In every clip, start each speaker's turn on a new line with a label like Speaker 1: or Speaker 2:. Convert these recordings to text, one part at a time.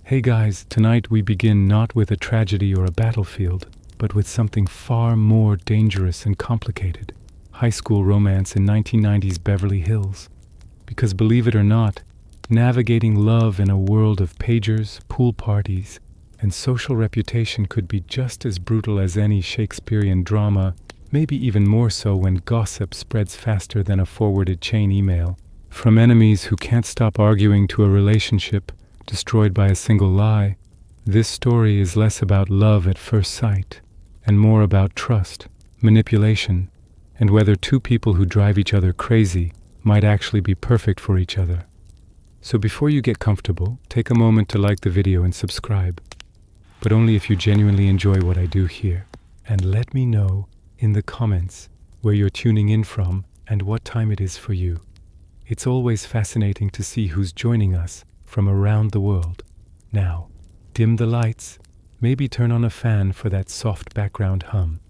Speaker 1: Hey guys, tonight we begin not with a tragedy or a battlefield, but with something far more dangerous and complicated. High school romance in 1990s Beverly Hills. Because believe it or not, navigating love in a world of pagers, pool parties, and social reputation could be just as brutal as any Shakespearean drama, maybe even more so when gossip spreads faster than a forwarded chain email. From enemies who can't stop arguing to a relationship destroyed by a single lie, this story is less about love at first sight and more about trust, manipulation, and whether two people who drive each other crazy might actually be perfect for each other. So before you get comfortable, take a moment to like the video and subscribe, but only if you genuinely enjoy what I do here. And let me know in the comments where you're tuning in from and what time it is for you. It's always fascinating to see who's joining us from around the world. Now, dim the lights, maybe turn on a fan for that soft background hum,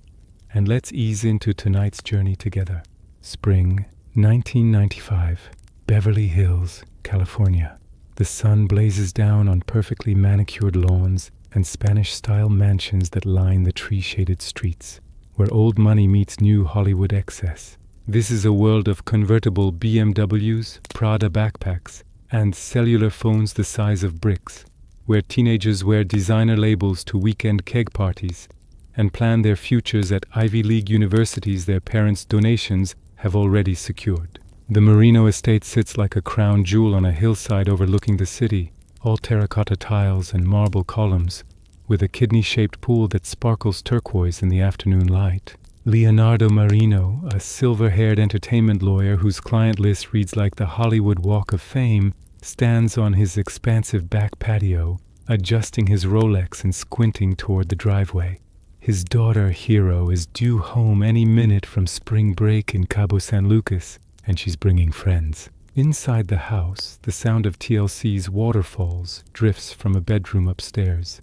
Speaker 1: and let's ease into tonight's journey together. Spring 1995, Beverly Hills, California. The sun blazes down on perfectly manicured lawns and Spanish-style mansions that line the tree-shaded streets, where old money meets new Hollywood excess. This is a world of convertible BMWs, Prada backpacks, and cellular phones the size of bricks, where teenagers wear designer labels to weekend keg parties and plan their futures at Ivy League universities their parents' donations have already secured. The Marino estate sits like a crown jewel on a hillside overlooking the city, all terracotta tiles and marble columns, with a kidney-shaped pool that sparkles turquoise in the afternoon light. Leonardo Marino, a silver-haired entertainment lawyer whose client list reads like the Hollywood Walk of Fame, stands on his expansive back patio, adjusting his Rolex and squinting toward the driveway. His daughter, Hero, is due home any minute from spring break in Cabo San Lucas, and she's bringing friends. Inside the house, the sound of TLC's Waterfalls drifts from a bedroom upstairs.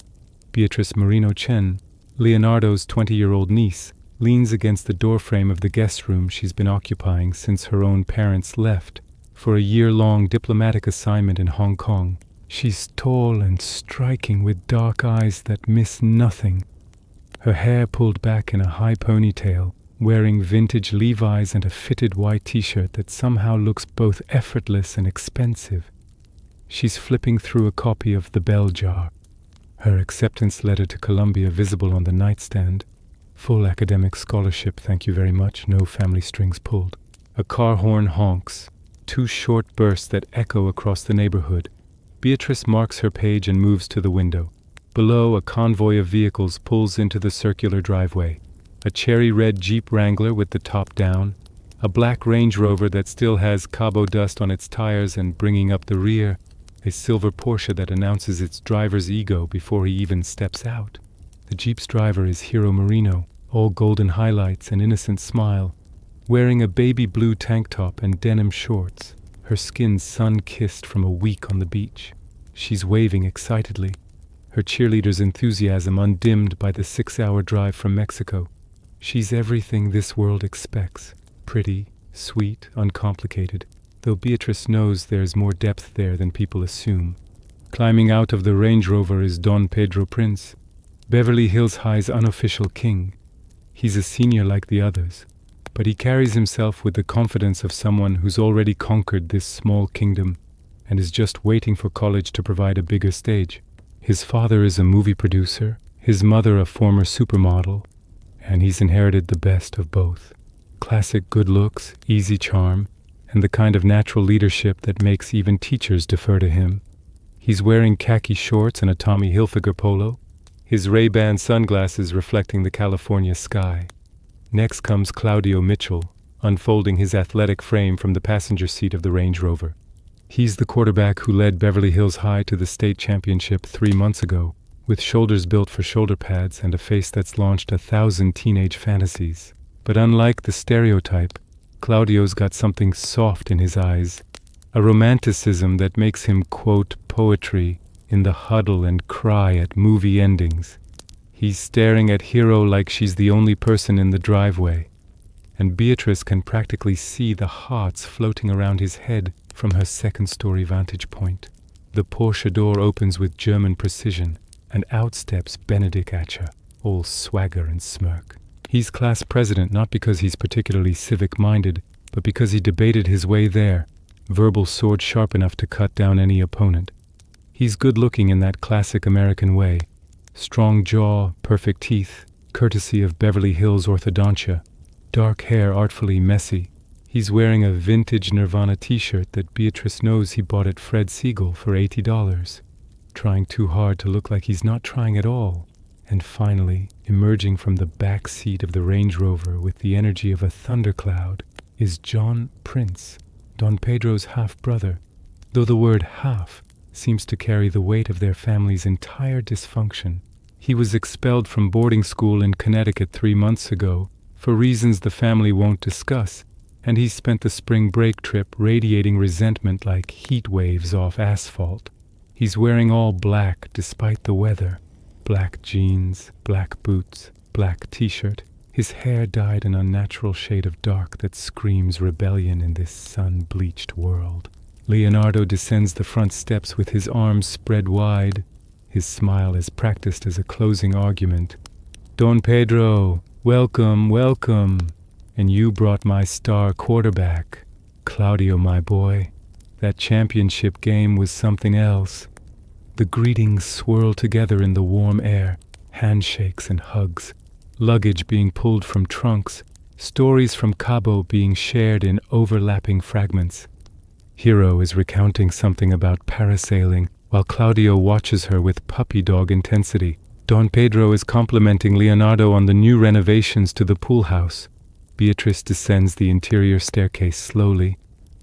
Speaker 1: Beatrice Marino Chen, Leonardo's 20-year-old niece, leans against the doorframe of the guest room she's been occupying since her own parents left for a year-long diplomatic assignment in Hong Kong. She's tall and striking with dark eyes that miss nothing, her hair pulled back in a high ponytail, wearing vintage Levi's and a fitted white t-shirt that somehow looks both effortless and expensive. She's flipping through a copy of The Bell Jar, her acceptance letter to Columbia visible on the nightstand. Full academic scholarship, thank you very much, no family strings pulled. A car horn honks, two short bursts that echo across the neighborhood. Beatrice marks her page and moves to the window. Below, a convoy of vehicles pulls into the circular driveway. A cherry-red Jeep Wrangler with the top down, a black Range Rover that still has Cabo dust on its tires and bringing up the rear, a silver Porsche that announces its driver's ego before he even steps out. The Jeep's driver is Hero Marino, all golden highlights and innocent smile, wearing a baby blue tank top and denim shorts, her skin sun-kissed from a week on the beach. She's waving excitedly, her cheerleader's enthusiasm undimmed by the 6-hour drive from Mexico. She's everything this world expects, pretty, sweet, uncomplicated, though Beatrice knows there's more depth there than people assume. Climbing out of the Range Rover is Don Pedro Prince, Beverly Hills High's unofficial king. He's a senior like the others, but he carries himself with the confidence of someone who's already conquered this small kingdom and is just waiting for college to provide a bigger stage. His father is a movie producer, his mother a former supermodel, and he's inherited the best of both. Classic good looks, easy charm, and the kind of natural leadership that makes even teachers defer to him. He's wearing khaki shorts and a Tommy Hilfiger polo, his Ray-Ban sunglasses reflecting the California sky. Next comes Claudio Mitchell, unfolding his athletic frame from the passenger seat of the Range Rover. He's the quarterback who led Beverly Hills High to the state championship 3 months ago, with shoulders built for shoulder pads and a face that's launched 1,000 teenage fantasies. But unlike the stereotype, Claudio's got something soft in his eyes, a romanticism that makes him quote poetry in the huddle and cry at movie endings. He's staring at Hero like she's the only person in the driveway, and Beatrice can practically see the hearts floating around his head from her second-story vantage point. The Porsche door opens with German precision, and out steps Benedick Atcher, all swagger and smirk. He's class president not because he's particularly civic-minded, but because he debated his way there, verbal sword sharp enough to cut down any opponent. He's good-looking in that classic American way. Strong jaw, perfect teeth, courtesy of Beverly Hills orthodontia, dark hair artfully messy. He's wearing a vintage Nirvana t-shirt that Beatrice knows he bought at Fred Siegel for $80. Trying too hard to look like he's not trying at all. And finally, emerging from the back seat of the Range Rover with the energy of a thundercloud, is John Prince, Don Pedro's half-brother, though the word half seems to carry the weight of their family's entire dysfunction. He was expelled from boarding school in Connecticut 3 months ago, for reasons the family won't discuss, and he spent the spring break trip radiating resentment like heat waves off asphalt. He's wearing all black despite the weather. Black jeans, black boots, black t-shirt. His hair dyed an unnatural shade of dark that screams rebellion in this sun-bleached world. Leonardo descends the front steps with his arms spread wide, his smile as practiced as a closing argument. Don Pedro, welcome, welcome. And you brought my star quarterback. Claudio, my boy. That championship game was something else. The greetings swirl together in the warm air, handshakes and hugs, luggage being pulled from trunks, stories from Cabo being shared in overlapping fragments. Hero is recounting something about parasailing, while Claudio watches her with puppy dog intensity. Don Pedro is complimenting Leonardo on the new renovations to the pool house. Beatrice descends the interior staircase slowly,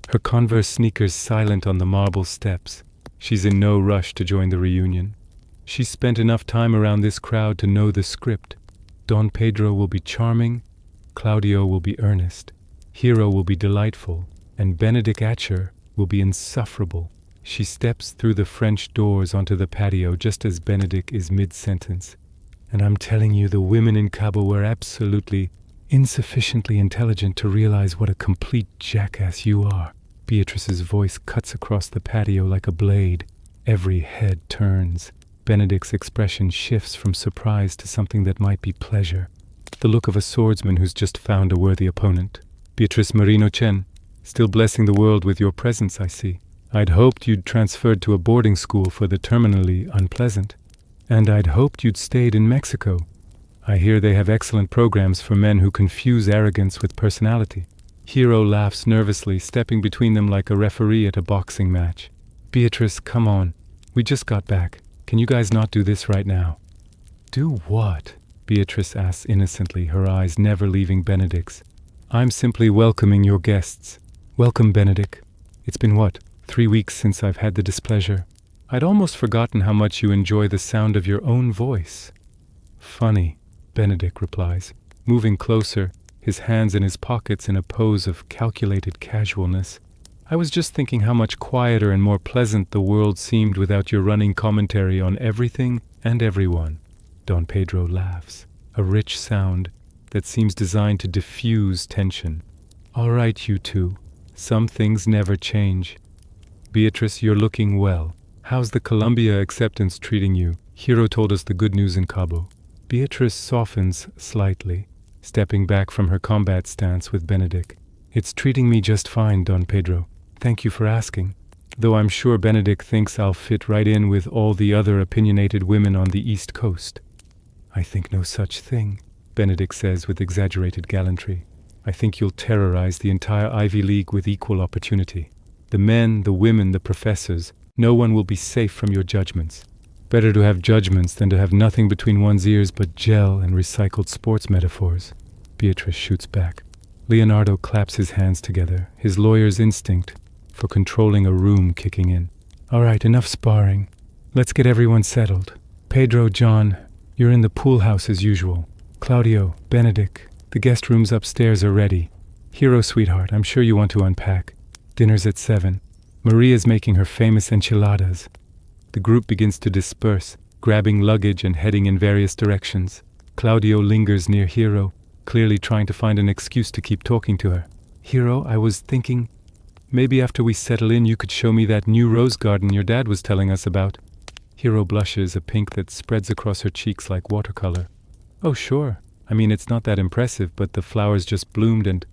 Speaker 1: her Converse sneakers silent on the marble steps. She's in no rush to join the reunion. She's spent enough time around this crowd to know the script. Don Pedro will be charming, Claudio will be earnest, Hero will be delightful, and Benedick Atcher will be insufferable. She steps through the French doors onto the patio just as Benedick is mid-sentence. And I'm telling you, the women in Cabo were absolutely insufficiently intelligent to realize what a complete jackass you are. Beatrice's voice cuts across the patio like a blade. Every head turns. Benedick's expression shifts from surprise to something that might be pleasure. The look of a swordsman who's just found a worthy opponent. Beatrice Marino Chen, still blessing the world with your presence, I see. I'd hoped you'd transferred to a boarding school for the terminally unpleasant. And I'd hoped you'd stayed in Mexico. I hear they have excellent programs for men who confuse arrogance with personality. Hero laughs nervously, stepping between them like a referee at a boxing match. Beatrice, come on. We just got back. Can you guys not do this right now? Do what? Beatrice asks innocently, her eyes never leaving Benedick's. I'm simply welcoming your guests. Welcome, Benedick. It's been what, 3 weeks since I've had the displeasure? I'd almost forgotten how much you enjoy the sound of your own voice. Funny, Benedick replies, moving closer, his hands in his pockets in a pose of calculated casualness. I was just thinking how much quieter and more pleasant the world seemed without your running commentary on everything and everyone. Don Pedro laughs, a rich sound that seems designed to diffuse tension. All right, you two. Some things never change. Beatrice, you're looking well. How's the Columbia acceptance treating you? Hero told us the good news in Cabo. Beatrice softens slightly, stepping back from her combat stance with Benedick. It's treating me just fine, Don Pedro. Thank you for asking. Though I'm sure Benedick thinks I'll fit right in with all the other opinionated women on the East Coast. I think no such thing, Benedick says with exaggerated gallantry. I think you'll terrorize the entire Ivy League with equal opportunity. The men, the women, the professors, no one will be safe from your judgments. Better to have judgments than to have nothing between one's ears but gel and recycled sports metaphors. Beatrice shoots back. Leonardo claps his hands together, his lawyer's instinct for controlling a room kicking in. All right, enough sparring. Let's get everyone settled. Pedro, John, you're in the pool house as usual. Claudio, Benedick, the guest rooms upstairs are ready. Hero, sweetheart, I'm sure you want to unpack. Dinner's at 7. Maria's making her famous enchiladas. The group begins to disperse, grabbing luggage and heading in various directions. Claudio lingers near Hero, clearly trying to find an excuse to keep talking to her. Hero, I was thinking, Maybe after we settle in you could show me that new rose garden your dad was telling us about. Hero blushes, a pink that spreads across her cheeks like watercolor. Oh, sure. I mean, it's not that impressive, but the flowers just bloomed and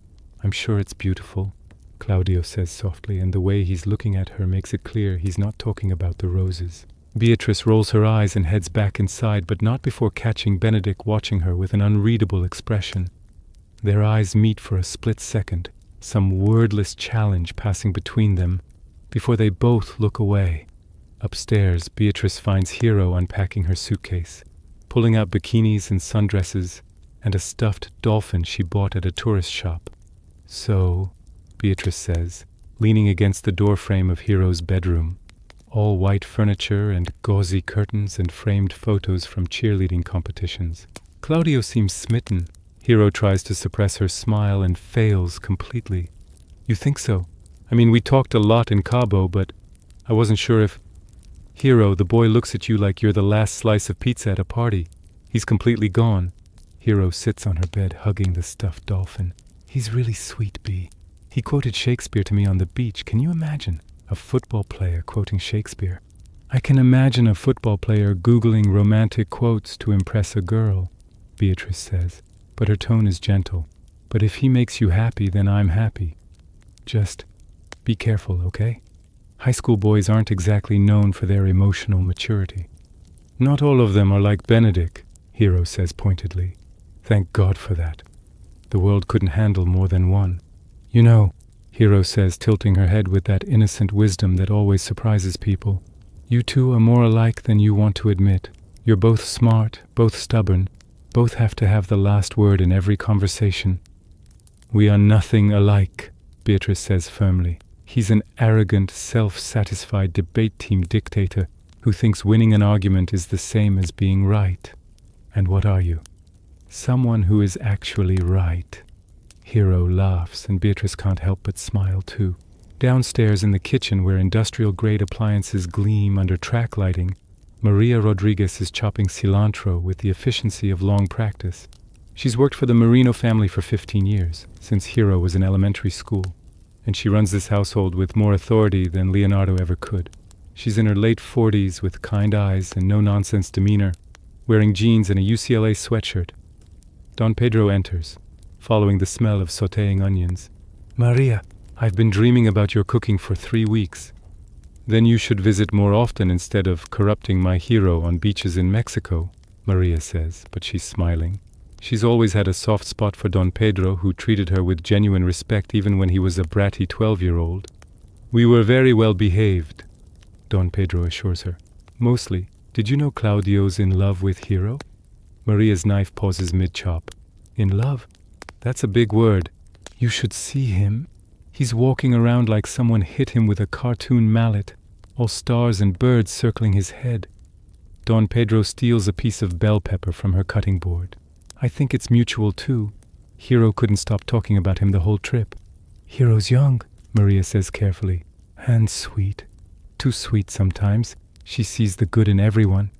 Speaker 1: I'm sure it's beautiful, Claudio says softly, and the way he's looking at her makes it clear he's not talking about the roses. Beatrice rolls her eyes and heads back inside, but not before catching Benedick watching her with an unreadable expression. Their eyes meet for a split second, some wordless challenge passing between them, before they both look away. Upstairs, Beatrice finds Hero unpacking her suitcase, pulling out bikinis and sundresses, and a stuffed dolphin she bought at a tourist shop. So, Beatrice says, leaning against the doorframe of Hero's bedroom, all white furniture and gauzy curtains and framed photos from cheerleading competitions. Claudio seems smitten. Hero tries to suppress her smile and fails completely. You think so? I mean, we talked a lot in Cabo, but I wasn't sure if... Hero, the boy looks at you like you're the last slice of pizza at a party. He's completely gone. Hero sits on her bed, hugging the stuffed dolphin. He's really sweet, Bea. He quoted Shakespeare to me on the beach. Can you imagine? A football player quoting Shakespeare. I can imagine a football player Googling romantic quotes to impress a girl, Beatrice says, but her tone is gentle. But if he makes you happy, then I'm happy. Just be careful, okay? High school boys aren't exactly known for their emotional maturity. Not all of them are like Benedick, Hero says pointedly. Thank God for that. The world couldn't handle more than one. You know, Hero says, tilting her head with that innocent wisdom that always surprises people. You two are more alike than you want to admit. You're both smart, both stubborn, both have to have the last word in every conversation. We are nothing alike, Beatrice says firmly. He's an arrogant, self-satisfied debate team dictator who thinks winning an argument is the same as being right. And what are you? Someone who is actually right. Hero laughs, and Beatrice can't help but smile too. Downstairs in the kitchen, where industrial-grade appliances gleam under track lighting, Maria Rodriguez is chopping cilantro with the efficiency of long practice. She's worked for the Marino family for 15 years, since Hero was in elementary school, and she runs this household with more authority than Leonardo ever could. She's in her late 40s with kind eyes and no-nonsense demeanor, wearing jeans and a UCLA sweatshirt. Don Pedro enters, following the smell of sautéing onions. Maria, I've been dreaming about your cooking for 3 weeks. Then you should visit more often instead of corrupting my Hero on beaches in Mexico, Maria says, but she's smiling. She's always had a soft spot for Don Pedro, who treated her with genuine respect even when he was a bratty 12-year-old. We were very well behaved, Don Pedro assures her. Mostly. Did you know Claudio's in love with Hero? Maria's knife pauses mid-chop. In love? That's a big word. You should see him. He's walking around like someone hit him with a cartoon mallet, all stars and birds circling his head. Don Pedro steals a piece of bell pepper from her cutting board. I think it's mutual too. Hero couldn't stop talking about him the whole trip. Hero's young, Maria says carefully, and sweet. Too sweet sometimes. She sees the good in everyone.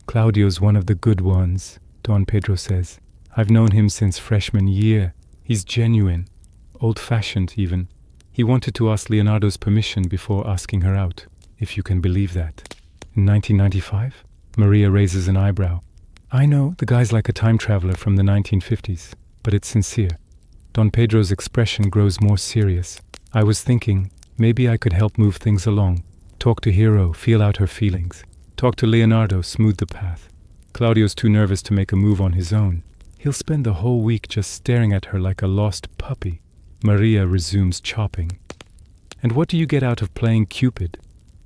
Speaker 1: Claudio's one of the good ones, Don Pedro says. I've known him since freshman year. He's genuine, old-fashioned even. He wanted to ask Leonardo's permission before asking her out, if you can believe that. In 1995? Maria raises an eyebrow. I know, the guy's like a time traveler from the 1950s, but it's sincere. Don Pedro's expression grows more serious. I was thinking, maybe I could help move things along. Talk to Hero, feel out her feelings. Talk to Leonardo, smooth the path. Claudio's too nervous to make a move on his own. He'll spend the whole week just staring at her like a lost puppy. Maria resumes chopping. And what do you get out of playing Cupid?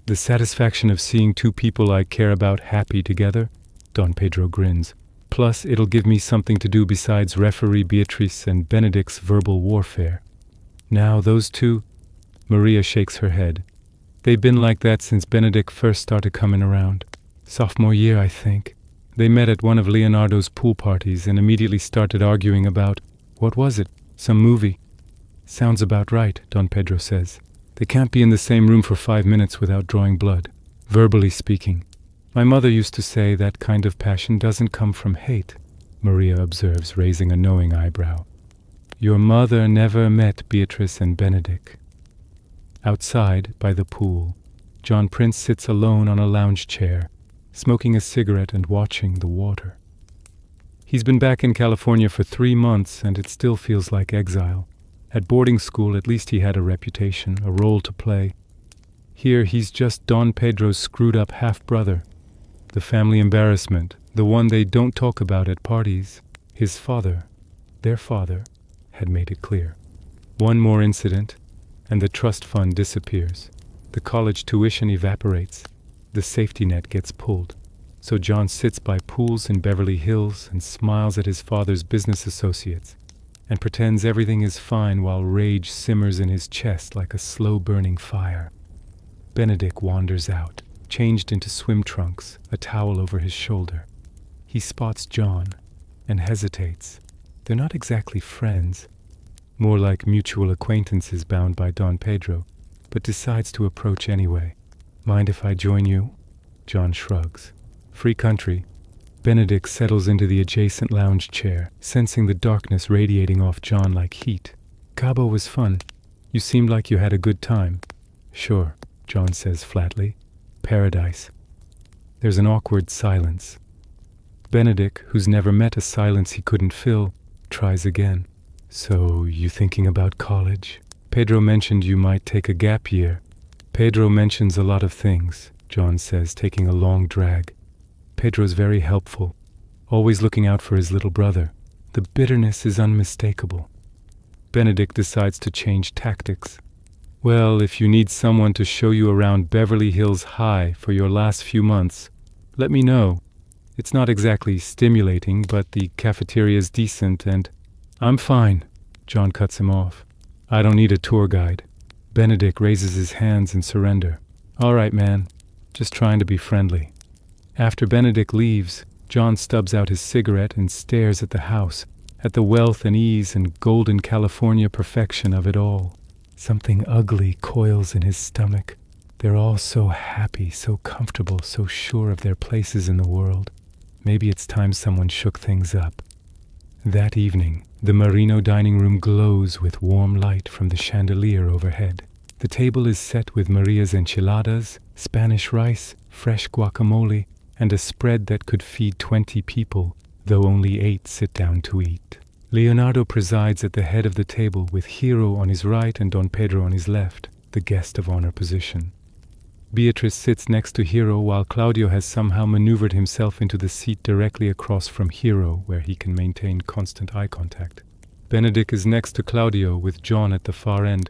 Speaker 1: The satisfaction of seeing two people I care about happy together? Don Pedro grins. Plus, it'll give me something to do besides referee Beatrice and Benedick's verbal warfare. Now, those two... Maria shakes her head. They've been like that since Benedick first started coming around. Sophomore year, I think. They met at one of Leonardo's pool parties and immediately started arguing about, what was it? Some movie. Sounds about right, Don Pedro says. They can't be in the same room for 5 minutes without drawing blood, verbally speaking. My mother used to say that kind of passion doesn't come from hate, Maria observes, raising a knowing eyebrow. Your mother never met Beatrice and Benedick. Outside, by the pool, John Prince sits alone on a lounge chair, smoking a cigarette and watching the water. He's been back in California for 3 months, and it still feels like exile. At boarding school, at least he had a reputation, a role to play. Here, he's just Don Pedro's screwed-up half-brother. The family embarrassment, the one they don't talk about at parties. His father, their father, had made it clear. One more incident, and the trust fund disappears. The college tuition evaporates. The safety net gets pulled. So John sits by pools in Beverly Hills and smiles at his father's business associates and pretends everything is fine while rage simmers in his chest like a slow-burning fire. Benedick wanders out, changed into swim trunks, a towel over his shoulder. He spots John and hesitates. They're not exactly friends, more like mutual acquaintances bound by Don Pedro, but decides to approach anyway. "Mind if I join you?" John shrugs. Free country. Benedick settles into the adjacent lounge chair, sensing the darkness radiating off John like heat. "Cabo was fun. You seemed like you had a good time." "Sure," John says flatly. "Paradise." There's an awkward silence. Benedick, who's never met a silence he couldn't fill, tries again. "So, you thinking about college? Pedro mentioned you might take a gap year." "Pedro mentions a lot of things," John says, taking a long drag. "Pedro's very helpful, always looking out for his little brother. The bitterness is unmistakable." Benedick decides to change tactics. "Well, if you need someone to show you around Beverly Hills High for your last few months, let me know. It's not exactly stimulating, but the cafeteria's decent and—" "I'm fine," John cuts him off. "I don't need a tour guide." Benedick raises his hands in surrender. "All right, man. Just trying to be friendly." After Benedick leaves, John stubs out his cigarette and stares at the house, at the wealth and ease and golden California perfection of it all. Something ugly coils in his stomach. They're all so happy, so comfortable, so sure of their places in the world. Maybe it's time someone shook things up. That evening, the Merino dining room glows with warm light from the chandelier overhead. The table is set with Maria's enchiladas, Spanish rice, fresh guacamole, and a spread that could feed 20 people, though only 8 sit down to eat. Leonardo presides at the head of the table with Hero on his right and Don Pedro on his left, the guest of honor position. Beatrice sits next to Hero while Claudio has somehow maneuvered himself into the seat directly across from Hero, where he can maintain constant eye contact. Benedick is next to Claudio with John at the far end,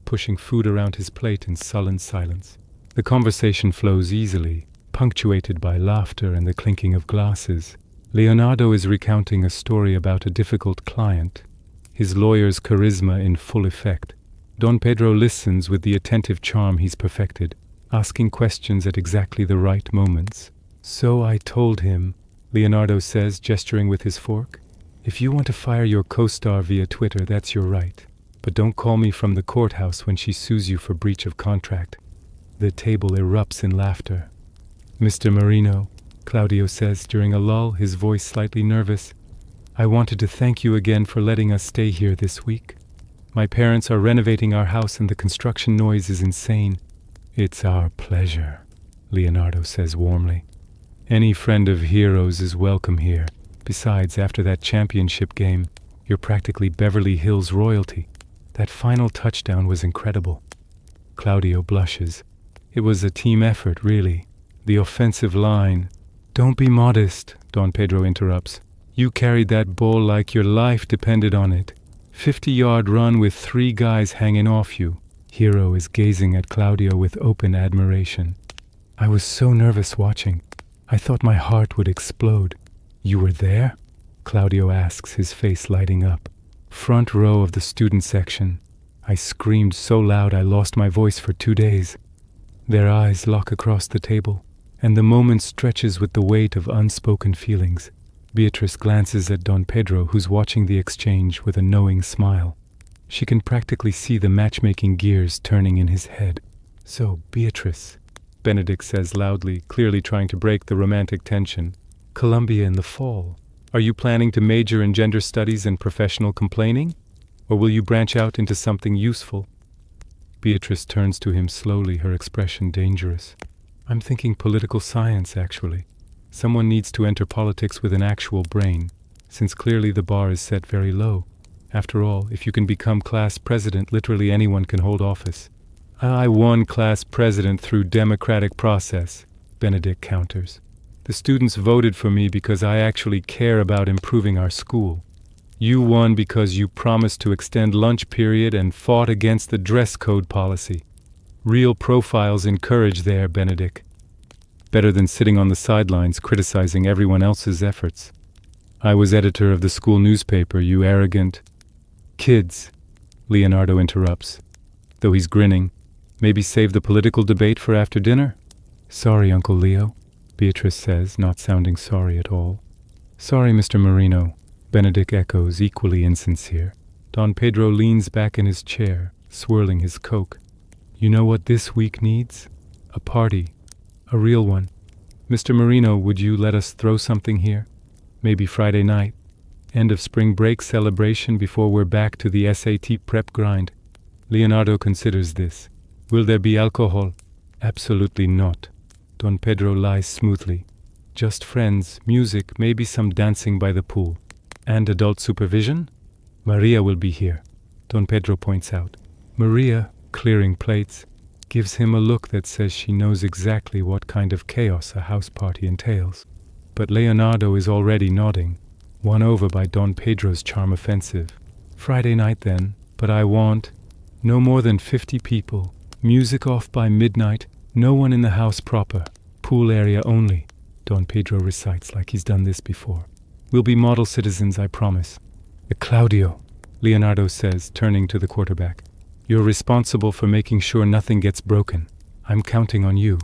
Speaker 1: pushing food around his plate in sullen silence. The conversation flows easily, punctuated by laughter and the clinking of glasses. Leonardo is recounting a story about a difficult client, his lawyer's charisma in full effect. Don Pedro listens with the attentive charm he's perfected, asking questions at exactly the right moments. "So I told him," Leonardo says, gesturing with his fork. "If you want to fire your co-star via Twitter, that's your right. But don't call me from the courthouse when she sues you for breach of contract." The table erupts in laughter. "Mr. Marino," Claudio says during a lull, his voice slightly nervous, "I wanted to thank you again for letting us stay here this week. My parents are renovating our house and the construction noise is insane." "It's our pleasure," Leonardo says warmly. "Any friend of Hero's is welcome here. Besides, after that championship game, you're practically Beverly Hills royalty. That final touchdown was incredible." Claudio blushes. "It was a team effort, really. The offensive line—" "Don't be modest," Don Pedro interrupts. "You carried that ball like your life depended on it. 50-yard run with 3 guys hanging off you." Hero is gazing at Claudio with open admiration. "I was so nervous watching. I thought my heart would explode." "You were there?" Claudio asks, his face lighting up. "Front row of the student section. I screamed so loud I lost my voice for 2 days." Their eyes lock across the table, and the moment stretches with the weight of unspoken feelings. Beatrice glances at Don Pedro, who's watching the exchange with a knowing smile. She can practically see the matchmaking gears turning in his head. "So, Beatrice," Benedick says loudly, clearly trying to break the romantic tension. "Columbia in the fall. Are you planning to major in gender studies and professional complaining? Or will you branch out into something useful?" Beatrice turns to him slowly, her expression dangerous. I'm thinking political science, actually. Someone needs to enter politics with an actual brain, since clearly the bar is set very low. After all, if you can become class president, literally anyone can hold office. I won class president through democratic process, Benedick counters. The students voted for me because I actually care about improving our school. You won because you promised to extend lunch period and fought against the dress code policy. Real profiles encourage there, Benedick. Better than sitting on the sidelines criticizing everyone else's efforts. I was editor of the school newspaper, you arrogant... Kids, Leonardo interrupts, though he's grinning. Maybe save the political debate for after dinner? Sorry, Uncle Leo, Beatrice says, not sounding sorry at all. Sorry, Mr. Marino, Benedick echoes, equally insincere. Don Pedro leans back in his chair, swirling his coke. You know what this week needs? A party. A real one. Mr. Marino, would you let us throw something here? Maybe Friday night. End of spring break celebration before we're back to the SAT prep grind. Leonardo considers this. Will there be alcohol? Absolutely not. Don Pedro lies smoothly. Just friends, music, maybe some dancing by the pool. And adult supervision? Maria will be here, Don Pedro points out. Maria, clearing plates, gives him a look that says she knows exactly what kind of chaos a house party entails. But Leonardo is already nodding, won over by Don Pedro's charm offensive. Friday night then, but I want no more than 50 people. Music off by midnight, no one in the house proper. Pool area only, Don Pedro recites like he's done this before. We'll be model citizens, I promise. Claudio, Leonardo says, turning to the quarterback. You're responsible for making sure nothing gets broken. I'm counting on you.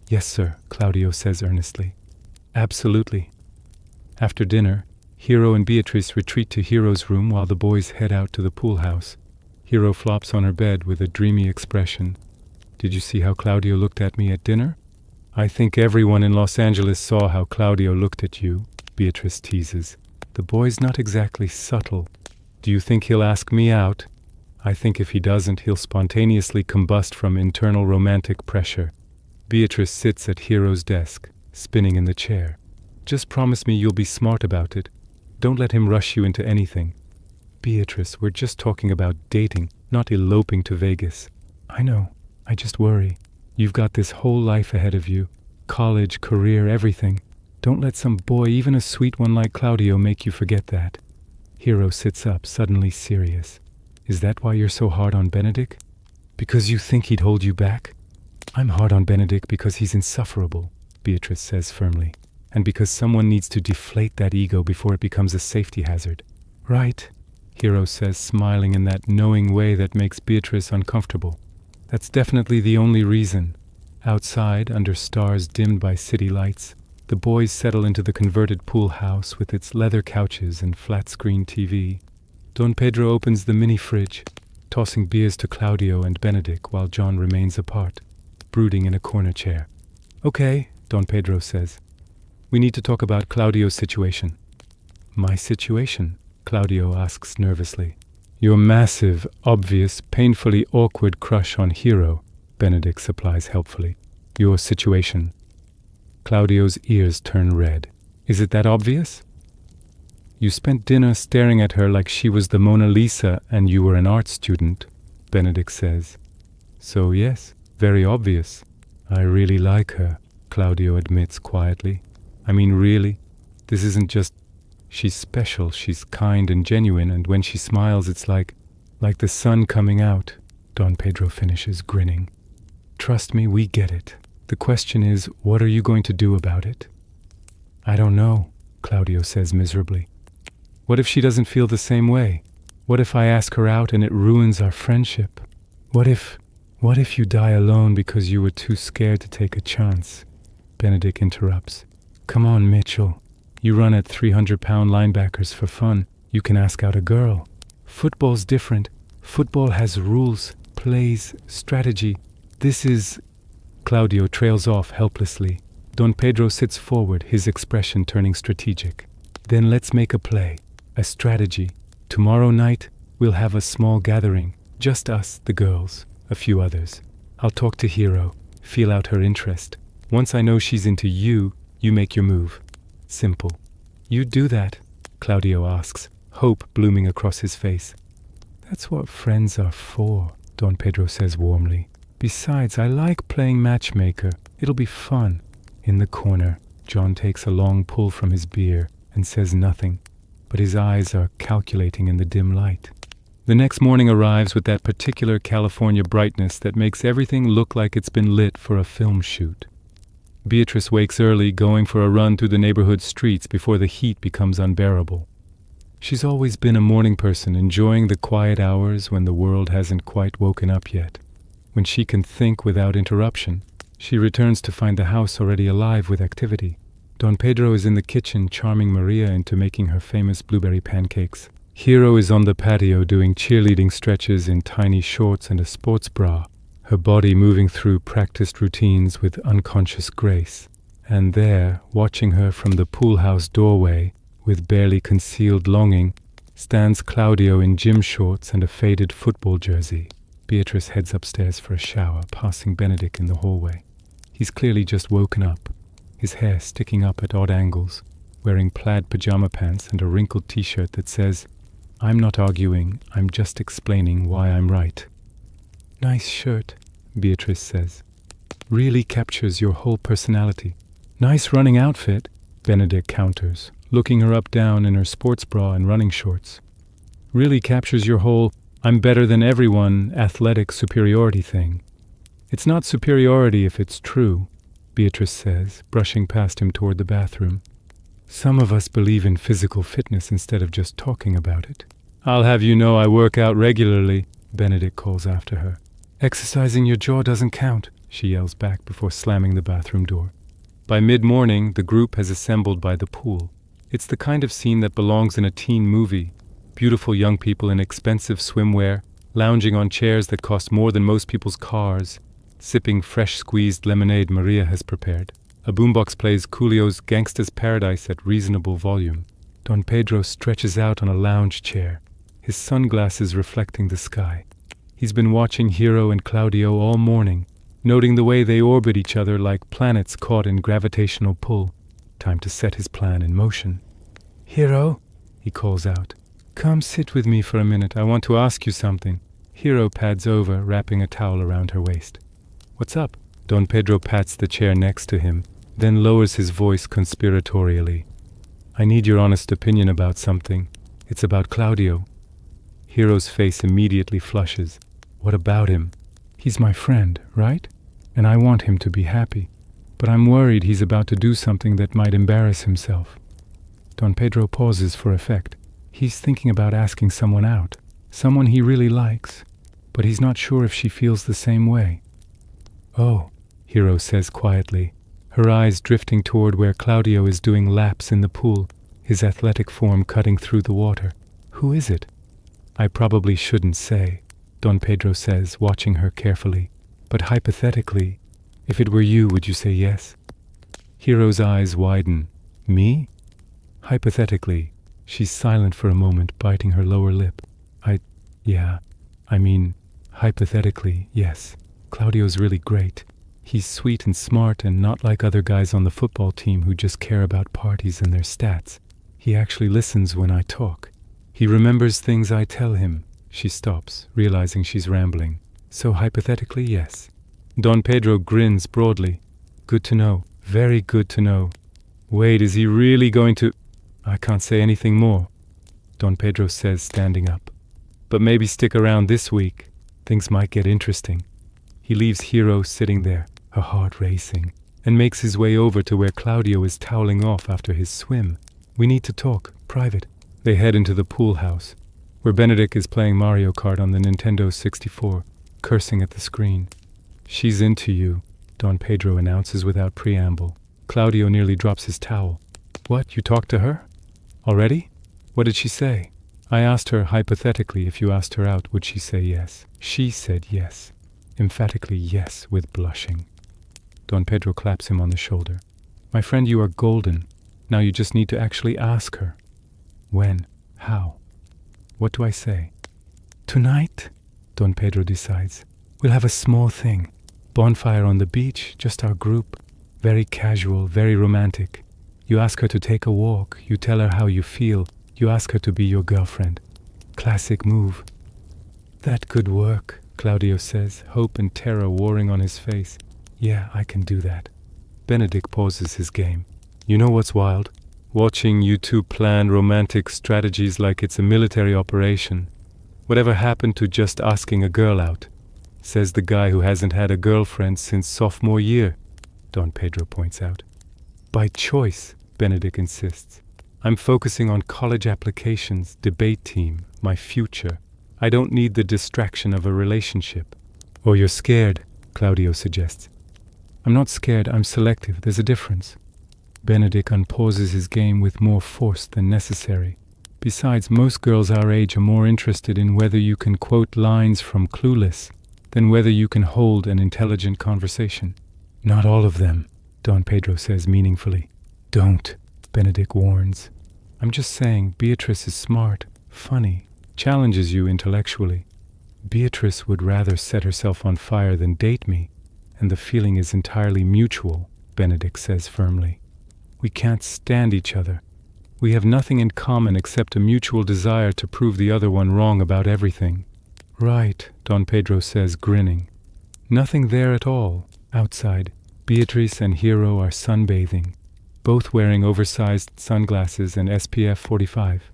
Speaker 1: Yes, sir, Claudio says earnestly. Absolutely. After dinner, Hero and Beatrice retreat to Hero's room while the boys head out to the pool house. Hero flops on her bed with a dreamy expression. Did you see how Claudio looked at me at dinner? I think everyone in Los Angeles saw how Claudio looked at you, Beatrice teases. The boy's not exactly subtle. Do you think he'll ask me out? I think if he doesn't, he'll spontaneously combust from internal romantic pressure. Beatrice sits at Hero's desk, spinning in the chair. Just promise me you'll be smart about it. Don't let him rush you into anything. Beatrice, we're just talking about dating, not eloping to Vegas. I know. I just worry. You've got this whole life ahead of you. College, career, everything. Don't let some boy, even a sweet one like Claudio, make you forget that. Hero sits up, suddenly serious. Is that why you're so hard on Benedick? Because you think he'd hold you back? I'm hard on Benedick because he's insufferable, Beatrice says firmly. And because someone needs to deflate that ego before it becomes a safety hazard. Right, Hero says, smiling in that knowing way that makes Beatrice uncomfortable. That's definitely the only reason. Outside, under stars dimmed by city lights, the boys settle into the converted pool house with its leather couches and flat-screen TV. Don Pedro opens the mini-fridge, tossing beers to Claudio and Benedick while John remains apart, brooding in a corner chair. Okay, Don Pedro says. We need to talk about Claudio's situation. My situation? Claudio asks nervously. Your massive, obvious, painfully awkward crush on Hero, Benedick supplies helpfully. Your situation. Claudio's ears turn red. Is it that obvious? You spent dinner staring at her like she was the Mona Lisa and you were an art student, Benedick says. So yes, very obvious. I really like her, Claudio admits quietly. I mean, really, this isn't just... She's special, she's kind and genuine, and when she smiles it's like the sun coming out, Don Pedro finishes, grinning. Trust me, we get it. The question is, what are you going to do about it? I don't know, Claudio says miserably. What if she doesn't feel the same way? What if I ask her out and it ruins our friendship? What if you die alone because you were too scared to take a chance? Benedick interrupts. Come on, Mitchell. You run at 300-pound linebackers for fun. You can ask out a girl. Football's different. Football has rules, plays, strategy. This is... Claudio trails off helplessly. Don Pedro sits forward, his expression turning strategic. Then let's make a play. A strategy. Tomorrow night, we'll have a small gathering. Just us, the girls. A few others. I'll talk to Hero, feel out her interest. Once I know she's into you, you make your move. Simple. You do that? Claudio asks, hope blooming across his face. That's what friends are for, Don Pedro says warmly. Besides, I like playing matchmaker. It'll be fun. In the corner, John takes a long pull from his beer and says nothing, but his eyes are calculating in the dim light. The next morning arrives with that particular California brightness that makes everything look like it's been lit for a film shoot. Beatrice wakes early, going for a run through the neighborhood streets before the heat becomes unbearable. She's always been a morning person, enjoying the quiet hours when the world hasn't quite woken up yet. When she can think without interruption, she returns to find the house already alive with activity. Don Pedro is in the kitchen charming Maria into making her famous blueberry pancakes. Hero is on the patio doing cheerleading stretches in tiny shorts and a sports bra, her body moving through practiced routines with unconscious grace. And there, watching her from the pool house doorway, with barely concealed longing, stands Claudio in gym shorts and a faded football jersey. Beatrice heads upstairs for a shower, passing Benedick in the hallway. He's clearly just woken up, his hair sticking up at odd angles, wearing plaid pajama pants and a wrinkled t-shirt that says, "I'm not arguing, I'm just explaining why I'm right." "Nice shirt," Beatrice says. "Really captures your whole personality." "Nice running outfit," Benedick counters, looking her up down in her sports bra and running shorts. "Really captures your whole I'm better than everyone athletic superiority thing." "It's not superiority if it's true," Beatrice says, brushing past him toward the bathroom. "Some of us believe in physical fitness instead of just talking about it." "I'll have you know I work out regularly," Benedick calls after her. "Exercising your jaw doesn't count," she yells back before slamming the bathroom door. By mid-morning, the group has assembled by the pool. It's the kind of scene that belongs in a teen movie. Beautiful young people in expensive swimwear, lounging on chairs that cost more than most people's cars, sipping fresh squeezed lemonade Maria has prepared. A boombox plays Coolio's Gangsta's Paradise at reasonable volume. Don Pedro stretches out on a lounge chair, his sunglasses reflecting the sky. He's been watching Hero and Claudio all morning, noting the way they orbit each other like planets caught in gravitational pull. Time to set his plan in motion. "Hero," he calls out, "come sit with me for a minute. I want to ask you something." Hero pads over, wrapping a towel around her waist. "What's up?" Don Pedro pats the chair next to him, then lowers his voice conspiratorially. "I need your honest opinion about something. It's about Claudio." Hero's face immediately flushes. "What about him?" "He's my friend, right? And I want him to be happy. But I'm worried he's about to do something that might embarrass himself." Don Pedro pauses for effect. He's thinking about asking someone out, someone he really likes, but he's not sure if she feels the same way. "Oh," Hero says quietly, her eyes drifting toward where Claudio is doing laps in the pool, his athletic form cutting through the water. "Who is it?" "I probably shouldn't say," Don Pedro says, watching her carefully. "But hypothetically, if it were you, would you say yes?" Hero's eyes widen. "Me?" "Hypothetically." She's silent for a moment, biting her lower lip. I mean, hypothetically, yes. Claudio's really great. He's sweet and smart and not like other guys on the football team who just care about parties and their stats. He actually listens when I talk. He remembers things I tell him." She stops, realizing she's rambling. "So hypothetically, yes." Don Pedro grins broadly. "Good to know. Very good to know. Wait, is he really going to—" "I can't say anything more," Don Pedro says, standing up. "But maybe stick around this week. Things might get interesting." He leaves Hero sitting there, her heart racing, and makes his way over to where Claudio is toweling off after his swim. "We need to talk, private." They head into the pool house, where Benedick is playing Mario Kart on the Nintendo 64, cursing at the screen. "She's into you," Don Pedro announces without preamble. Claudio nearly drops his towel. "What, you talked to her? Already? What did she say?" "I asked her hypothetically if you asked her out, would she say yes? She said yes. Emphatically yes, with blushing." Don Pedro claps him on the shoulder. "My friend, you are golden. Now you just need to actually ask her." "When? How? What do I say?" "Tonight," Don Pedro decides. We'll have a small thing. Bonfire on the beach, just our group. Very casual, very romantic. You ask her to take a walk. You tell her how you feel. You ask her to be your girlfriend. Classic move. That could work, Claudio says, hope and terror warring on his face. Yeah, I can do that. Benedick pauses his game. You know what's wild? Watching you two plan romantic strategies like it's a military operation. Whatever happened to just asking a girl out? Says the guy who hasn't had a girlfriend since sophomore year, Don Pedro points out. By choice, Benedick insists. I'm focusing on college applications, debate team, my future. I don't need the distraction of a relationship. Or you're scared, Claudio suggests. I'm not scared, I'm selective. There's a difference. Benedick unpauses his game with more force than necessary. Besides, most girls our age are more interested in whether you can quote lines from Clueless than whether you can hold an intelligent conversation. Not all of them, Don Pedro says meaningfully. Don't, Benedick warns. I'm just saying Beatrice is smart, funny, challenges you intellectually. Beatrice would rather set herself on fire than date me, and the feeling is entirely mutual, Benedick says firmly. We can't stand each other. We have nothing in common except a mutual desire to prove the other one wrong about everything. Right, Don Pedro says, grinning. Nothing there at all. Outside, Beatrice and Hero are sunbathing, both wearing oversized sunglasses and SPF 45.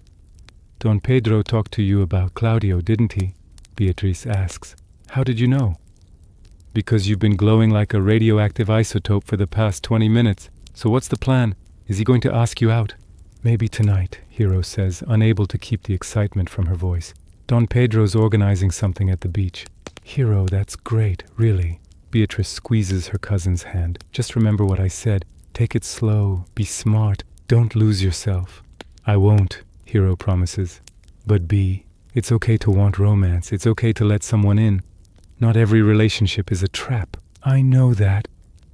Speaker 1: Don Pedro talked to you about Claudio, didn't he? Beatrice asks. How did you know? Because you've been glowing like a radioactive isotope for the past 20 minutes. So what's the plan? Is he going to ask you out? Maybe tonight, Hero says, unable to keep the excitement from her voice. Don Pedro's organizing something at the beach. Hero, that's great, really. Beatrice squeezes her cousin's hand. Just remember what I said. Take it slow, be smart, don't lose yourself. I won't, Hero promises. But B, it's okay to want romance. It's okay to let someone in. Not every relationship is a trap. I know that,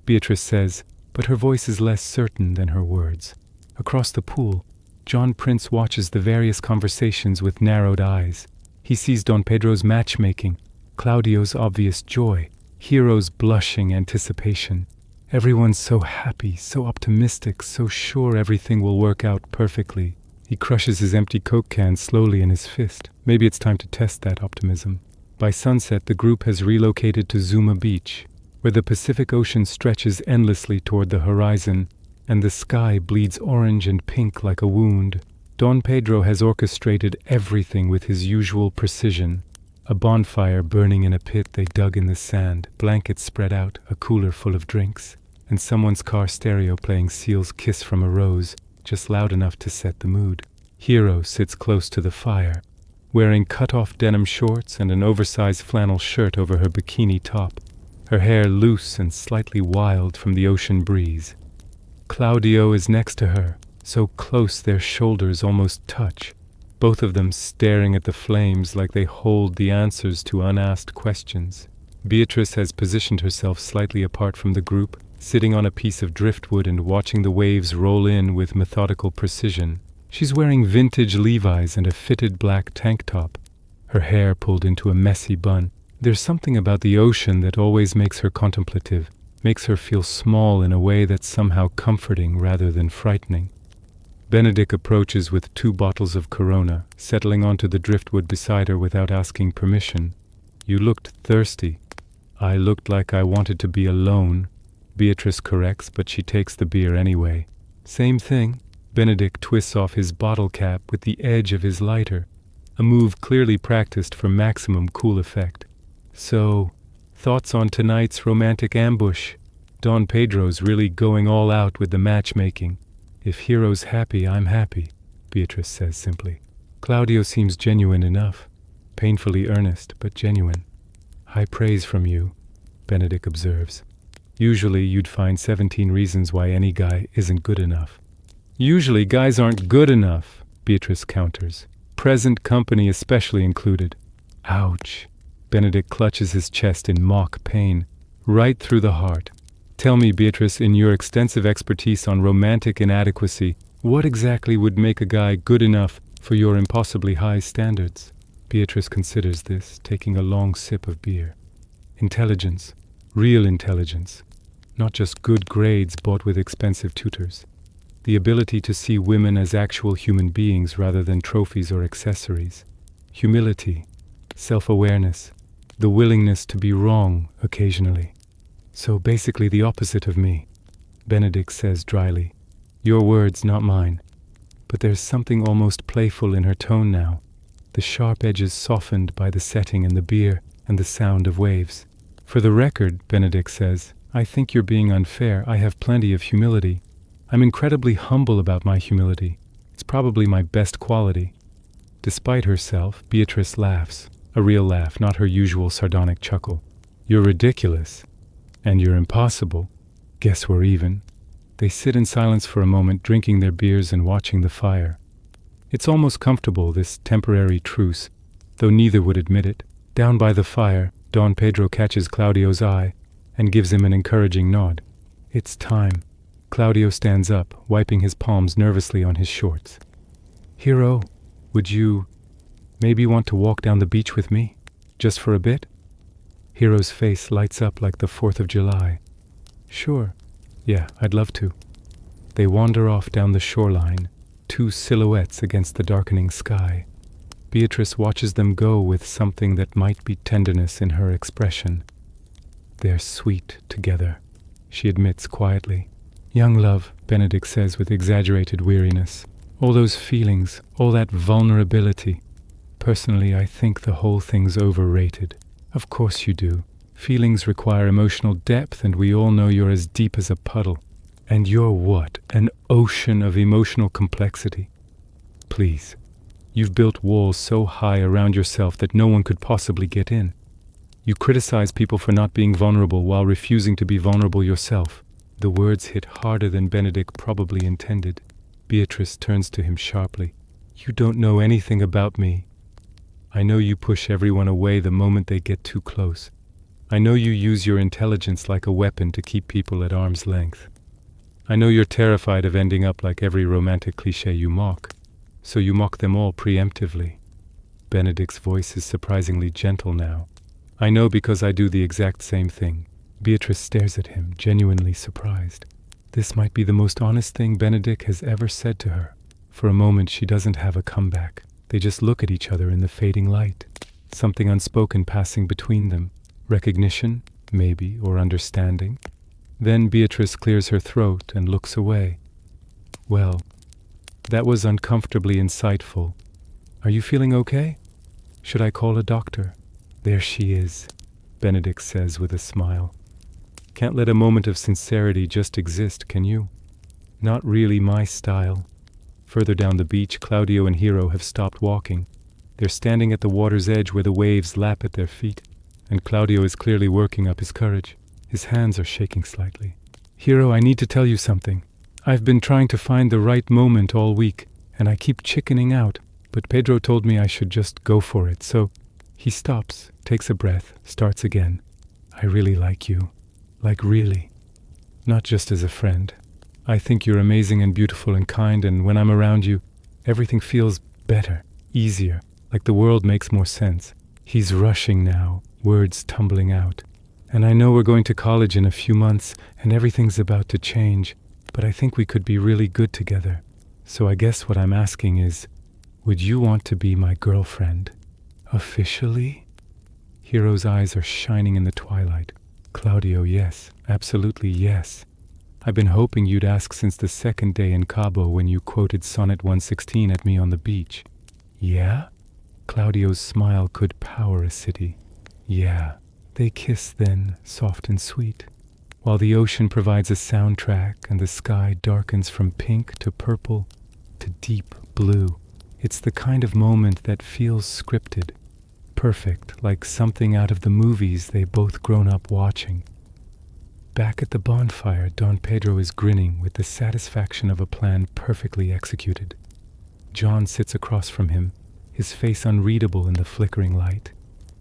Speaker 1: Beatrice says, but her voice is less certain than her words. Across the pool, John Prince watches the various conversations with narrowed eyes. He sees Don Pedro's matchmaking, Claudio's obvious joy, Hero's blushing anticipation. Everyone's so happy, so optimistic, so sure everything will work out perfectly. He crushes his empty Coke can slowly in his fist. Maybe it's time to test that optimism. By sunset, the group has relocated to Zuma Beach, where the Pacific Ocean stretches endlessly toward the horizon, and the sky bleeds orange and pink like a wound. Don Pedro has orchestrated everything with his usual precision. A bonfire burning in a pit they dug in the sand, blankets spread out, a cooler full of drinks, and someone's car stereo playing Seal's Kiss from a Rose, just loud enough to set the mood. Hero sits close to the fire, wearing cut-off denim shorts and an oversized flannel shirt over her bikini top, her hair loose and slightly wild from the ocean breeze. Claudio is next to her, so close their shoulders almost touch, both of them staring at the flames like they hold the answers to unasked questions. Beatrice has positioned herself slightly apart from the group, sitting on a piece of driftwood and watching the waves roll in with methodical precision. She's wearing vintage Levi's and a fitted black tank top, her hair pulled into a messy bun. There's something about the ocean that always makes her contemplative, makes her feel small in a way that's somehow comforting rather than frightening. Benedick approaches with 2 bottles of Corona, settling onto the driftwood beside her without asking permission. You looked thirsty. I looked like I wanted to be alone. Beatrice corrects, but she takes the beer anyway. Same thing. Benedick twists off his bottle cap with the edge of his lighter, a move clearly practiced for maximum cool effect. So, thoughts on tonight's romantic ambush? Don Pedro's really going all out with the matchmaking. If Hero's happy, I'm happy, Beatrice says simply. Claudio seems genuine enough, painfully earnest, but genuine. High praise from you, Benedick observes. Usually you'd find 17 reasons why any guy isn't good enough. Usually guys aren't good enough, Beatrice counters. Present company especially included. Ouch. Benedick clutches his chest in mock pain, right through the heart. Tell me, Beatrice, in your extensive expertise on romantic inadequacy, what exactly would make a guy good enough for your impossibly high standards? Beatrice considers this, taking a long sip of beer. Intelligence. Real intelligence. Not just good grades bought with expensive tutors. The ability to see women as actual human beings rather than trophies or accessories. Humility. Self-awareness. The willingness to be wrong occasionally. So basically the opposite of me, Benedick says dryly. Your words, not mine. But there's something almost playful in her tone now. The sharp edges softened by the setting and the beer and the sound of waves. For the record, Benedick says, I think you're being unfair. I have plenty of humility. I'm incredibly humble about my humility. It's probably my best quality. Despite herself, Beatrice laughs. A real laugh, not her usual sardonic chuckle. You're ridiculous. And you're impossible. Guess we're even. They sit in silence for a moment, drinking their beers and watching the fire. It's almost comfortable, this temporary truce, though neither would admit it. Down by the fire, Don Pedro catches Claudio's eye and gives him an encouraging nod. It's time. Claudio stands up, wiping his palms nervously on his shorts. Hero, would you maybe want to walk down the beach with me? Just for a bit? Hero's face lights up like the 4th of July. Sure. Yeah, I'd love to. They wander off down the shoreline, two silhouettes against the darkening sky. Beatrice watches them go with something that might be tenderness in her expression. They're sweet together, she admits quietly. Young love, Benedick says with exaggerated weariness. All those feelings, all that vulnerability. Personally, I think the whole thing's overrated. Of course you do. Feelings require emotional depth, and we all know you're as deep as a puddle. And you're what? An ocean of emotional complexity. Please. You've built walls so high around yourself that no one could possibly get in. You criticize people for not being vulnerable while refusing to be vulnerable yourself. The words hit harder than Benedick probably intended. Beatrice turns to him sharply. You don't know anything about me. I know you push everyone away the moment they get too close. I know you use your intelligence like a weapon to keep people at arm's length. I know you're terrified of ending up like every romantic cliché you mock, so you mock them all preemptively. Benedick's voice is surprisingly gentle now. I know because I do the exact same thing. Beatrice stares at him, genuinely surprised. This might be the most honest thing Benedick has ever said to her. For a moment she doesn't have a comeback. They just look at each other in the fading light. Something unspoken passing between them. Recognition, maybe, or understanding. Then Beatrice clears her throat and looks away. Well, that was uncomfortably insightful. Are you feeling okay? Should I call a doctor? There she is, Benedick says with a smile. Can't let a moment of sincerity just exist, can you? Not really my style. Further down the beach, Claudio and Hero have stopped walking. They're standing at the water's edge where the waves lap at their feet, and Claudio is clearly working up his courage. His hands are shaking slightly. Hero, I need to tell you something. I've been trying to find the right moment all week, and I keep chickening out, but Pedro told me I should just go for it, so he stops, takes a breath, starts again. I really like you. Like really. Not just as a friend. I think you're amazing and beautiful and kind, and when I'm around you, everything feels better, easier, like the world makes more sense. He's rushing now, words tumbling out. And I know we're going to college in a few months, and everything's about to change, but I think we could be really good together. So I guess what I'm asking is, would you want to be my girlfriend? Officially? Hero's eyes are shining in the twilight. Claudio, yes, absolutely yes. I've been hoping you'd ask since the second day in Cabo when you quoted Sonnet 116 at me on the beach. Yeah? Claudio's smile could power a city. Yeah. They kiss then, soft and sweet, while the ocean provides a soundtrack and the sky darkens from pink to purple to deep blue. It's the kind of moment that feels scripted, perfect, like something out of the movies they've both grown up watching. Back at the bonfire, Don Pedro is grinning with the satisfaction of a plan perfectly executed. John sits across from him, his face unreadable in the flickering light.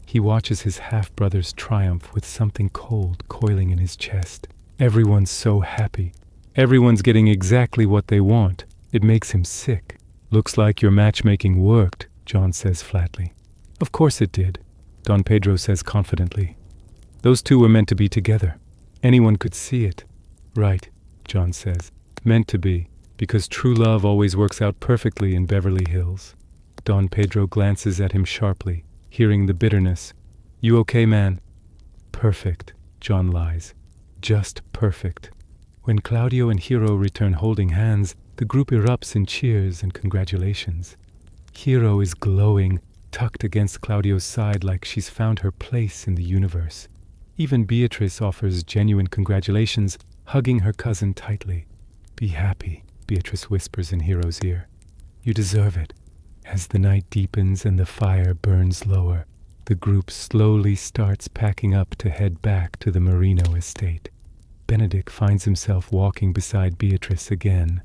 Speaker 1: He watches his half-brother's triumph with something cold coiling in his chest. Everyone's so happy. Everyone's getting exactly what they want. It makes him sick. Looks like your matchmaking worked, John says flatly. Of course it did, Don Pedro says confidently. Those two were meant to be together. Anyone could see it. Right, John says. Meant to be, because true love always works out perfectly in Beverly Hills. Don Pedro glances at him sharply, hearing the bitterness. You okay, man? Perfect, John lies. Just perfect. When Claudio and Hero return holding hands, the group erupts in cheers and congratulations. Hero is glowing, tucked against Claudio's side like she's found her place in the universe. Even Beatrice offers genuine congratulations, hugging her cousin tightly. Be happy, Beatrice whispers in Hero's ear. You deserve it. As the night deepens and the fire burns lower, the group slowly starts packing up to head back to the Marino estate. Benedick finds himself walking beside Beatrice again,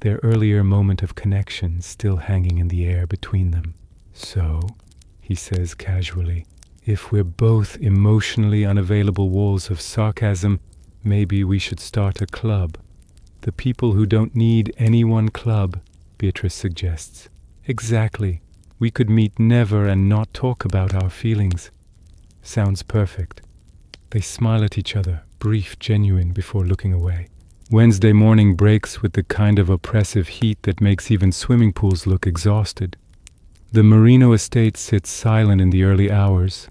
Speaker 1: their earlier moment of connection still hanging in the air between them. So, he says casually, if we're both emotionally unavailable walls of sarcasm, maybe we should start a club. The people who don't need any one club, Beatrice suggests. Exactly. We could meet never and not talk about our feelings. Sounds perfect. They smile at each other, brief, genuine, before looking away. Wednesday morning breaks with the kind of oppressive heat that makes even swimming pools look exhausted. The Marino estate sits silent in the early hours,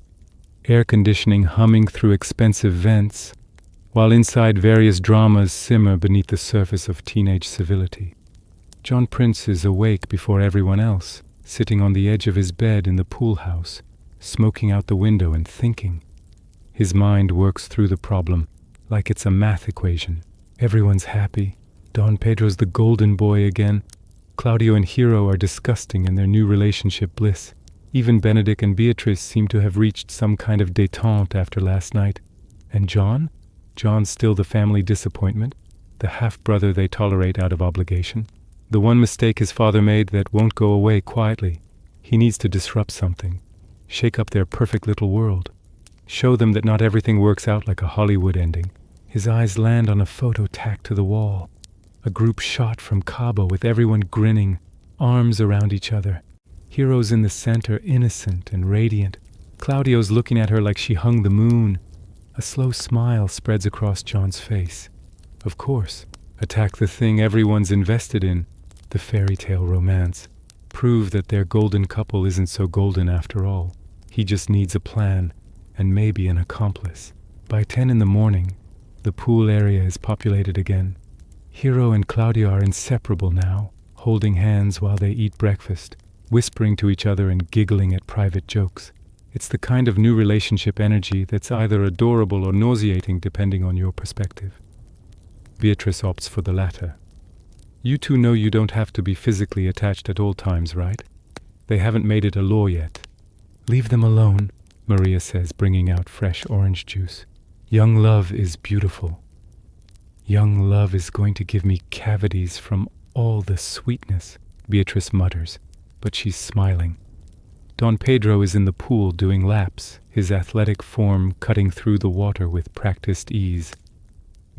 Speaker 1: air conditioning humming through expensive vents, while inside various dramas simmer beneath the surface of teenage civility. John Prince is awake before everyone else, sitting on the edge of his bed in the pool house, smoking out the window and thinking. His mind works through the problem like it's a math equation. Everyone's happy. Don Pedro's the golden boy again. Claudio and Hero are disgusting in their new relationship bliss. Even Benedick and Beatrice seem to have reached some kind of détente after last night. And John? John's still the family disappointment, the half-brother they tolerate out of obligation. The one mistake his father made that won't go away quietly. He needs to disrupt something, shake up their perfect little world, show them that not everything works out like a Hollywood ending. His eyes land on a photo tacked to the wall, a group shot from Cabo with everyone grinning, arms around each other. Hero's in the center, innocent and radiant. Claudio's looking at her like she hung the moon. A slow smile spreads across John's face. Of course, attack the thing everyone's invested in, the fairy tale romance. Prove that their golden couple isn't so golden after all. He just needs a plan, and maybe an accomplice. By 10 in the morning, the pool area is populated again. Hero and Claudio are inseparable now, holding hands while they eat breakfast, whispering to each other and giggling at private jokes. It's the kind of new relationship energy that's either adorable or nauseating depending on your perspective. Beatrice opts for the latter. You two know you don't have to be physically attached at all times, right? They haven't made it a law yet. Leave them alone, Maria says, bringing out fresh orange juice. Young love is beautiful. Young love is going to give me cavities from all the sweetness, Beatrice mutters, but she's smiling. Don Pedro is in the pool doing laps, his athletic form cutting through the water with practiced ease.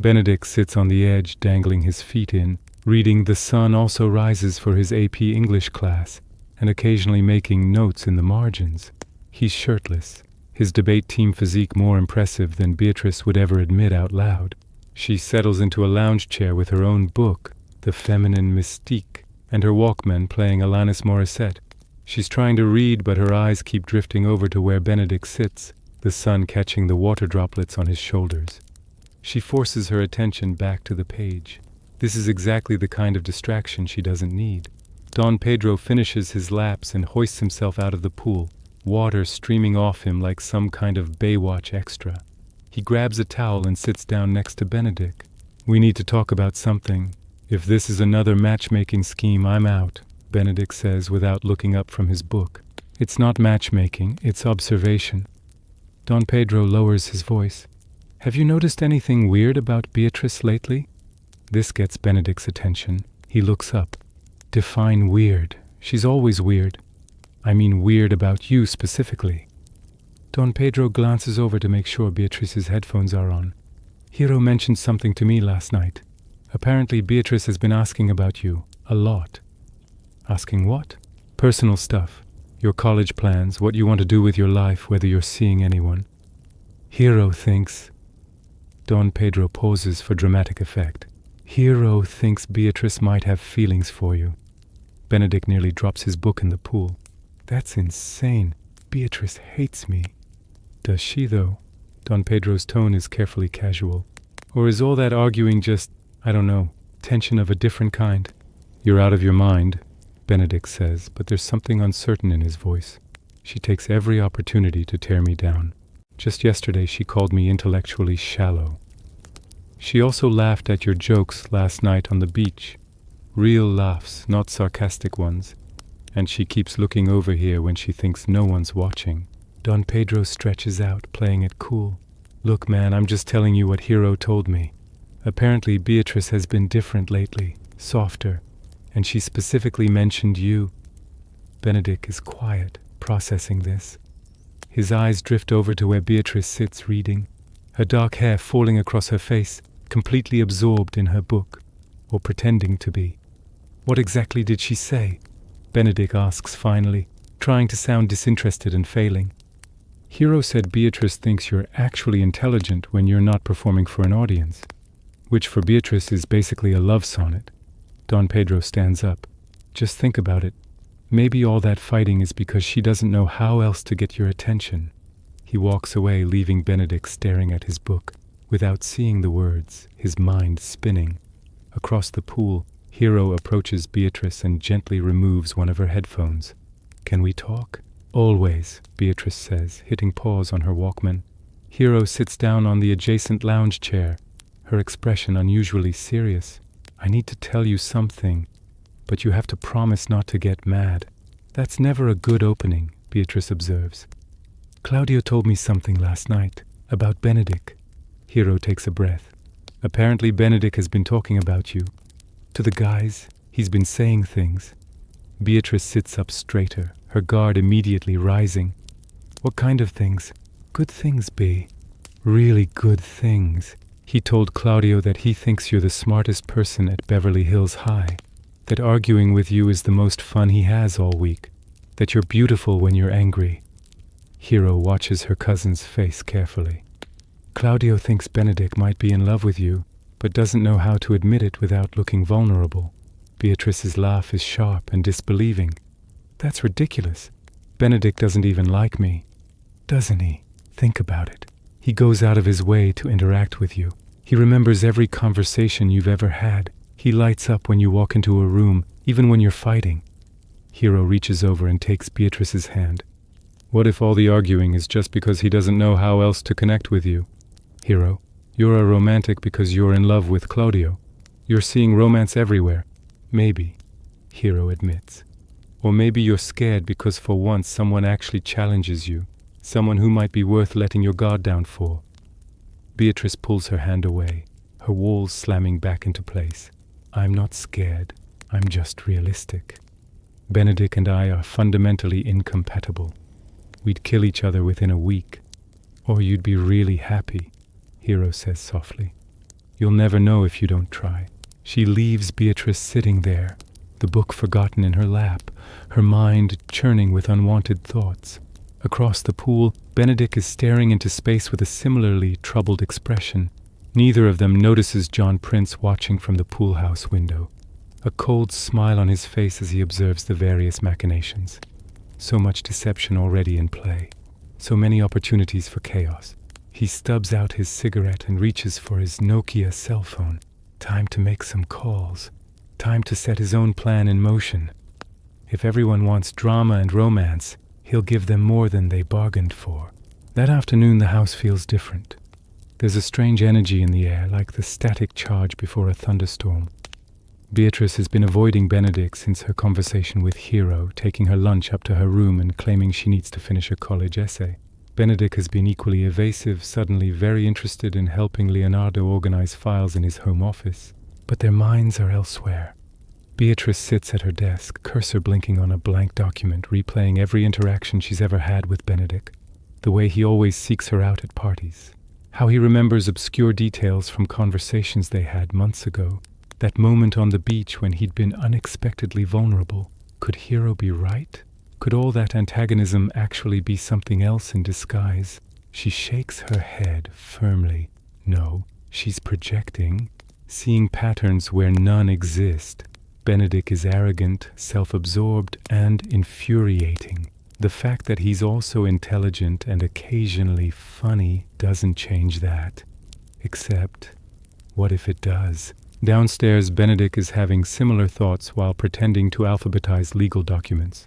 Speaker 1: Benedick sits on the edge, dangling his feet in, reading The Sun Also Rises for his AP English class, and occasionally making notes in the margins. He's shirtless, his debate team physique more impressive than Beatrice would ever admit out loud. She settles into a lounge chair with her own book, The Feminine Mystique, and her Walkman playing Alanis Morissette. She's trying to read, but her eyes keep drifting over to where Benedick sits, the sun catching the water droplets on his shoulders. She forces her attention back to the page. This is exactly the kind of distraction she doesn't need. Don Pedro finishes his laps and hoists himself out of the pool, water streaming off him like some kind of Baywatch extra. He grabs a towel and sits down next to Benedick. We need to talk about something. If this is another matchmaking scheme, I'm out, Benedick says without looking up from his book. It's not matchmaking, it's observation. Don Pedro lowers his voice. Have you noticed anything weird about Beatrice lately? This gets Benedick's attention. He looks up. Define weird. She's always weird. I mean weird about you specifically. Don Pedro glances over to make sure Beatrice's headphones are on. Hero mentioned something to me last night. Apparently Beatrice has been asking about you. A lot. Asking what? Personal stuff. Your college plans, what you want to do with your life, whether you're seeing anyone. Hero thinks... Don Pedro pauses for dramatic effect. Hero thinks Beatrice might have feelings for you. Benedick nearly drops his book in the pool. That's insane. Beatrice hates me. Does she, though? Don Pedro's tone is carefully casual. Or is all that arguing just, I don't know, tension of a different kind? You're out of your mind, Benedick says, but there's something uncertain in his voice. She takes every opportunity to tear me down. Just yesterday she called me intellectually shallow. She also laughed at your jokes last night on the beach. Real laughs, not sarcastic ones. And she keeps looking over here when she thinks no one's watching. Don Pedro stretches out, playing it cool. Look, man, I'm just telling you what Hero told me. Apparently Beatrice has been different lately, softer, and she specifically mentioned you. Benedick is quiet, processing this. His eyes drift over to where Beatrice sits reading, her dark hair falling across her face, completely absorbed in her book, or pretending to be. What exactly did she say? Benedick asks finally, trying to sound disinterested and failing. Hero said Beatrice thinks you're actually intelligent when you're not performing for an audience, which for Beatrice is basically a love sonnet. Don Pedro stands up. Just think about it. Maybe all that fighting is because she doesn't know how else to get your attention. He walks away, leaving Benedick staring at his book, without seeing the words, his mind spinning. Across the pool, Hero approaches Beatrice and gently removes one of her headphones. Can we talk? Always, Beatrice says, hitting pause on her Walkman. Hero sits down on the adjacent lounge chair, her expression unusually serious. I need to tell you something, but you have to promise not to get mad. That's never a good opening, Beatrice observes. Claudio told me something last night, about Benedick. Hero takes a breath. Apparently Benedick has been talking about you. To the guys, he's been saying things. Beatrice sits up straighter, her guard immediately rising. What kind of things? Good things, B. Really good things. He told Claudio that he thinks you're the smartest person at Beverly Hills High, that arguing with you is the most fun he has all week, that you're beautiful when you're angry. Hero watches her cousin's face carefully. Claudio thinks Benedick might be in love with you, but doesn't know how to admit it without looking vulnerable. Beatrice's laugh is sharp and disbelieving. That's ridiculous. Benedick doesn't even like me. Doesn't he? Think about it. He goes out of his way to interact with you. He remembers every conversation you've ever had. He lights up when you walk into a room, even when you're fighting. Hero reaches over and takes Beatrice's hand. What if all the arguing is just because he doesn't know how else to connect with you? Hero, you're a romantic because you're in love with Claudio. You're seeing romance everywhere. Maybe, Hero admits. Or maybe you're scared because for once someone actually challenges you, someone who might be worth letting your guard down for. Beatrice pulls her hand away, her walls slamming back into place. I'm not scared, I'm just realistic. Benedick and I are fundamentally incompatible. We'd kill each other within a week. Or you'd be really happy, Hero says softly. You'll never know if you don't try. She leaves Beatrice sitting there, the book forgotten in her lap, her mind churning with unwanted thoughts. Across the pool, Benedick is staring into space with a similarly troubled expression. Neither of them notices John Prince watching from the pool house window, a cold smile on his face as he observes the various machinations. So much deception already in play, so many opportunities for chaos. He stubs out his cigarette and reaches for his Nokia cell phone. Time to make some calls. Time to set his own plan in motion. If everyone wants drama and romance, he'll give them more than they bargained for. That afternoon the house feels different. There's a strange energy in the air, like the static charge before a thunderstorm. Beatrice has been avoiding Benedick since her conversation with Hero, taking her lunch up to her room and claiming she needs to finish a college essay. Benedick has been equally evasive, suddenly very interested in helping Leonardo organize files in his home office. But their minds are elsewhere. Beatrice sits at her desk, cursor blinking on a blank document, replaying every interaction she's ever had with Benedick. The way he always seeks her out at parties. How he remembers obscure details from conversations they had months ago. That moment on the beach when he'd been unexpectedly vulnerable. Could Hero be right? Could all that antagonism actually be something else in disguise? She shakes her head firmly. No, she's projecting, seeing patterns where none exist. Benedick is arrogant, self-absorbed, and infuriating. The fact that he's also intelligent and occasionally funny doesn't change that. Except, what if it does? Downstairs, Benedick is having similar thoughts while pretending to alphabetize legal documents.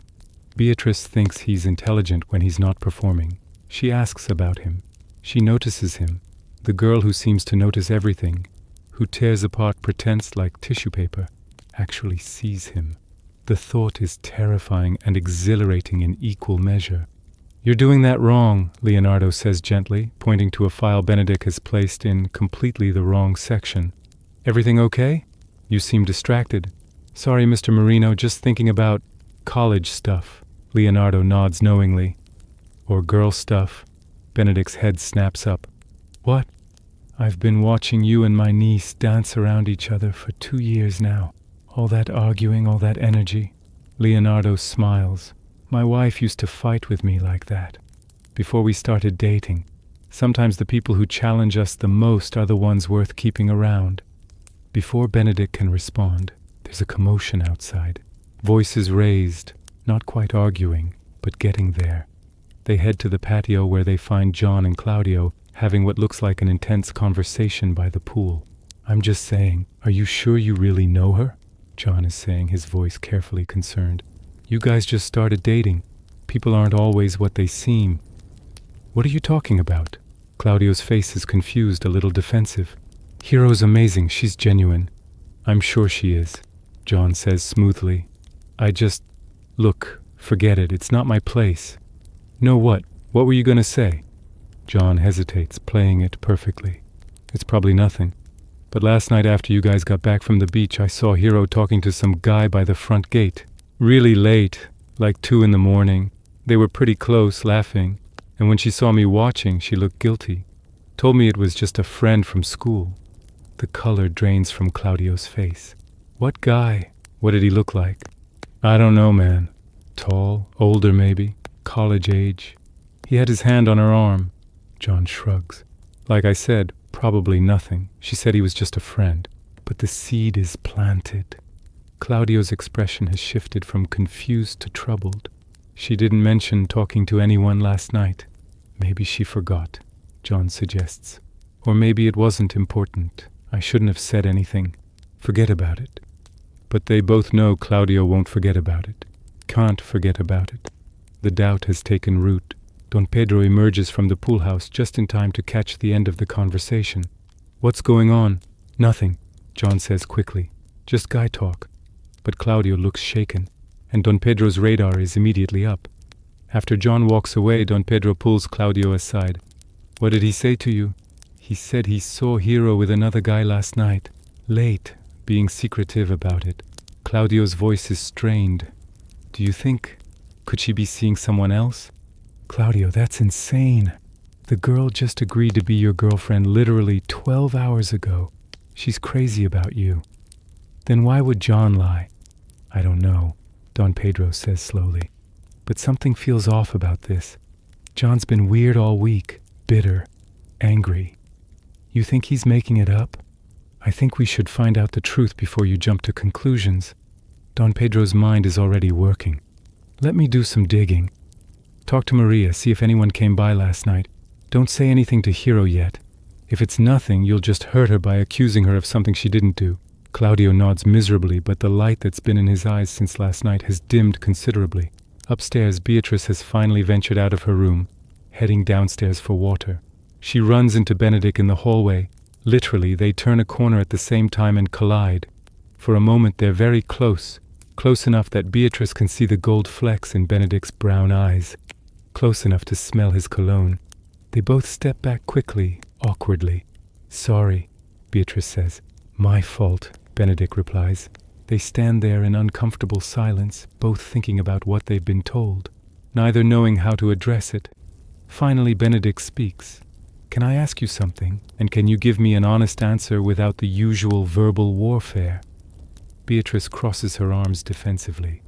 Speaker 1: Beatrice thinks he's intelligent when he's not performing. She asks about him. She notices him, the girl who seems to notice everything, who tears apart pretense like tissue paper, actually sees him. The thought is terrifying and exhilarating in equal measure. "You're doing that wrong," Leonardo says gently, pointing to a file Benedick has placed in completely the wrong section. "Everything okay? You seem distracted." "Sorry, Mr. Marino, just thinking about college stuff." Leonardo nods knowingly. "Or girl stuff." Benedick's head snaps up. "What?" "I've been watching you and my niece dance around each other for 2 years now. All that arguing, all that energy." Leonardo smiles. "My wife used to fight with me like that. Before we started dating. Sometimes the people who challenge us the most are the ones worth keeping around." Before Benedick can respond, there's a commotion outside. Voices raised, not quite arguing, but getting there. They head to the patio where they find John and Claudio having what looks like an intense conversation by the pool. "I'm just saying, are you sure you really know her?" John is saying, his voice carefully concerned. "You guys just started dating. People aren't always what they seem." "What are you talking about?" Claudio's face is confused, a little defensive. "Hero's amazing, she's genuine." "I'm sure she is," John says smoothly. Look, forget it, it's not my place." "No, what? What were you going to say?" John hesitates, playing it perfectly. "It's probably nothing. But last night after you guys got back from the beach, I saw Hero talking to some guy by the front gate. Really late, like 2 in the morning. They were pretty close, laughing. And when she saw me watching, she looked guilty. Told me it was just a friend from school." The color drains from Claudio's face. "What guy? What did he look like?" "I don't know, man. Tall, older maybe, college age. He had his hand on her arm." John shrugs. "Like I said, probably nothing. She said he was just a friend. But the seed is planted." Claudio's expression has shifted from confused to troubled. "She didn't mention talking to anyone last night." "Maybe she forgot," John suggests. "Or maybe it wasn't important. I shouldn't have said anything. Forget about it." But they both know Claudio won't forget about it. Can't forget about it. The doubt has taken root. Don Pedro emerges from the pool house just in time to catch the end of the conversation. "What's going on?" "Nothing," John says quickly. "Just guy talk." But Claudio looks shaken, and Don Pedro's radar is immediately up. After John walks away, Don Pedro pulls Claudio aside. "What did he say to you?" "He said he saw Hero with another guy last night. Late, being secretive about it." Claudio's voice is strained. "Do you think, could she be seeing someone else?" "Claudio, that's insane. The girl just agreed to be your girlfriend literally 12 hours ago. She's crazy about you." "Then why would John lie?" "I don't know," Don Pedro says slowly. "But something feels off about this. John's been weird all week, bitter, angry. You think he's making it up? I think we should find out the truth before you jump to conclusions." Don Pedro's mind is already working. "Let me do some digging. Talk to Maria, see if anyone came by last night. Don't say anything to Hero yet. If it's nothing, you'll just hurt her by accusing her of something she didn't do." Claudio nods miserably, but the light that's been in his eyes since last night has dimmed considerably. Upstairs, Beatrice has finally ventured out of her room, heading downstairs for water. She runs into Benedick in the hallway. Literally, they turn a corner at the same time and collide. For a moment, they're very close enough that Beatrice can see the gold flecks in Benedick's brown eyes, close enough to smell his cologne. They both step back quickly, awkwardly. "Sorry," Beatrice says. "My fault," Benedick replies. They stand there in uncomfortable silence, both thinking about what they've been told, neither knowing how to address it. Finally, Benedick speaks. "Can I ask you something, and can you give me an honest answer without the usual verbal warfare?" Beatrice crosses her arms defensively.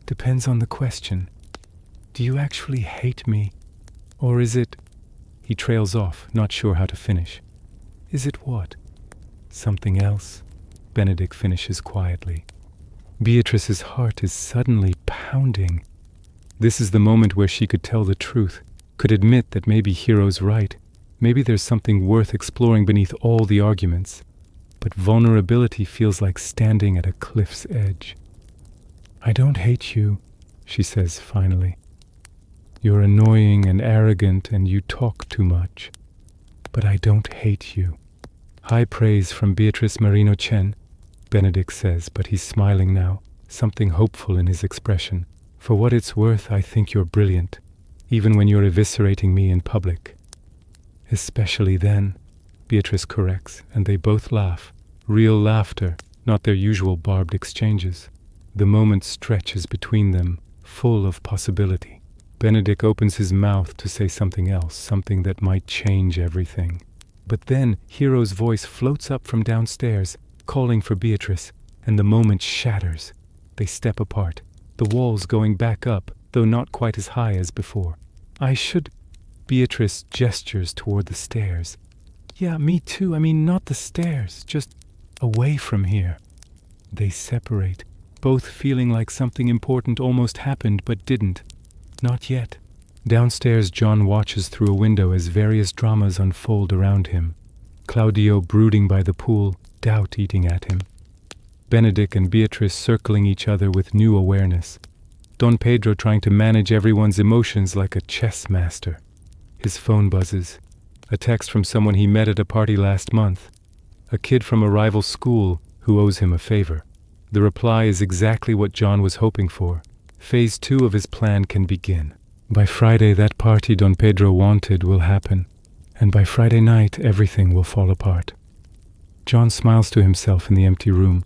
Speaker 1: "Depends on the question. Do you actually hate me? Or is it He trails off, not sure how to finish. Is it what? Something else? Benedick finishes quietly. Beatrice's heart is suddenly pounding. This is the moment where she could tell the truth, could admit that maybe Hero's right. Maybe there's something worth exploring beneath all the arguments. But vulnerability feels like standing at a cliff's edge. I don't hate you, she says finally. You're annoying and arrogant and you talk too much. But I don't hate you. High praise from Beatrice Marino Chen, Benedick says, but he's smiling now, something hopeful in his expression. For what it's worth, I think you're brilliant, even when you're eviscerating me in public. Especially then, Beatrice corrects, and they both laugh. Real laughter, not their usual barbed exchanges. The moment stretches between them, full of possibility. Benedick opens his mouth to say something else, something that might change everything. But then Hero's voice floats up from downstairs, calling for Beatrice, and the moment shatters. They step apart, the walls going back up, though not quite as high as before. Beatrice gestures toward the stairs. Yeah, me too. I mean, not the stairs, just away from here. They separate, both feeling like something important almost happened but didn't. Not yet. Downstairs, John watches through a window as various dramas unfold around him. Claudio brooding by the pool, doubt eating at him. Benedick and Beatrice circling each other with new awareness. Don Pedro trying to manage everyone's emotions like a chess master. His phone buzzes. A text from someone he met at a party last month. A kid from a rival school who owes him a favor. The reply is exactly what John was hoping for. Phase 2 of his plan can begin. By Friday, that party Don Pedro wanted will happen, and by Friday night, everything will fall apart. John smiles to himself in the empty room.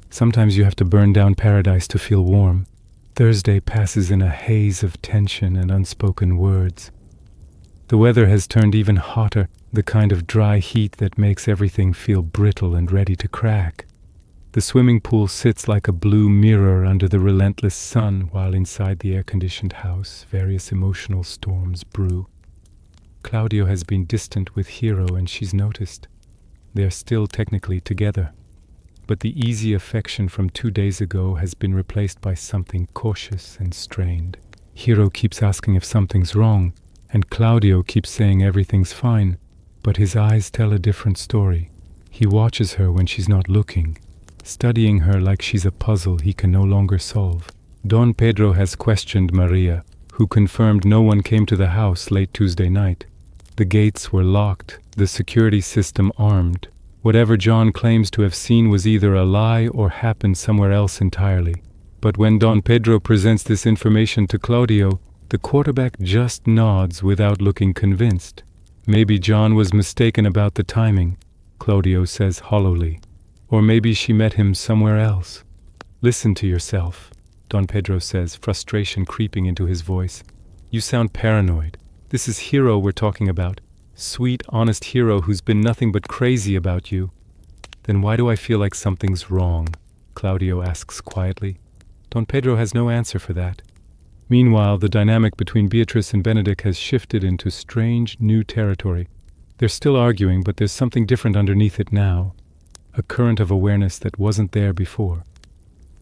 Speaker 1: Sometimes you have to burn down paradise to feel warm. Thursday passes in a haze of tension and unspoken words. The weather has turned even hotter, the kind of dry heat that makes everything feel brittle and ready to crack. The swimming pool sits like a blue mirror under the relentless sun, while inside the air-conditioned house, various emotional storms brew. Claudio has been distant with Hero, and she's noticed. They're still technically together. But the easy affection from 2 days ago has been replaced by something cautious and strained. Hero keeps asking if something's wrong, and Claudio keeps saying everything's fine, but his eyes tell a different story. He watches her when she's not looking, studying her like she's a puzzle he can no longer solve. Don Pedro has questioned Maria, who confirmed no one came to the house late Tuesday night. The gates were locked, the security system armed. Whatever John claims to have seen was either a lie or happened somewhere else entirely. But when Don Pedro presents this information to Claudio, the quarterback just nods without looking convinced. Maybe John was mistaken about the timing, Claudio says hollowly. Or maybe she met him somewhere else. Listen to yourself, Don Pedro says, frustration creeping into his voice. You sound paranoid. This is Hero we're talking about. Sweet, honest Hero who's been nothing but crazy about you. Then why do I feel like something's wrong? Claudio asks quietly. Don Pedro has no answer for that. Meanwhile, the dynamic between Beatrice and Benedick has shifted into strange, new territory. They're still arguing, but there's something different underneath it now. A current of awareness that wasn't there before.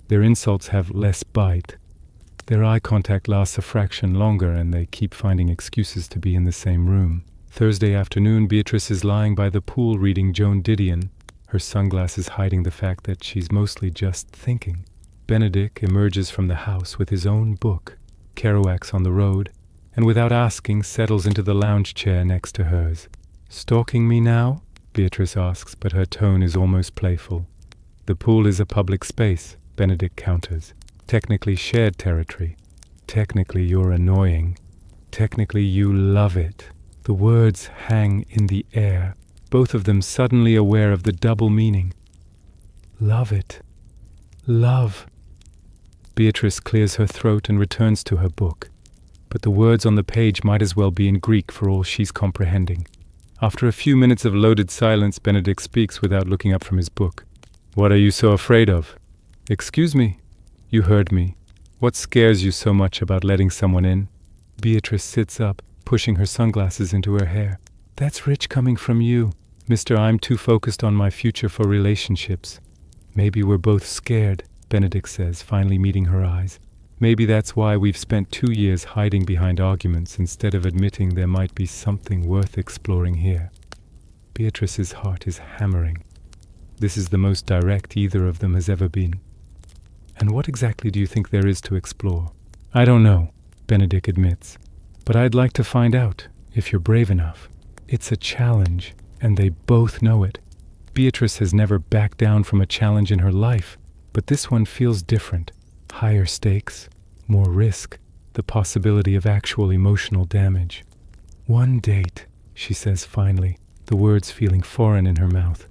Speaker 1: Their insults have less bite. Their eye contact lasts a fraction longer, and they keep finding excuses to be in the same room. Thursday afternoon, Beatrice is lying by the pool reading Joan Didion, her sunglasses hiding the fact that she's mostly just thinking. Benedick emerges from the house with his own book, Kerouac's On the Road, and without asking settles into the lounge chair next to hers. Stalking me now? Beatrice asks, but her tone is almost playful. The pool is a public space, Benedick counters. Technically shared territory. Technically you're annoying. Technically you love it. The words hang in the air, both of them suddenly aware of the double meaning. Love it. Love. Beatrice clears her throat and returns to her book. But the words on the page might as well be in Greek for all she's comprehending. After a few minutes of loaded silence, Benedick speaks without looking up from his book. What are you so afraid of? Excuse me. You heard me. What scares you so much about letting someone in? Beatrice sits up, pushing her sunglasses into her hair. That's rich coming from you, Mr. I'm too focused on my future for relationships. Maybe we're both scared, Benedick says, finally meeting her eyes. Maybe that's why we've spent 2 years hiding behind arguments instead of admitting there might be something worth exploring here. Beatrice's heart is hammering. This is the most direct either of them has ever been. And what exactly do you think there is to explore? I don't know, Benedick admits. But I'd like to find out, if you're brave enough. It's a challenge, and they both know it. Beatrice has never backed down from a challenge in her life, but this one feels different. Higher stakes, more risk, the possibility of actual emotional damage. One date, she says finally, the words feeling foreign in her mouth.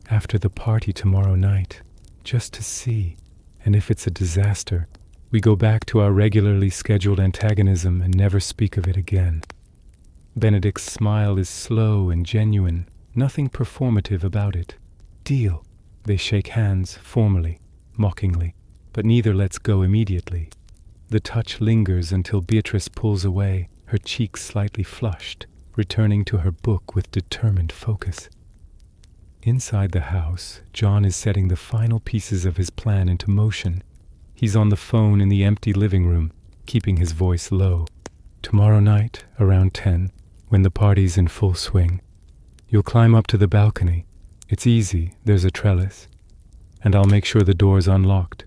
Speaker 1: After the party tomorrow night, just to see. And if it's a disaster, we go back to our regularly scheduled antagonism and never speak of it again. Benedick's smile is slow and genuine, nothing performative about it. Deal. They shake hands formally, mockingly, but neither lets go immediately. The touch lingers until Beatrice pulls away, her cheeks slightly flushed, returning to her book with determined focus. Inside the house, John is setting the final pieces of his plan into motion. He's on the phone in the empty living room, keeping his voice low. Tomorrow night, around 10, when the party's in full swing, you'll climb up to the balcony. It's easy, there's a trellis. And I'll make sure the door's unlocked.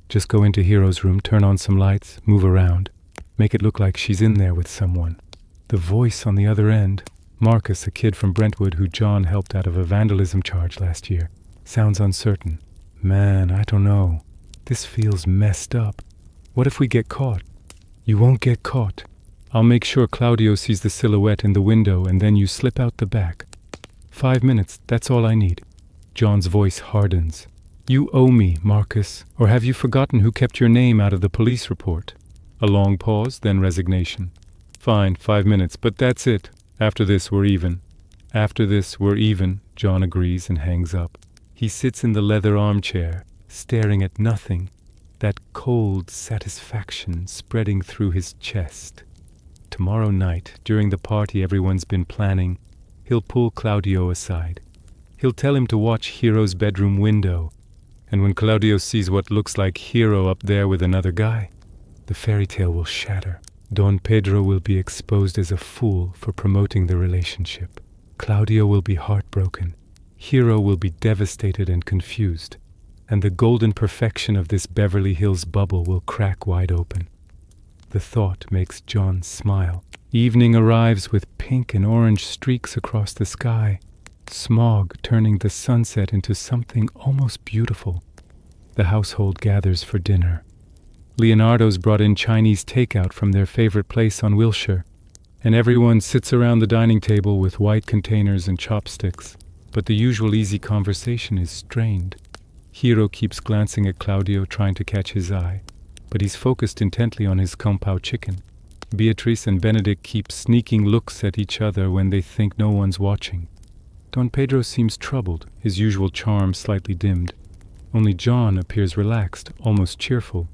Speaker 1: Just go into Hero's room, turn on some lights, move around. Make it look like she's in there with someone. The voice on the other end, Marcus, a kid from Brentwood who John helped out of a vandalism charge last year, sounds uncertain. Man, I don't know. This feels messed up. What if we get caught? You won't get caught. I'll make sure Claudio sees the silhouette in the window and then you slip out the back. 5 minutes, that's all I need. John's voice hardens. You owe me, Marcus, or have you forgotten who kept your name out of the police report? A long pause, then resignation. Fine, 5 minutes, but that's it. After this, we're even. After this, we're even, John agrees and hangs up. He sits in the leather armchair, staring at nothing, that cold satisfaction spreading through his chest. Tomorrow night, during the party everyone's been planning, he'll pull Claudio aside. He'll tell him to watch Hero's bedroom window, and when Claudio sees what looks like Hero up there with another guy, the fairy tale will shatter. Don Pedro will be exposed as a fool for promoting the relationship. Claudio will be heartbroken. Hero will be devastated and confused. And the golden perfection of this Beverly Hills bubble will crack wide open. The thought makes John smile. Evening arrives with pink and orange streaks across the sky, smog turning the sunset into something almost beautiful. The household gathers for dinner. Leonardo's brought in Chinese takeout from their favorite place on Wilshire, and everyone sits around the dining table with white containers and chopsticks, but the usual easy conversation is strained. Hero keeps glancing at Claudio, trying to catch his eye, but he's focused intently on his kung pao chicken. Beatrice and Benedick keep sneaking looks at each other when they think no one's watching. Don Pedro seems troubled, his usual charm slightly dimmed. Only John appears relaxed, almost cheerful.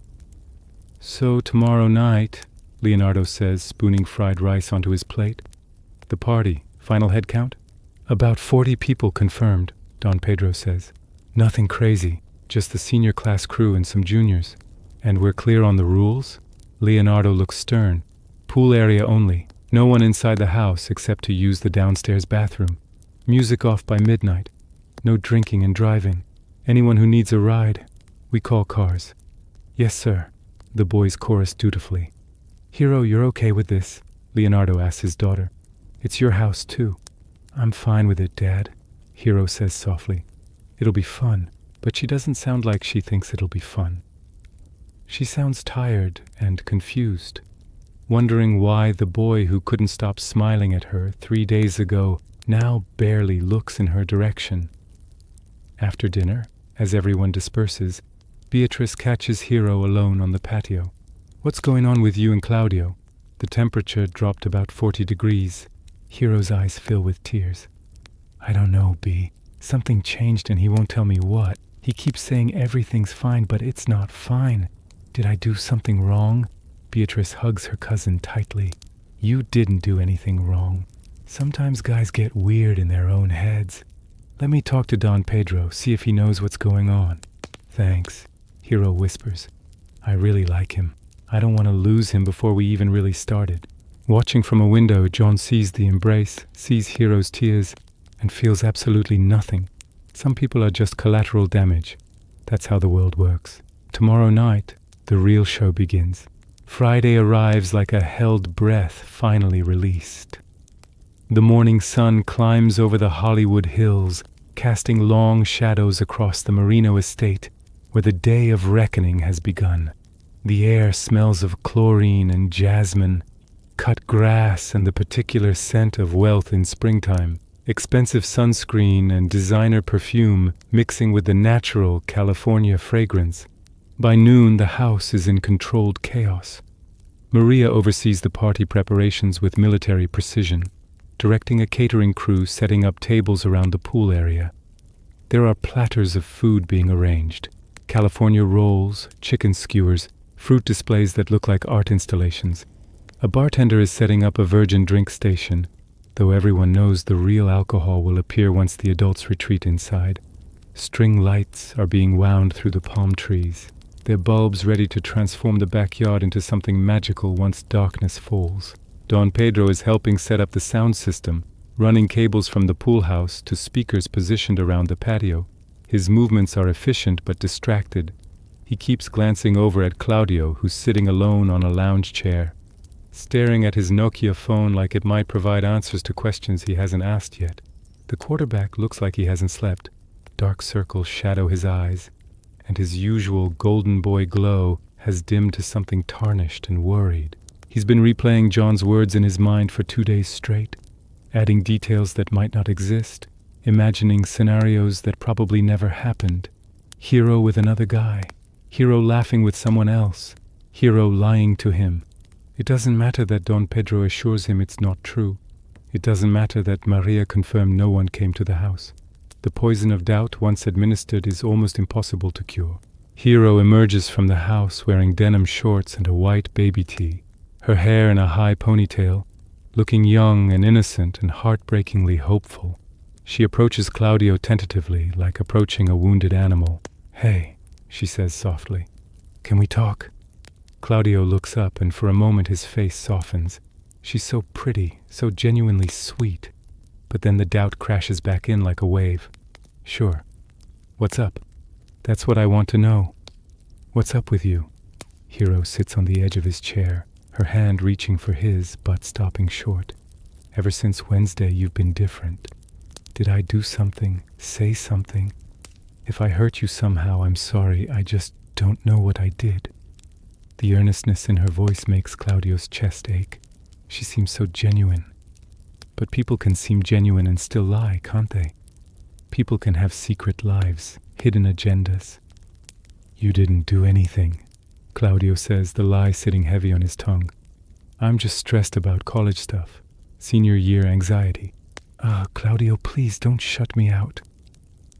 Speaker 1: So tomorrow night, Leonardo says, spooning fried rice onto his plate. The party, final head count? About 40 people confirmed, Don Pedro says. Nothing crazy, just the senior class crew and some juniors. And we're clear on the rules? Leonardo looks stern. Pool area only. No one inside the house except to use the downstairs bathroom. Music off by midnight. No drinking and driving. Anyone who needs a ride, we call cars. Yes, sir, the boys chorus dutifully. Hero, you're okay with this? Leonardo asks his daughter. It's your house, too. I'm fine with it, Dad, Hero says softly. It'll be fun, but she doesn't sound like she thinks it'll be fun. She sounds tired and confused, wondering why the boy who couldn't stop smiling at her 3 days ago now barely looks in her direction. After dinner, as everyone disperses, Beatrice catches Hero alone on the patio. What's going on with you and Claudio? The temperature dropped about 40 degrees. Hero's eyes fill with tears. I don't know, B. Something changed and he won't tell me what. He keeps saying everything's fine, but it's not fine. Did I do something wrong? Beatrice hugs her cousin tightly. You didn't do anything wrong. Sometimes guys get weird in their own heads. Let me talk to Don Pedro, see if he knows what's going on. Thanks, Hero whispers. I really like him. I don't want to lose him before we even really started. Watching from a window, John sees the embrace, sees Hero's tears, and feels absolutely nothing. Some people are just collateral damage. That's how the world works. Tomorrow night, the real show begins. Friday arrives like a held breath finally released. The morning sun climbs over the Hollywood hills, casting long shadows across the Marino estate, where the day of reckoning has begun. The air smells of chlorine and jasmine, cut grass and the particular scent of wealth in springtime, expensive sunscreen and designer perfume mixing with the natural California fragrance. By noon, the house is in controlled chaos. Maria oversees the party preparations with military precision, directing a catering crew setting up tables around the pool area. There are platters of food being arranged: California rolls, chicken skewers, fruit displays that look like art installations. A bartender is setting up a virgin drink station, though everyone knows the real alcohol will appear once the adults retreat inside. String lights are being wound through the palm trees, their bulbs ready to transform the backyard into something magical once darkness falls. Don Pedro is helping set up the sound system, running cables from the pool house to speakers positioned around the patio. His movements are efficient but distracted. He keeps glancing over at Claudio, who's sitting alone on a lounge chair, staring at his Nokia phone like it might provide answers to questions he hasn't asked yet. The quarterback looks like he hasn't slept. Dark circles shadow his eyes, and his usual golden boy glow has dimmed to something tarnished and worried. He's been replaying John's words in his mind for 2 days straight, adding details that might not exist, imagining scenarios that probably never happened. Hero with another guy, Hero laughing with someone else, Hero lying to him. It doesn't matter that Don Pedro assures him it's not true. It doesn't matter that Maria confirmed no one came to the house. The poison of doubt, once administered, is almost impossible to cure. Hero emerges from the house wearing denim shorts and a white baby tee, her hair in a high ponytail, looking young and innocent and heartbreakingly hopeful. She approaches Claudio tentatively, like approaching a wounded animal. "Hey," she says softly. "Can we talk?" Claudio looks up, and for a moment his face softens. She's so pretty, so genuinely sweet. But then the doubt crashes back in like a wave. "Sure. What's up?" "That's what I want to know. What's up with you?" Hero sits on the edge of his chair, her hand reaching for his, but stopping short. "Ever since Wednesday, you've been different. Did I do something, say something? If I hurt you somehow, I'm sorry. I just don't know what I did." The earnestness in her voice makes Claudio's chest ache. She seems so genuine. But people can seem genuine and still lie, can't they? People can have secret lives, hidden agendas. "You didn't do anything," Claudio says, the lie sitting heavy on his tongue. "I'm just stressed about college stuff, senior year anxiety." Claudio, please don't shut me out."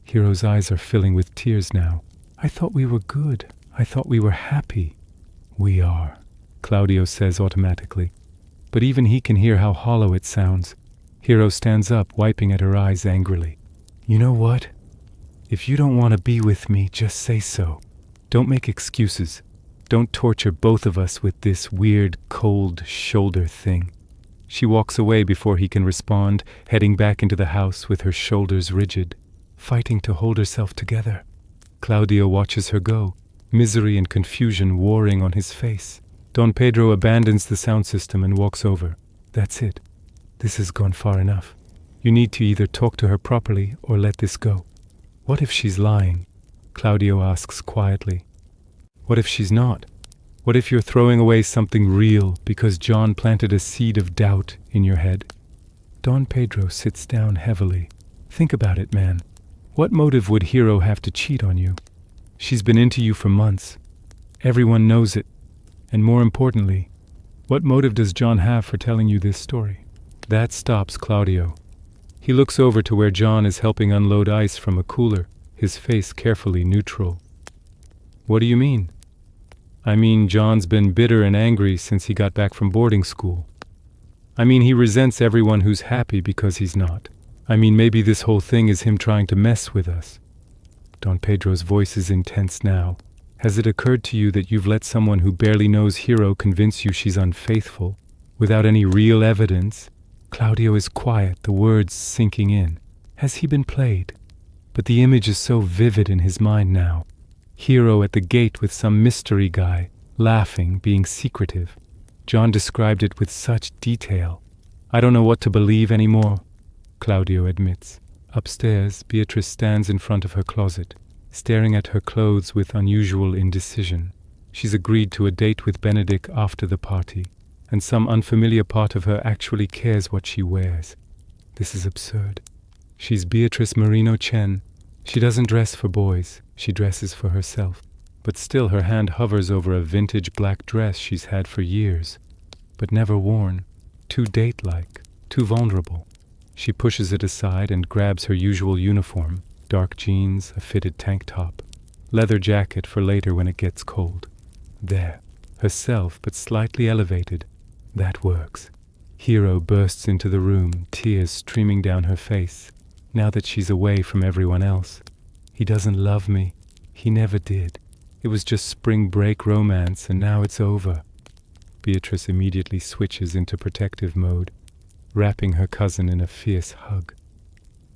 Speaker 1: Hero's eyes are filling with tears now. "I thought we were good. I thought we were happy." "We are," Claudio says automatically. But even he can hear how hollow it sounds. Hero stands up, wiping at her eyes angrily. "You know what? If you don't want to be with me, just say so. Don't make excuses. Don't torture both of us with this weird, cold shoulder thing." She walks away before he can respond, heading back into the house with her shoulders rigid, fighting to hold herself together. Claudio watches her go, misery and confusion warring on his face. Don Pedro abandons the sound system and walks over. "That's it. This has gone far enough. You need to either talk to her properly or let this go." "What if she's lying?" Claudio asks quietly. "What if she's not? What if you're throwing away something real because John planted a seed of doubt in your head?" Don Pedro sits down heavily. "Think about it, man. What motive would Hero have to cheat on you? She's been into you for months. Everyone knows it. And more importantly, what motive does John have for telling you this story?" That stops Claudio. He looks over to where John is helping unload ice from a cooler, his face carefully neutral. "What do you mean?" "I mean, John's been bitter and angry since he got back from boarding school. I mean, he resents everyone who's happy because he's not. I mean, maybe this whole thing is him trying to mess with us. Don Pedro's voice is intense now. Has it occurred to you that you've let someone who barely knows Hero convince you she's unfaithful, without any real evidence? Claudio is quiet, the words sinking in. Has he been played? But the image is so vivid in his mind now. Hero at the gate with some mystery guy, laughing, being secretive. John described it with such detail. I don't know what to believe anymore, Claudio admits. Upstairs, Beatrice stands in front of her closet, staring at her clothes with unusual indecision. She's agreed to a date with Benedick after the party, and some unfamiliar part of her actually cares what she wears. This is absurd. She's Beatrice Marino Chen. She doesn't dress for boys, she dresses for herself. But still her hand hovers over a vintage black dress she's had for years, but never worn. Too date-like, too vulnerable. She pushes it aside and grabs her usual uniform, dark jeans, a fitted tank top, leather jacket for later when it gets cold. There, herself but slightly elevated. That works. Hero bursts into the room, tears streaming down her face, now that she's away from everyone else. He doesn't love me. He never did. It was just spring break romance, and now it's over. Beatrice immediately switches into protective mode, wrapping her cousin in a fierce hug.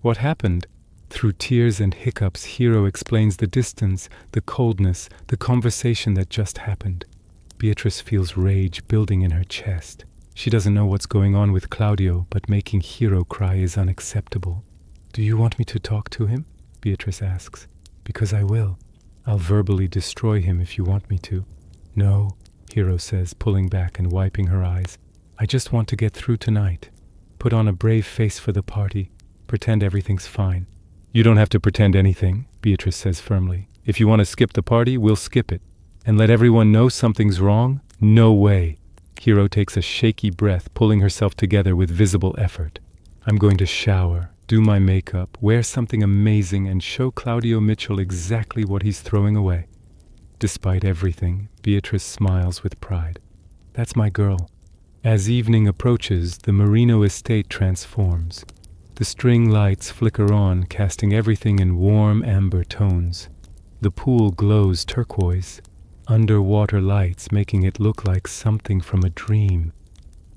Speaker 1: What happened? Through tears and hiccups, Hero explains the distance, the coldness, the conversation that just happened. Beatrice feels rage building in her chest. She doesn't know what's going on with Claudio, but making Hero cry is unacceptable. Do you want me to talk to him? Beatrice asks. Because I will. I'll verbally destroy him if you want me to. No, Hero says, pulling back and wiping her eyes. I just want to get through tonight. Put on a brave face for the party. Pretend everything's fine. You don't have to pretend anything, Beatrice says firmly. If you want to skip the party, we'll skip it. And let everyone know something's wrong? No way. Hero takes a shaky breath, pulling herself together with visible effort. I'm going to shower, do my makeup, wear something amazing, and show Claudio Mitchell exactly what he's throwing away. Despite everything, Beatrice smiles with pride. That's my girl. As evening approaches, the Marino estate transforms. The string lights flicker on, casting everything in warm amber tones. The pool glows turquoise, underwater lights making it look like something from a dream.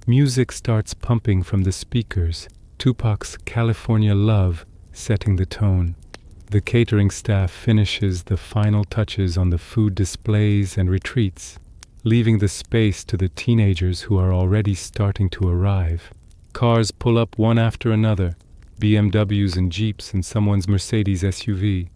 Speaker 1: Music starts pumping from the speakers, Tupac's California Love setting the tone. The catering staff finishes the final touches on the food displays and retreats, leaving the space to the teenagers who are already starting to arrive. Cars pull up one after another, BMWs and Jeeps and someone's Mercedes SUV.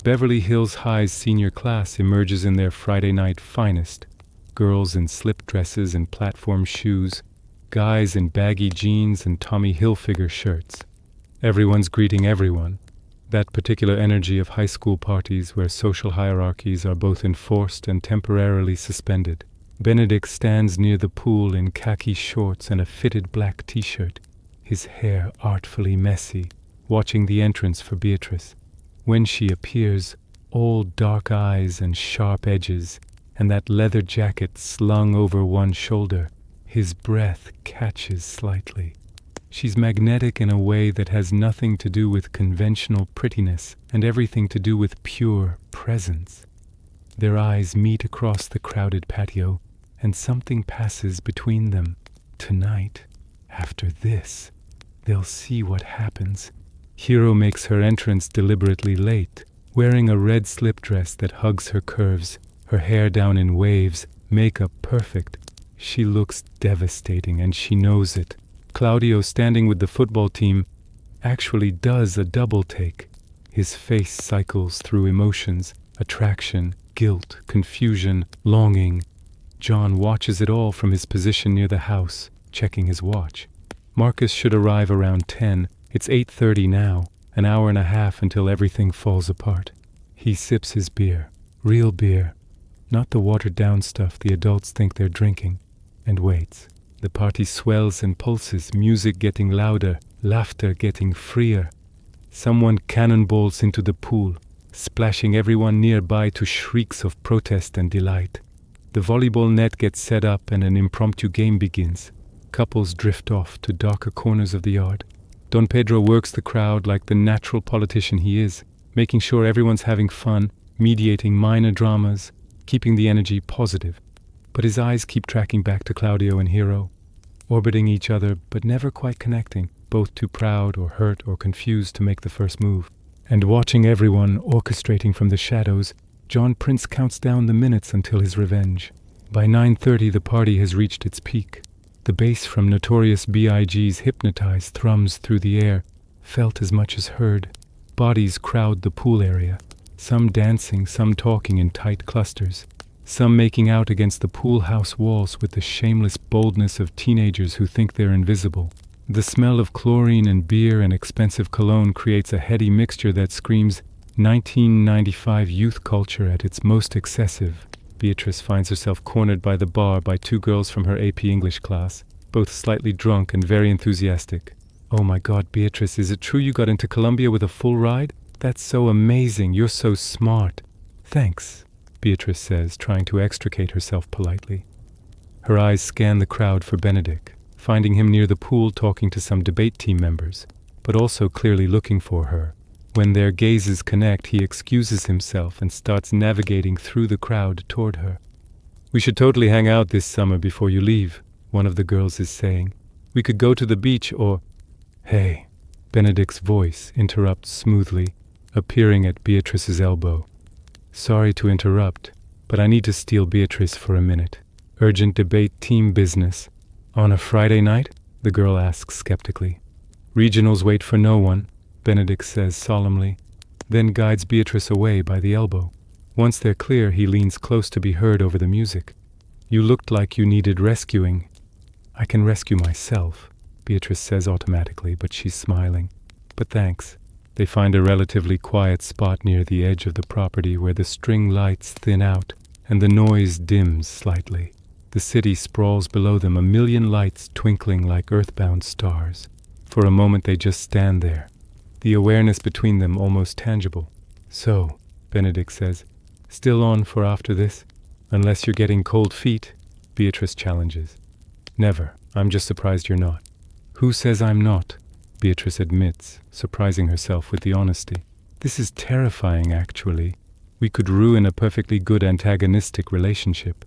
Speaker 1: Beverly Hills High's senior class emerges in their Friday night finest. Girls in slip dresses and platform shoes, guys in baggy jeans and Tommy Hilfiger shirts. Everyone's greeting everyone. That particular energy of high school parties where social hierarchies are both enforced and temporarily suspended. Benedick stands near the pool in khaki shorts and a fitted black t-shirt, his hair artfully messy, watching the entrance for Beatrice. When she appears, all dark eyes and sharp edges, and that leather jacket slung over one shoulder, his breath catches slightly. She's magnetic in a way that has nothing to do with conventional prettiness and everything to do with pure presence. Their eyes meet across the crowded patio, and something passes between them. Tonight, after this, they'll see what happens. Hero makes her entrance deliberately late, wearing a red slip dress that hugs her curves, her hair down in waves, makeup perfect. She looks devastating, and she knows it. Claudio, standing with the football team, actually does a double take. His face cycles through emotions, attraction, guilt, confusion, longing. John watches it all from his position near the house, checking his watch. Marcus should arrive around 10. It's 8:30 now, an hour and a half until everything falls apart. He sips his beer, real beer, not the watered-down stuff the adults think they're drinking, and waits. The party swells and pulses, music getting louder, laughter getting freer. Someone cannonballs into the pool, splashing everyone nearby to shrieks of protest and delight. The volleyball net gets set up and an impromptu game begins. Couples drift off to darker corners of the yard. Don Pedro works the crowd like the natural politician he is, making sure everyone's having fun, mediating minor dramas, keeping the energy positive. But his eyes keep tracking back to Claudio and Hero, orbiting each other but never quite connecting, both too proud or hurt or confused to make the first move. And watching everyone orchestrating from the shadows, John Prince counts down the minutes until his revenge. By 9:30 the party has reached its peak. The bass from Notorious B.I.G.'s Hypnotize thrums through the air, felt as much as heard. Bodies crowd the pool area, some dancing, some talking in tight clusters, some making out against the pool house walls with the shameless boldness of teenagers who think they're invisible. The smell of chlorine and beer and expensive cologne creates a heady mixture that screams 1995 youth culture at its most excessive. Beatrice finds herself cornered by the bar by two girls from her AP English class, both slightly drunk and very enthusiastic. "Oh my God, Beatrice, is it true you got into Columbia with a full ride? That's so amazing, you're so smart." "Thanks," Beatrice says, trying to extricate herself politely. Her eyes scan the crowd for Benedick, finding him near the pool talking to some debate team members, but also clearly looking for her. When their gazes connect, he excuses himself and starts navigating through the crowd toward her. "We should totally hang out this summer before you leave," one of the girls is saying. "We could go to the beach or—" "Hey," Benedick's voice interrupts smoothly, appearing at Beatrice's elbow. "Sorry to interrupt, but I need to steal Beatrice for a minute. Urgent debate team business." "On a Friday night?" the girl asks skeptically. "Regionals wait for no one," Benedick says solemnly, then guides Beatrice away by the elbow. Once they're clear, he leans close to be heard over the music. "You looked like you needed rescuing." "I can rescue myself," Beatrice says automatically, but she's smiling. "But thanks." They find a relatively quiet spot near the edge of the property where the string lights thin out and the noise dims slightly. The city sprawls below them, a million lights twinkling like earthbound stars. For a moment they just stand there, the awareness between them almost tangible. "So," Benedick says, "still on for after this? Unless you're getting cold feet," Beatrice challenges. "Never. I'm just surprised you're not." "Who says I'm not?" Beatrice admits, surprising herself with the honesty. "This is terrifying, actually. We could ruin a perfectly good antagonistic relationship.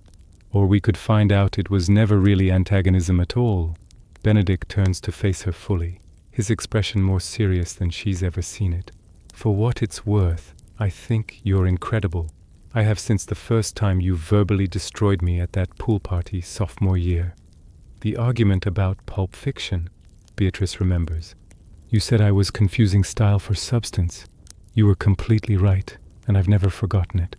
Speaker 1: Or we could find out it was never really antagonism at all." Benedick turns to face her fully, his expression more serious than she's ever seen it. "For what it's worth, I think you're incredible. I have since the first time you verbally destroyed me at that pool party sophomore year. The argument about Pulp Fiction," Beatrice remembers. "You said I was confusing style for substance. You were completely right, and I've never forgotten it."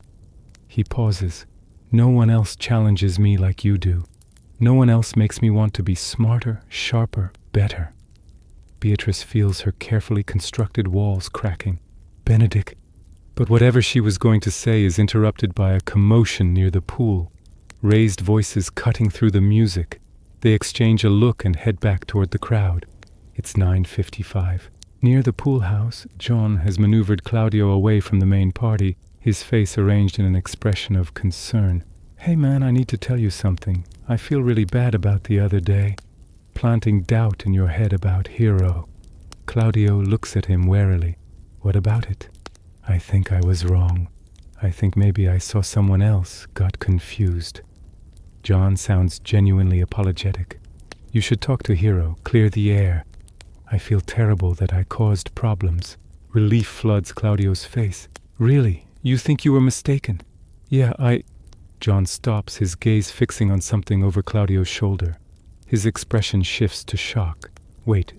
Speaker 1: He pauses. "No one else challenges me like you do. No one else makes me want to be smarter, sharper, better." Beatrice feels her carefully constructed walls cracking. "Benedick." But whatever she was going to say is interrupted by a commotion near the pool. Raised voices cutting through the music. They exchange a look and head back toward the crowd. It's 9:55. Near the pool house, John has maneuvered Claudio away from the main party, his face arranged in an expression of concern. "Hey man, I need to tell you something. I feel really bad about the other day. Planting doubt in your head about Hero." Claudio looks at him warily. "What about it?" "I think I was wrong. I think maybe I saw someone else, got confused." John sounds genuinely apologetic. "You should talk to Hero, clear the air. I feel terrible that I caused problems." Relief floods Claudio's face. "Really? You think you were mistaken?" "Yeah, John stops, his gaze fixing on something over Claudio's shoulder. His expression shifts to shock. "Wait,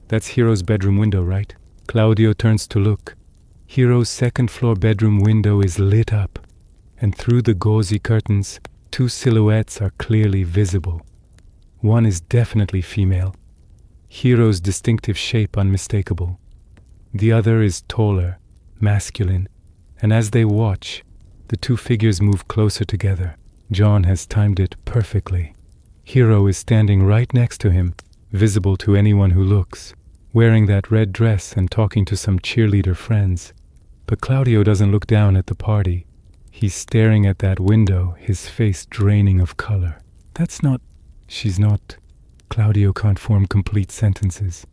Speaker 1: that's Hero's bedroom window, right?" Claudio turns to look. Hero's second-floor bedroom window is lit up, and through the gauzy curtains, two silhouettes are clearly visible. One is definitely female, Hero's distinctive shape unmistakable. The other is taller, masculine, and as they watch, the two figures move closer together. John has timed it perfectly. Hero is standing right next to him, visible to anyone who looks, wearing that red dress and talking to some cheerleader friends. But Claudio doesn't look down at the party. He's staring at that window, his face draining of color. She's not. Claudio can't form complete sentences.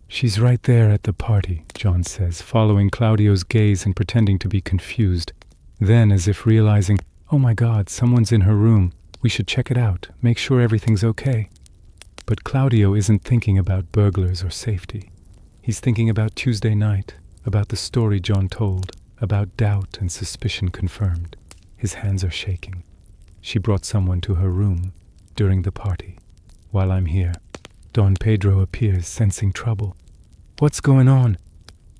Speaker 1: She's right there at the party, John says, following Claudio's gaze and pretending to be confused. Then, as if realizing, oh my God, someone's in her room. We should check it out, make sure everything's okay. But Claudio isn't thinking about burglars or safety. He's thinking about Tuesday night, about the story John told, about doubt and suspicion confirmed. His hands are shaking. She brought someone to her room during the party. While I'm here, Don Pedro appears, sensing trouble. What's going on?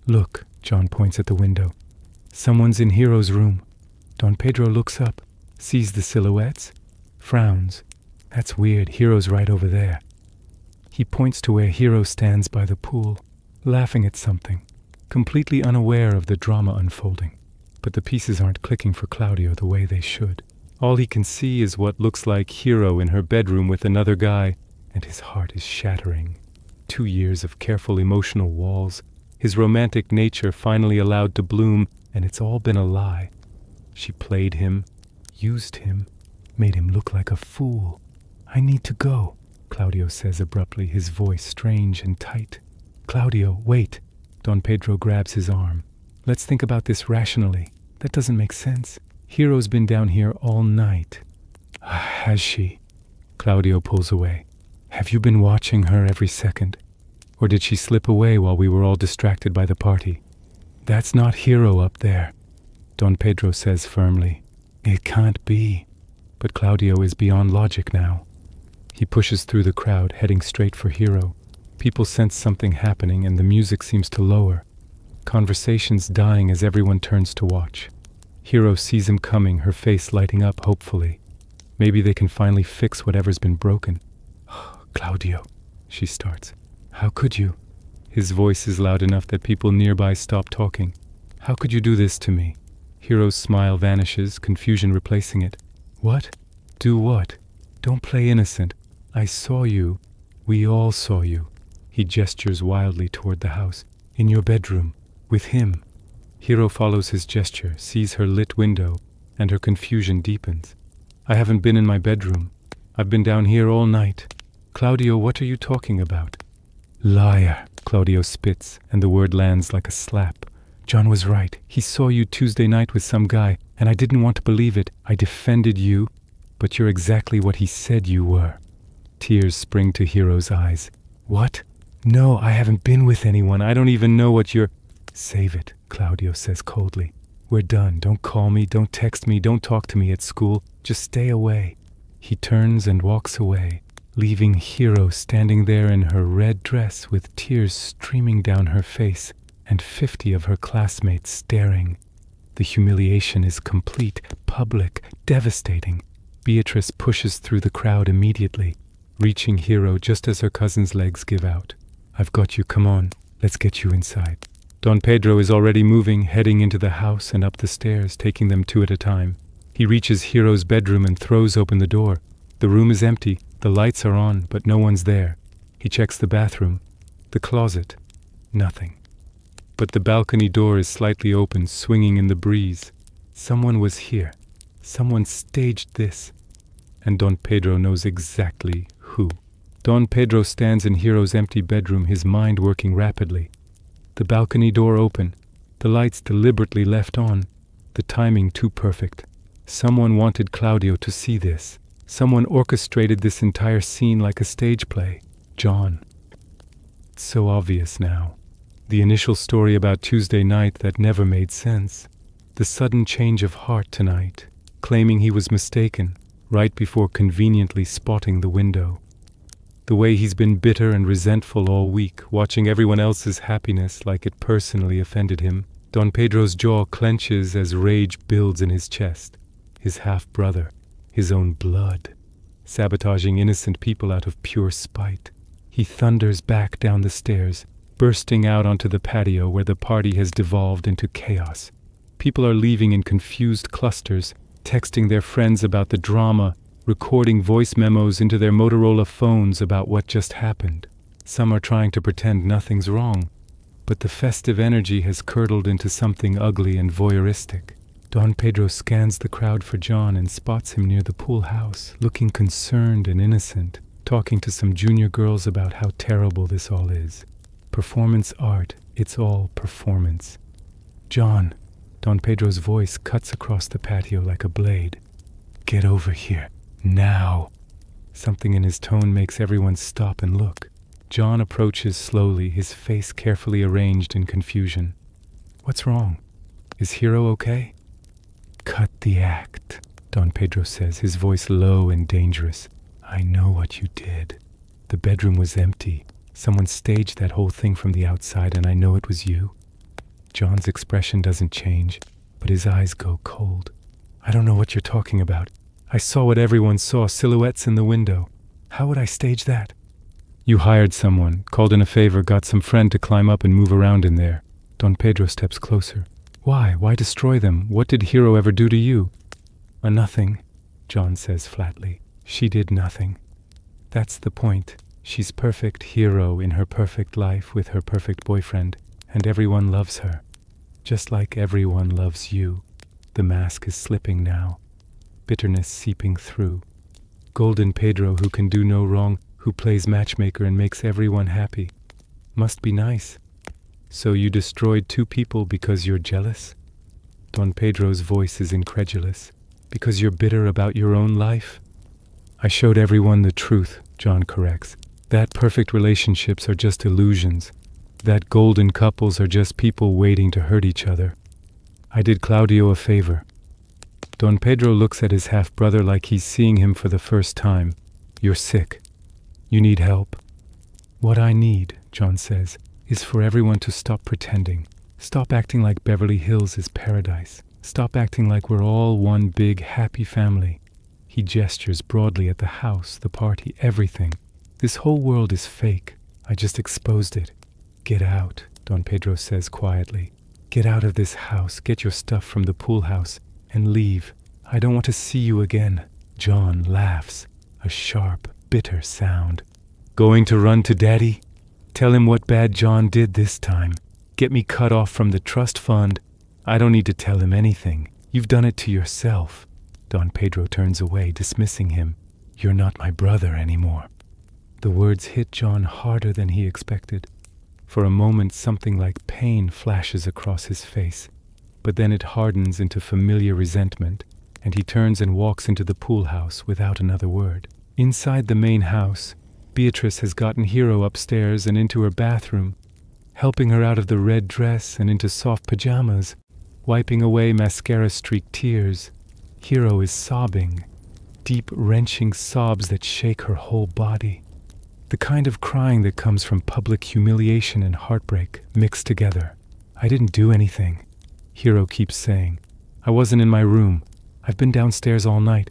Speaker 1: Look, John points at the window. Someone's in Hero's room. Don Pedro looks up, sees the silhouettes, frowns. That's weird, Hero's right over there. He points to where Hero stands by the pool, laughing at something, completely unaware of the drama unfolding. But the pieces aren't clicking for Claudio the way they should. All he can see is what looks like Hero in her bedroom with another guy, and his heart is shattering. 2 years of careful emotional walls, his romantic nature finally allowed to bloom, and it's all been a lie. She played him, used him, made him look like a fool. I need to go, Claudio says abruptly, his voice strange and tight. Claudio, wait. Don Pedro grabs his arm. Let's think about this rationally. That doesn't make sense. Hero's been down here all night. Has she? Claudio pulls away. Have you been watching her every second? Or did she slip away while we were all distracted by the party? That's not Hero up there, Don Pedro says firmly. It can't be. But Claudio is beyond logic now. He pushes through the crowd, heading straight for Hero. People sense something happening and the music seems to lower. Conversations dying as everyone turns to watch. Hero sees him coming, her face lighting up hopefully. Maybe they can finally fix whatever's been broken. Claudio, she starts. How could you? His voice is loud enough that people nearby stop talking. How could you do this to me? Hero's smile vanishes, confusion replacing it. What? Do what? Don't play innocent. I saw you. We all saw you. He gestures wildly toward the house. In your bedroom. With him. Hero follows his gesture, sees her lit window, and her confusion deepens. I haven't been in my bedroom. I've been down here all night. Claudio, what are you talking about? Liar, Claudio spits, and the word lands like a slap. John was right. He saw you Tuesday night with some guy, and I didn't want to believe it. I defended you, but you're exactly what he said you were. Tears spring to Hero's eyes. What? No, I haven't been with anyone. I don't even know what you're... Save it, Claudio says coldly. We're done. Don't call me, don't text me, don't talk to me at school. Just stay away. He turns and walks away, leaving Hero standing there in her red dress with tears streaming down her face and 50 of her classmates staring. The humiliation is complete, public, devastating. Beatrice pushes through the crowd immediately, reaching Hero just as her cousin's legs give out. I've got you, come on, let's get you inside. Don Pedro is already moving, heading into the house and up the stairs, taking them 2 at a time. He reaches Hero's bedroom and throws open the door. The room is empty, the lights are on, but no one's there. He checks the bathroom, the closet, nothing. But the balcony door is slightly open, swinging in the breeze. Someone was here. Someone staged this. And Don Pedro knows exactly who. Don Pedro stands in Hero's empty bedroom, his mind working rapidly. The balcony door open, the lights deliberately left on, the timing too perfect. Someone wanted Claudio to see this. Someone orchestrated this entire scene like a stage play. John. It's so obvious now. The initial story about Tuesday night that never made sense. The sudden change of heart tonight, claiming he was mistaken, right before conveniently spotting the window. The way he's been bitter and resentful all week, watching everyone else's happiness like it personally offended him. Don Pedro's jaw clenches as rage builds in his chest. His half-brother, his own blood, sabotaging innocent people out of pure spite. He thunders back down the stairs, bursting out onto the patio where the party has devolved into chaos. People are leaving in confused clusters, texting their friends about the drama, recording voice memos into their Motorola phones about what just happened. Some are trying to pretend nothing's wrong, but the festive energy has curdled into something ugly and voyeuristic. Don Pedro scans the crowd for John and spots him near the pool house, looking concerned and innocent. talking to some junior girls about how terrible this all is. Performance art, it's all performance. John, Don Pedro's voice cuts across the patio like a blade. Get over here, now. Something in his tone makes everyone stop and look. John approaches slowly, his face carefully arranged in confusion. What's wrong? Is Hero okay? Cut the act, Don Pedro says, his voice low and dangerous. I know what you did. The bedroom was empty. Someone staged that whole thing from the outside, and I know it was you. John's expression doesn't change, but his eyes go cold. I don't know what you're talking about. I saw what everyone saw, silhouettes in the window. How would I stage that? You hired someone, called in a favor, got some friend to climb up and move around in there. Don Pedro steps closer. Why? Why destroy them? What did Hero ever do to you? Nothing, John says flatly. She did nothing. That's the point. She's perfect Hero in her perfect life with her perfect boyfriend, and everyone loves her. Just like everyone loves you. The mask is slipping now. Bitterness seeping through. Golden Pedro, who can do no wrong, who plays matchmaker and makes everyone happy. Must be nice. So you destroyed two people because you're jealous? Don Pedro's voice is incredulous. Because you're bitter about your own life? I showed everyone the truth, John corrects. That perfect relationships are just illusions. That golden couples are just people waiting to hurt each other. I did Claudio a favor. Don Pedro looks at his half-brother like he's seeing him for the first time. You're sick. You need help. What I need, John says, is for everyone to stop pretending. Stop acting like Beverly Hills is paradise. Stop acting like we're all one big happy family. He gestures broadly at the house, the party, everything. This whole world is fake. I just exposed it. Get out, Don Pedro says quietly. Get out of this house, get your stuff from the pool house, and leave. I don't want to see you again. John laughs, a sharp, bitter sound. Going to run to Daddy? Tell him what bad John did this time. Get me cut off from the trust fund. I don't need to tell him anything. You've done it to yourself. Don Pedro turns away, dismissing him. You're not my brother anymore. The words hit John harder than he expected. For a moment, something like pain flashes across his face, but then it hardens into familiar resentment, and he turns and walks into the pool house without another word. Inside the main house, Beatrice has gotten Hero upstairs and into her bathroom, helping her out of the red dress and into soft pajamas, wiping away mascara-streaked tears. Hero is sobbing, deep, wrenching sobs that shake her whole body. The kind of crying that comes from public humiliation and heartbreak mixed together. I didn't do anything, Hero keeps saying. I wasn't in my room. I've been downstairs all night.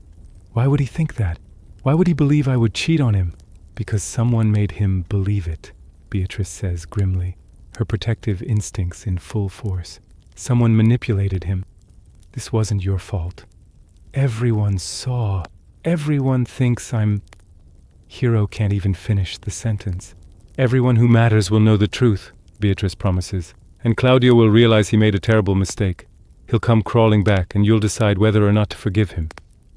Speaker 1: Why would he think that? Why would he believe I would cheat on him? Because someone made him believe it, Beatrice says grimly, her protective instincts in full force. Someone manipulated him. This wasn't your fault. Everyone saw. Everyone thinks I'm... Hero can't even finish the sentence. Everyone who matters will know the truth, Beatrice promises. And Claudio will realize he made a terrible mistake. He'll come crawling back, and you'll decide whether or not to forgive him.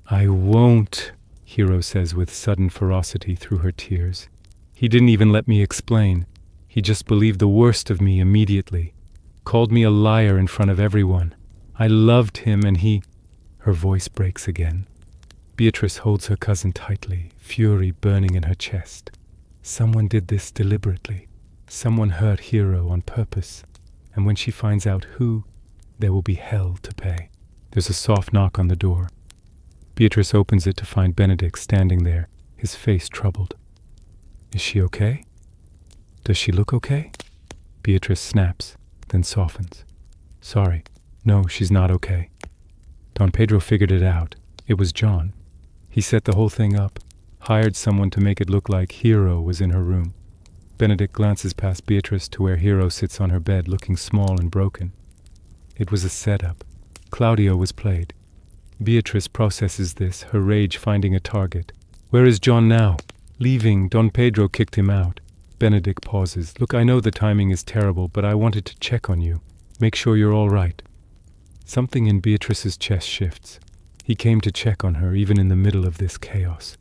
Speaker 1: I won't, Hero says with sudden ferocity through her tears. He didn't even let me explain. He just believed the worst of me immediately. Called me a liar in front of everyone. I loved him, and he... Her voice breaks again. Beatrice holds her cousin tightly, fury burning in her chest. Someone did this deliberately. Someone hurt Hero on purpose. And when she finds out who, there will be hell to pay. There's a soft knock on the door. Beatrice opens it to find Benedick standing there, his face troubled. Is she okay? Does she look okay? Beatrice snaps, then softens. Sorry. No, she's not okay. Don Pedro figured it out. It was John. He set the whole thing up, hired someone to make it look like Hero was in her room. Benedick glances past Beatrice to where Hero sits on her bed looking small and broken. It was a setup. Claudio was played. Beatrice processes this, her rage finding a target. Where is John now? Leaving, Don Pedro kicked him out. Benedick pauses. Look, I know the timing is terrible, but I wanted to check on you. Make sure you're all right. Something in Beatrice's chest shifts. He came to check on her, even in the middle of this chaos.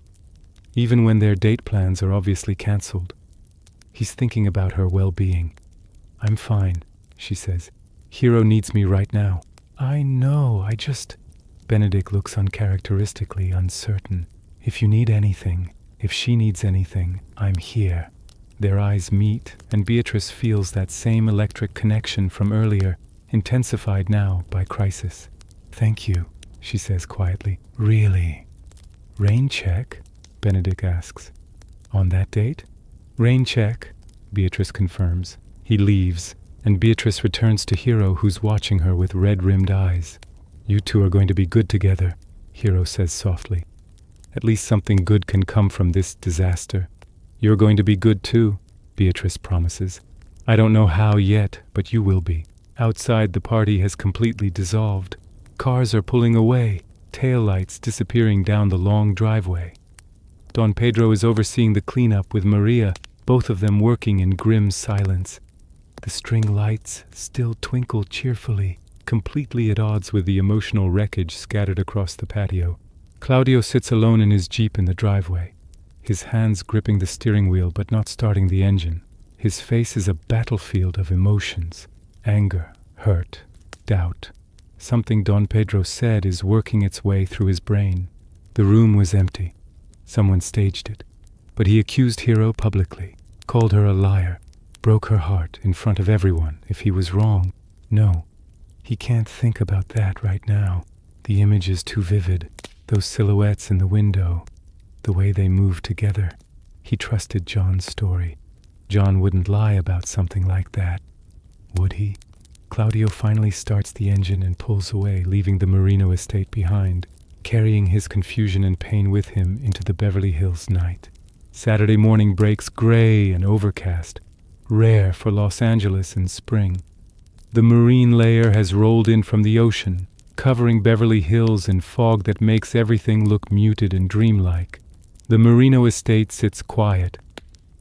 Speaker 1: even when their date plans are obviously cancelled. He's thinking about her well-being. "I'm fine," she says. "Hero needs me right now." "I know, Benedick looks uncharacteristically uncertain. "If you need anything, if she needs anything, I'm here." Their eyes meet, and Beatrice feels that same electric connection from earlier, intensified now by crisis. "Thank you," she says quietly. "Really?" "Rain check?" Benedick asks. "On that date?" "Rain check," Beatrice confirms. He leaves, and Beatrice returns to Hero, who's watching her with red-rimmed eyes. "You two are going to be good together," Hero says softly. "At least something good can come from this disaster." "You're going to be good too," Beatrice promises. "I don't know how yet, but you will be." Outside, the party has completely dissolved. Cars are pulling away, taillights disappearing down the long driveway. Don Pedro is overseeing the cleanup with Maria, both of them working in grim silence. The string lights still twinkle cheerfully, completely at odds with the emotional wreckage scattered across the patio. Claudio sits alone in his Jeep in the driveway, his hands gripping the steering wheel but not starting the engine. His face is a battlefield of emotions: anger, hurt, doubt. Something Don Pedro said is working its way through his brain. The room was empty. Someone staged it. But he accused Hero publicly, called her a liar, broke her heart in front of everyone if he was wrong. No, he can't think about that right now. The image is too vivid. Those silhouettes in the window, the way they moved together. He trusted John's story. John wouldn't lie about something like that, would he? Claudio finally starts the engine and pulls away, leaving the Marino estate behind, carrying his confusion and pain with him into the Beverly Hills night. Saturday morning breaks gray and overcast, rare for Los Angeles in spring. The marine layer has rolled in from the ocean, covering Beverly Hills in fog that makes everything look muted and dreamlike. The Marino estate sits quiet,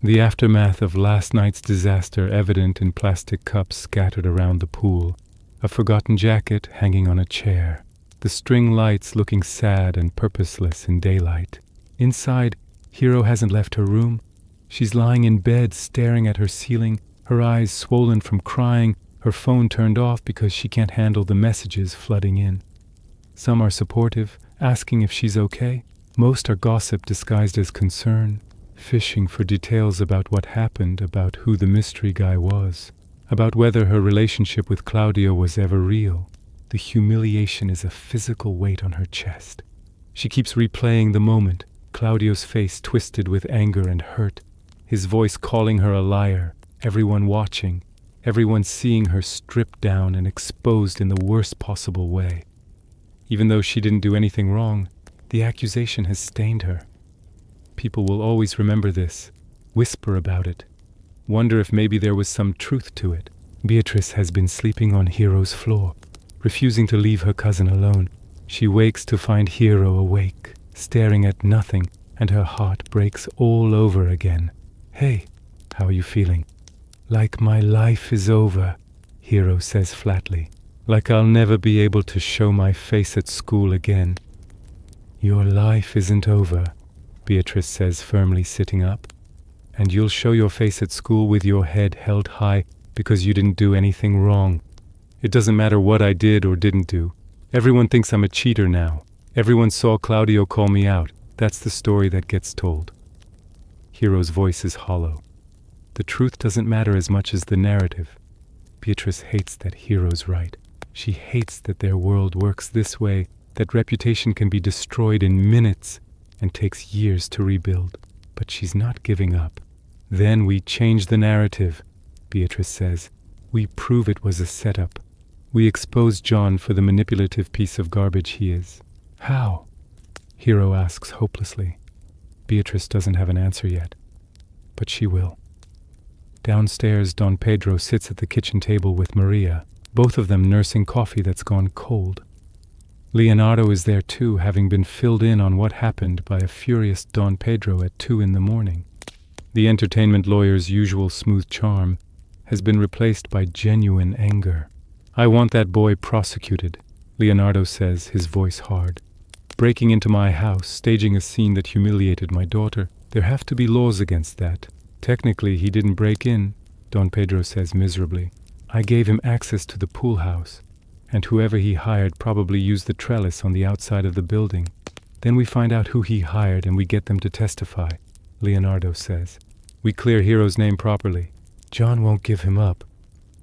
Speaker 1: the aftermath of last night's disaster evident in plastic cups scattered around the pool, a forgotten jacket hanging on a chair, the string lights looking sad and purposeless in daylight. Inside, Hero hasn't left her room. She's lying in bed staring at her ceiling, her eyes swollen from crying, her phone turned off because she can't handle the messages flooding in. Some are supportive, asking if she's okay. Most are gossip disguised as concern, fishing for details about what happened, about who the mystery guy was, about whether her relationship with Claudio was ever real. The humiliation is a physical weight on her chest. She keeps replaying the moment, Claudio's face twisted with anger and hurt, his voice calling her a liar, everyone watching, everyone seeing her stripped down and exposed in the worst possible way. Even though she didn't do anything wrong, the accusation has stained her. People will always remember this, whisper about it, wonder if maybe there was some truth to it. Beatrice has been sleeping on Hero's floor, refusing to leave her cousin alone. She wakes to find Hero awake, staring at nothing, and her heart breaks all over again. "Hey, how are you feeling?" "Like my life is over," Hero says flatly. "Like I'll never be able to show my face at school again." "Your life isn't over," Beatrice says firmly, sitting up. "And you'll show your face at school with your head held high because you didn't do anything wrong. It doesn't matter what I did or didn't do. Everyone thinks I'm a cheater now. Everyone saw Claudio call me out. That's the story that gets told." Hero's voice is hollow. The truth doesn't matter as much as the narrative. Beatrice hates that Hero's right. She hates that their world works this way, that reputation can be destroyed in minutes and takes years to rebuild. But she's not giving up. "Then we change the narrative," Beatrice says. "We prove it was a setup. We expose John for the manipulative piece of garbage he is." "How?" Hero asks hopelessly. Beatrice doesn't have an answer yet, but she will. Downstairs, Don Pedro sits at the kitchen table with Maria, both of them nursing coffee that's gone cold. Leonardo is there too, having been filled in on what happened by a furious Don Pedro at 2 a.m. The entertainment lawyer's usual smooth charm has been replaced by genuine anger. "I want that boy prosecuted," Leonardo says, his voice hard. Breaking into my house, staging a scene that humiliated my daughter. There have to be laws against that. Technically, he didn't break in, Don Pedro says miserably. I gave him access to the pool house, and whoever he hired probably used the trellis on the outside of the building. Then we find out who he hired and we get them to testify, Leonardo says. We clear Hero's name properly. John won't give him up,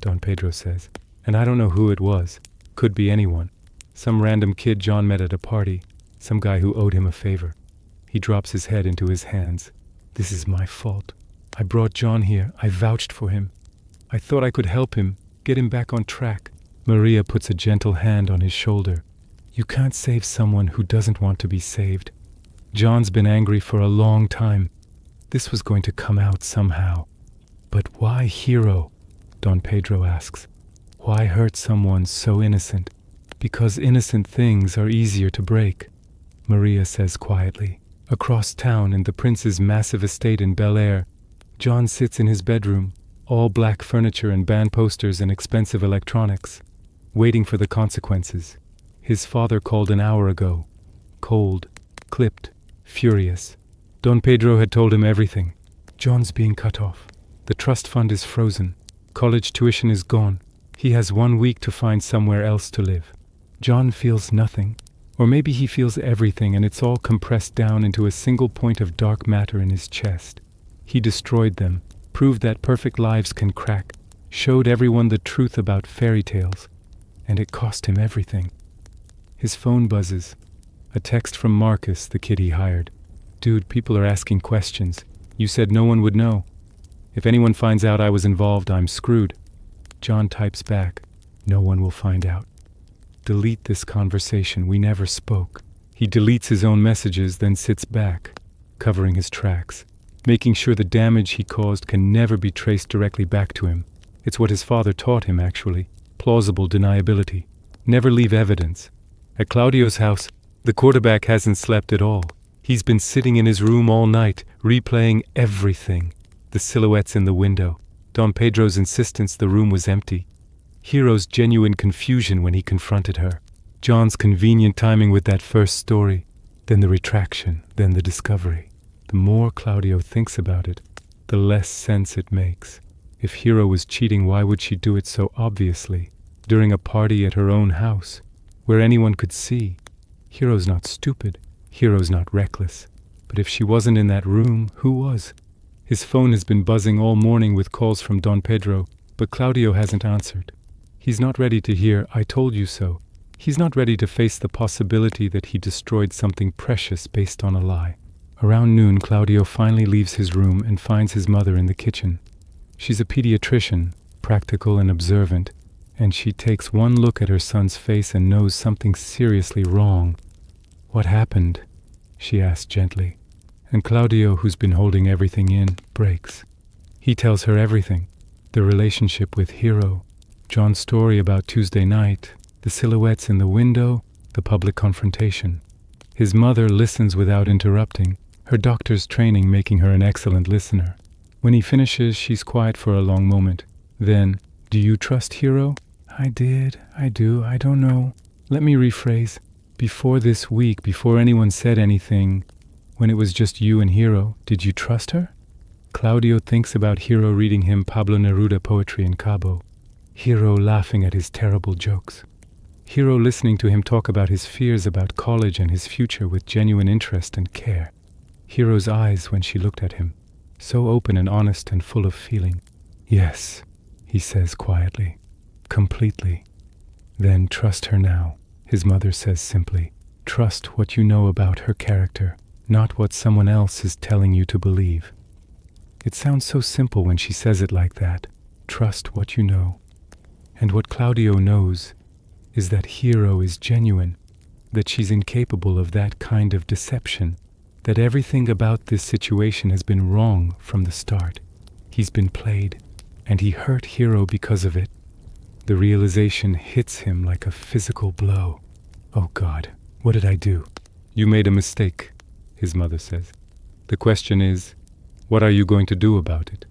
Speaker 1: Don Pedro says. And I don't know who it was. Could be anyone. Some random kid John met at a party. Some guy who owed him a favor. He drops his head into his hands. This is my fault. I brought John here. I vouched for him. I thought I could help him, get him back on track. Maria puts a gentle hand on his shoulder. You can't save someone who doesn't want to be saved. John's been angry for a long time. This was going to come out somehow. But why Hero? Don Pedro asks. Why hurt someone so innocent? Because innocent things are easier to break, Maria says quietly. Across town in the prince's massive estate in Bel Air, John sits in his bedroom, all black furniture and band posters and expensive electronics, waiting for the consequences. His father called an hour ago, cold, clipped, furious. Don Pedro had told him everything. John's being cut off. The trust fund is frozen. College tuition is gone. He has 1 week to find somewhere else to live. John feels nothing. Or maybe he feels everything and it's all compressed down into a single point of dark matter in his chest. He destroyed them, proved that perfect lives can crack, showed everyone the truth about fairy tales, and it cost him everything. His phone buzzes. A text from Marcus, the kid he hired. Dude, people are asking questions. You said no one would know. If anyone finds out I was involved, I'm screwed. John types back. No one will find out. Delete this conversation. We never spoke. He deletes his own messages, then sits back, covering his tracks, making sure the damage he caused can never be traced directly back to him. It's what his father taught him, actually. Plausible deniability. Never leave evidence. At Claudio's house, the quarterback hasn't slept at all. He's been sitting in his room all night, replaying everything. The silhouettes in the window. Don Pedro's insistence the room was empty. Hero's genuine confusion when he confronted her. John's convenient timing with that first story. Then the retraction, then the discovery. The more Claudio thinks about it, the less sense it makes. If Hero was cheating, why would she do it so obviously? During a party at her own house, where anyone could see. Hero's not stupid. Hero's not reckless. But if she wasn't in that room, who was? His phone has been buzzing all morning with calls from Don Pedro, but Claudio hasn't answered. He's not ready to hear, I told you so. He's not ready to face the possibility that he destroyed something precious based on a lie. Around noon, Claudio finally leaves his room and finds his mother in the kitchen. She's a pediatrician, practical and observant, and she takes one look at her son's face and knows something's seriously wrong. What happened? She asks gently. And Claudio, who's been holding everything in, breaks. He tells her everything. The relationship with Hero, John's story about Tuesday night, the silhouettes in the window, the public confrontation. His mother listens without interrupting, her doctor's training making her an excellent listener. When he finishes, she's quiet for a long moment. Then, do you trust Hero? I do, I don't know. Let me rephrase. Before this week, before anyone said anything, when it was just you and Hero, did you trust her? Claudio thinks about Hero reading him Pablo Neruda poetry in Cabo. Hero laughing at his terrible jokes. Hero listening to him talk about his fears about college and his future with genuine interest and care. Hero's eyes when she looked at him, so open and honest and full of feeling. Yes, he says quietly, completely. Then trust her now, his mother says simply. Trust what you know about her character, not what someone else is telling you to believe. It sounds so simple when she says it like that. Trust what you know. And what Claudio knows is that Hero is genuine, that she's incapable of that kind of deception, that everything about this situation has been wrong from the start. He's been played, and he hurt Hero because of it. The realization hits him like a physical blow. Oh God, what did I do? You made a mistake, his mother says. The question is, what are you going to do about it?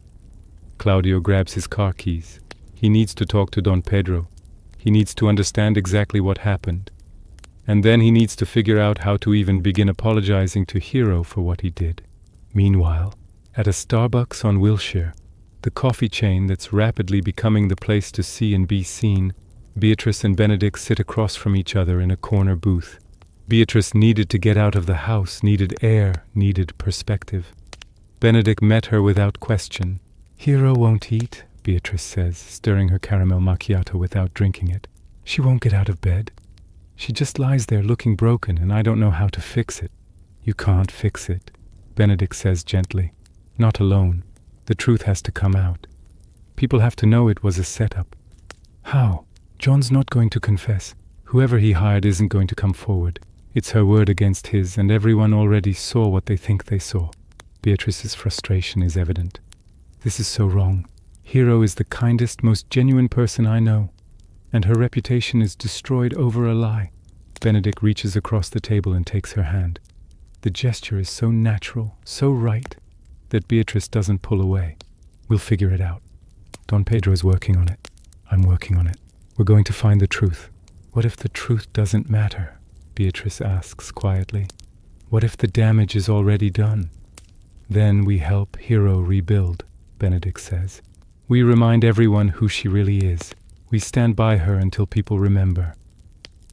Speaker 1: Claudio grabs his car keys. He needs to talk to Don Pedro. He needs to understand exactly what happened. And then he needs to figure out how to even begin apologizing to Hero for what he did. Meanwhile, at a Starbucks on Wilshire, the coffee chain that's rapidly becoming the place to see and be seen, Beatrice and Benedick sit across from each other in a corner booth. Beatrice needed to get out of the house, needed air, needed perspective. Benedick met her without question. Hero won't eat, Beatrice says, stirring her caramel macchiato without drinking it. She won't get out of bed. She just lies there looking broken, and I don't know how to fix it. You can't fix it, Benedick says gently. Not alone. The truth has to come out. People have to know it was a setup. How? John's not going to confess. Whoever he hired isn't going to come forward. It's her word against his, and everyone already saw what they think they saw. Beatrice's frustration is evident. This is so wrong. Hero is the kindest, most genuine person I know, and her reputation is destroyed over a lie. Benedick reaches across the table and takes her hand. The gesture is so natural, so right, that Beatrice doesn't pull away. We'll figure it out. Don Pedro's working on it. I'm working on it. We're going to find the truth. What if the truth doesn't matter? Beatrice asks quietly. What if the damage is already done? Then we help Hero rebuild, Benedick says. We remind everyone who she really is. We stand by her until people remember.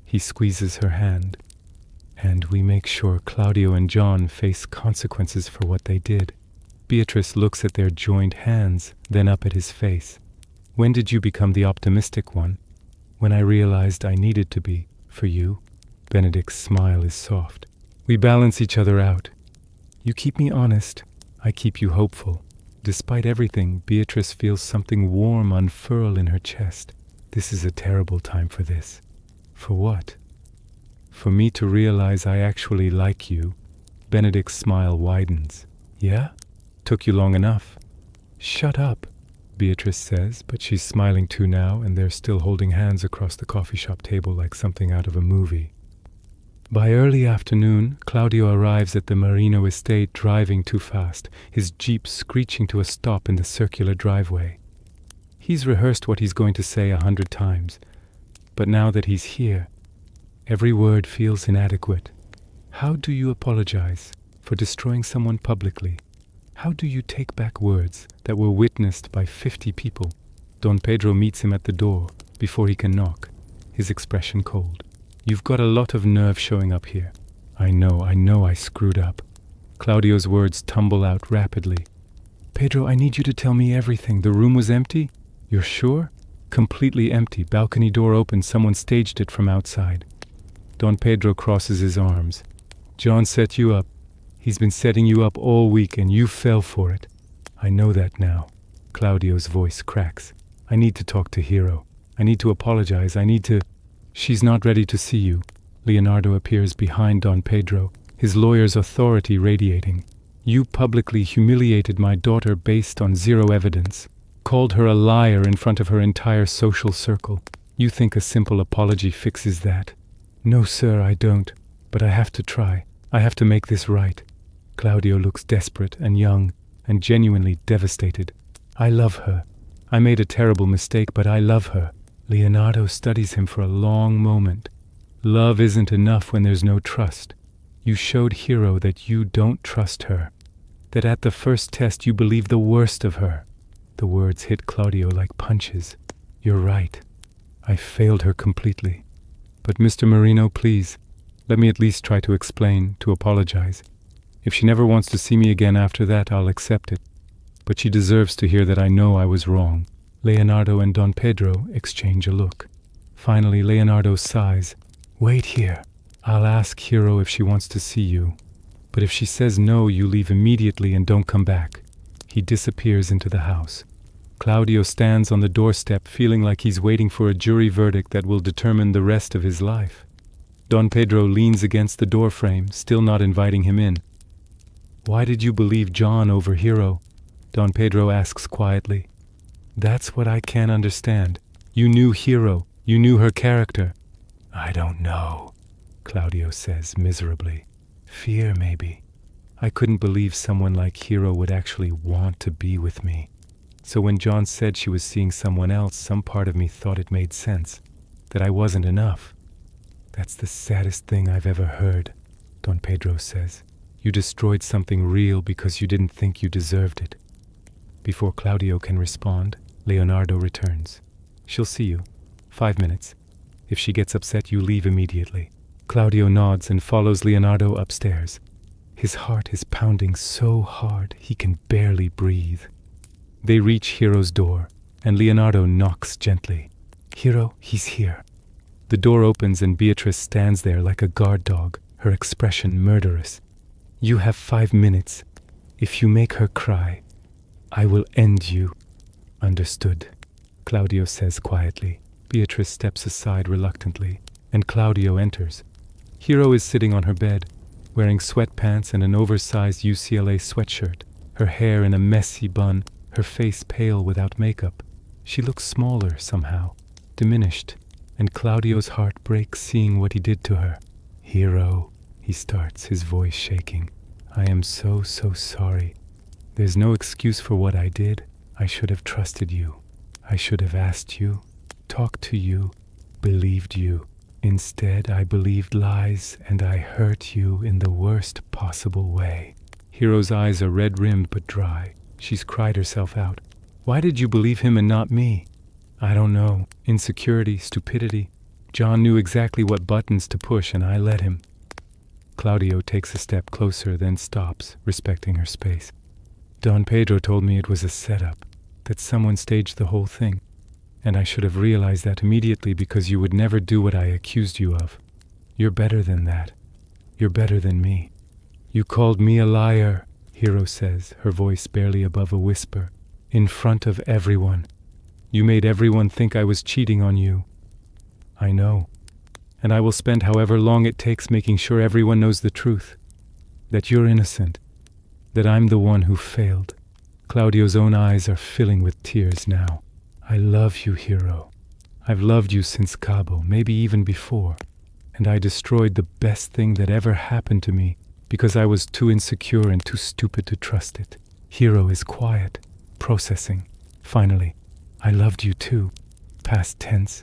Speaker 1: He squeezes her hand. And we make sure Claudio and John face consequences for what they did. Beatrice looks at their joined hands, then up at his face. When did you become the optimistic one? When I realized I needed to be, for you. Benedick's smile is soft. We balance each other out. You keep me honest, I keep you hopeful. Despite everything, Beatrice feels something warm unfurl in her chest. This is a terrible time for this. For what? For me to realize I actually like you. Benedick's smile widens. Yeah? Took you long enough. Shut up, Beatrice says, but she's smiling too now, and they're still holding hands across the coffee shop table like something out of a movie. By early afternoon, Claudio arrives at the Marino estate driving too fast, his Jeep screeching to a stop in the circular driveway. He's rehearsed what he's going to say 100 times, but now that he's here, every word feels inadequate. How do you apologize for destroying someone publicly? How do you take back words that were witnessed by 50 people? Don Pedro meets him at the door before he can knock, his expression cold. You've got a lot of nerve showing up here. I know I screwed up. Claudio's words tumble out rapidly. Pedro, I need you to tell me everything. The room was empty? You're sure? Completely empty. Balcony door open. Someone staged it from outside. Don Pedro crosses his arms. John set you up. He's been setting you up all week and you fell for it. I know that now. Claudio's voice cracks. I need to talk to Hero. I need to apologize. I need to... She's not ready to see you. Leonardo appears behind Don Pedro, his lawyer's authority radiating. You publicly humiliated my daughter based on zero evidence. Called her a liar in front of her entire social circle. You think a simple apology fixes that? No, sir, I don't. But I have to try. I have to make this right. Claudio looks desperate and young and genuinely devastated. I love her. I made a terrible mistake, but I love her. Leonardo studies him for a long moment. Love isn't enough when there's no trust. You showed Hero that you don't trust her. That at the first test you believe the worst of her. The words hit Claudio like punches. You're right. I failed her completely. But Mr. Marino, please, let me at least try to explain, to apologize. If she never wants to see me again after that, I'll accept it. But she deserves to hear that I know I was wrong. Leonardo and Don Pedro exchange a look. Finally, Leonardo sighs. Wait here. I'll ask Hero if she wants to see you. But if she says no, you leave immediately and don't come back. He disappears into the house. Claudio stands on the doorstep feeling like he's waiting for a jury verdict that will determine the rest of his life. Don Pedro leans against the doorframe, still not inviting him in. Why did you believe John over Hero? Don Pedro asks quietly. That's what I can't understand. You knew Hero. You knew her character. I don't know, Claudio says miserably. Fear, maybe. I couldn't believe someone like Hero would actually want to be with me. So when John said she was seeing someone else, some part of me thought it made sense, that I wasn't enough. That's the saddest thing I've ever heard, Don Pedro says. You destroyed something real because you didn't think you deserved it. Before Claudio can respond, Leonardo returns. She'll see you. 5 minutes. If she gets upset, you leave immediately. Claudio nods and follows Leonardo upstairs. His heart is pounding so hard he can barely breathe. They reach Hiro's door, and Leonardo knocks gently. Hiro, he's here. The door opens and Beatrice stands there like a guard dog, her expression murderous. You have 5 minutes. If you make her cry, I will end you. Understood, Claudio says quietly. Beatrice steps aside reluctantly, and Claudio enters. Hiro is sitting on her bed, wearing sweatpants and an oversized UCLA sweatshirt, her hair in a messy bun, her face pale without makeup. She looks smaller somehow, diminished, and Claudio's heart breaks seeing what he did to her. Hiro, he starts, his voice shaking. I am so sorry. There's no excuse for what I did. I should have trusted you. I should have asked you, talked to you, believed you. Instead, I believed lies, and I hurt you in the worst possible way. Hiro's eyes are red-rimmed but dry. She's cried herself out. Why did you believe him and not me? I don't know. Insecurity, stupidity. John knew exactly what buttons to push, and I let him. Claudio takes a step closer, then stops, respecting her space. Don Pedro told me it was a setup, that someone staged the whole thing. And I should have realized that immediately because you would never do what I accused you of. You're better than that. You're better than me. You called me a liar, Hiro says, her voice barely above a whisper, in front of everyone. You made everyone think I was cheating on you. I know. And I will spend however long it takes making sure everyone knows the truth. That you're innocent. That I'm the one who failed. Claudio's own eyes are filling with tears now. I love you, Hiro. I've loved you since Cabo, maybe even before. And I destroyed the best thing that ever happened to me because I was too insecure and too stupid to trust it. Hiro is quiet, processing. Finally, I loved you too, past tense.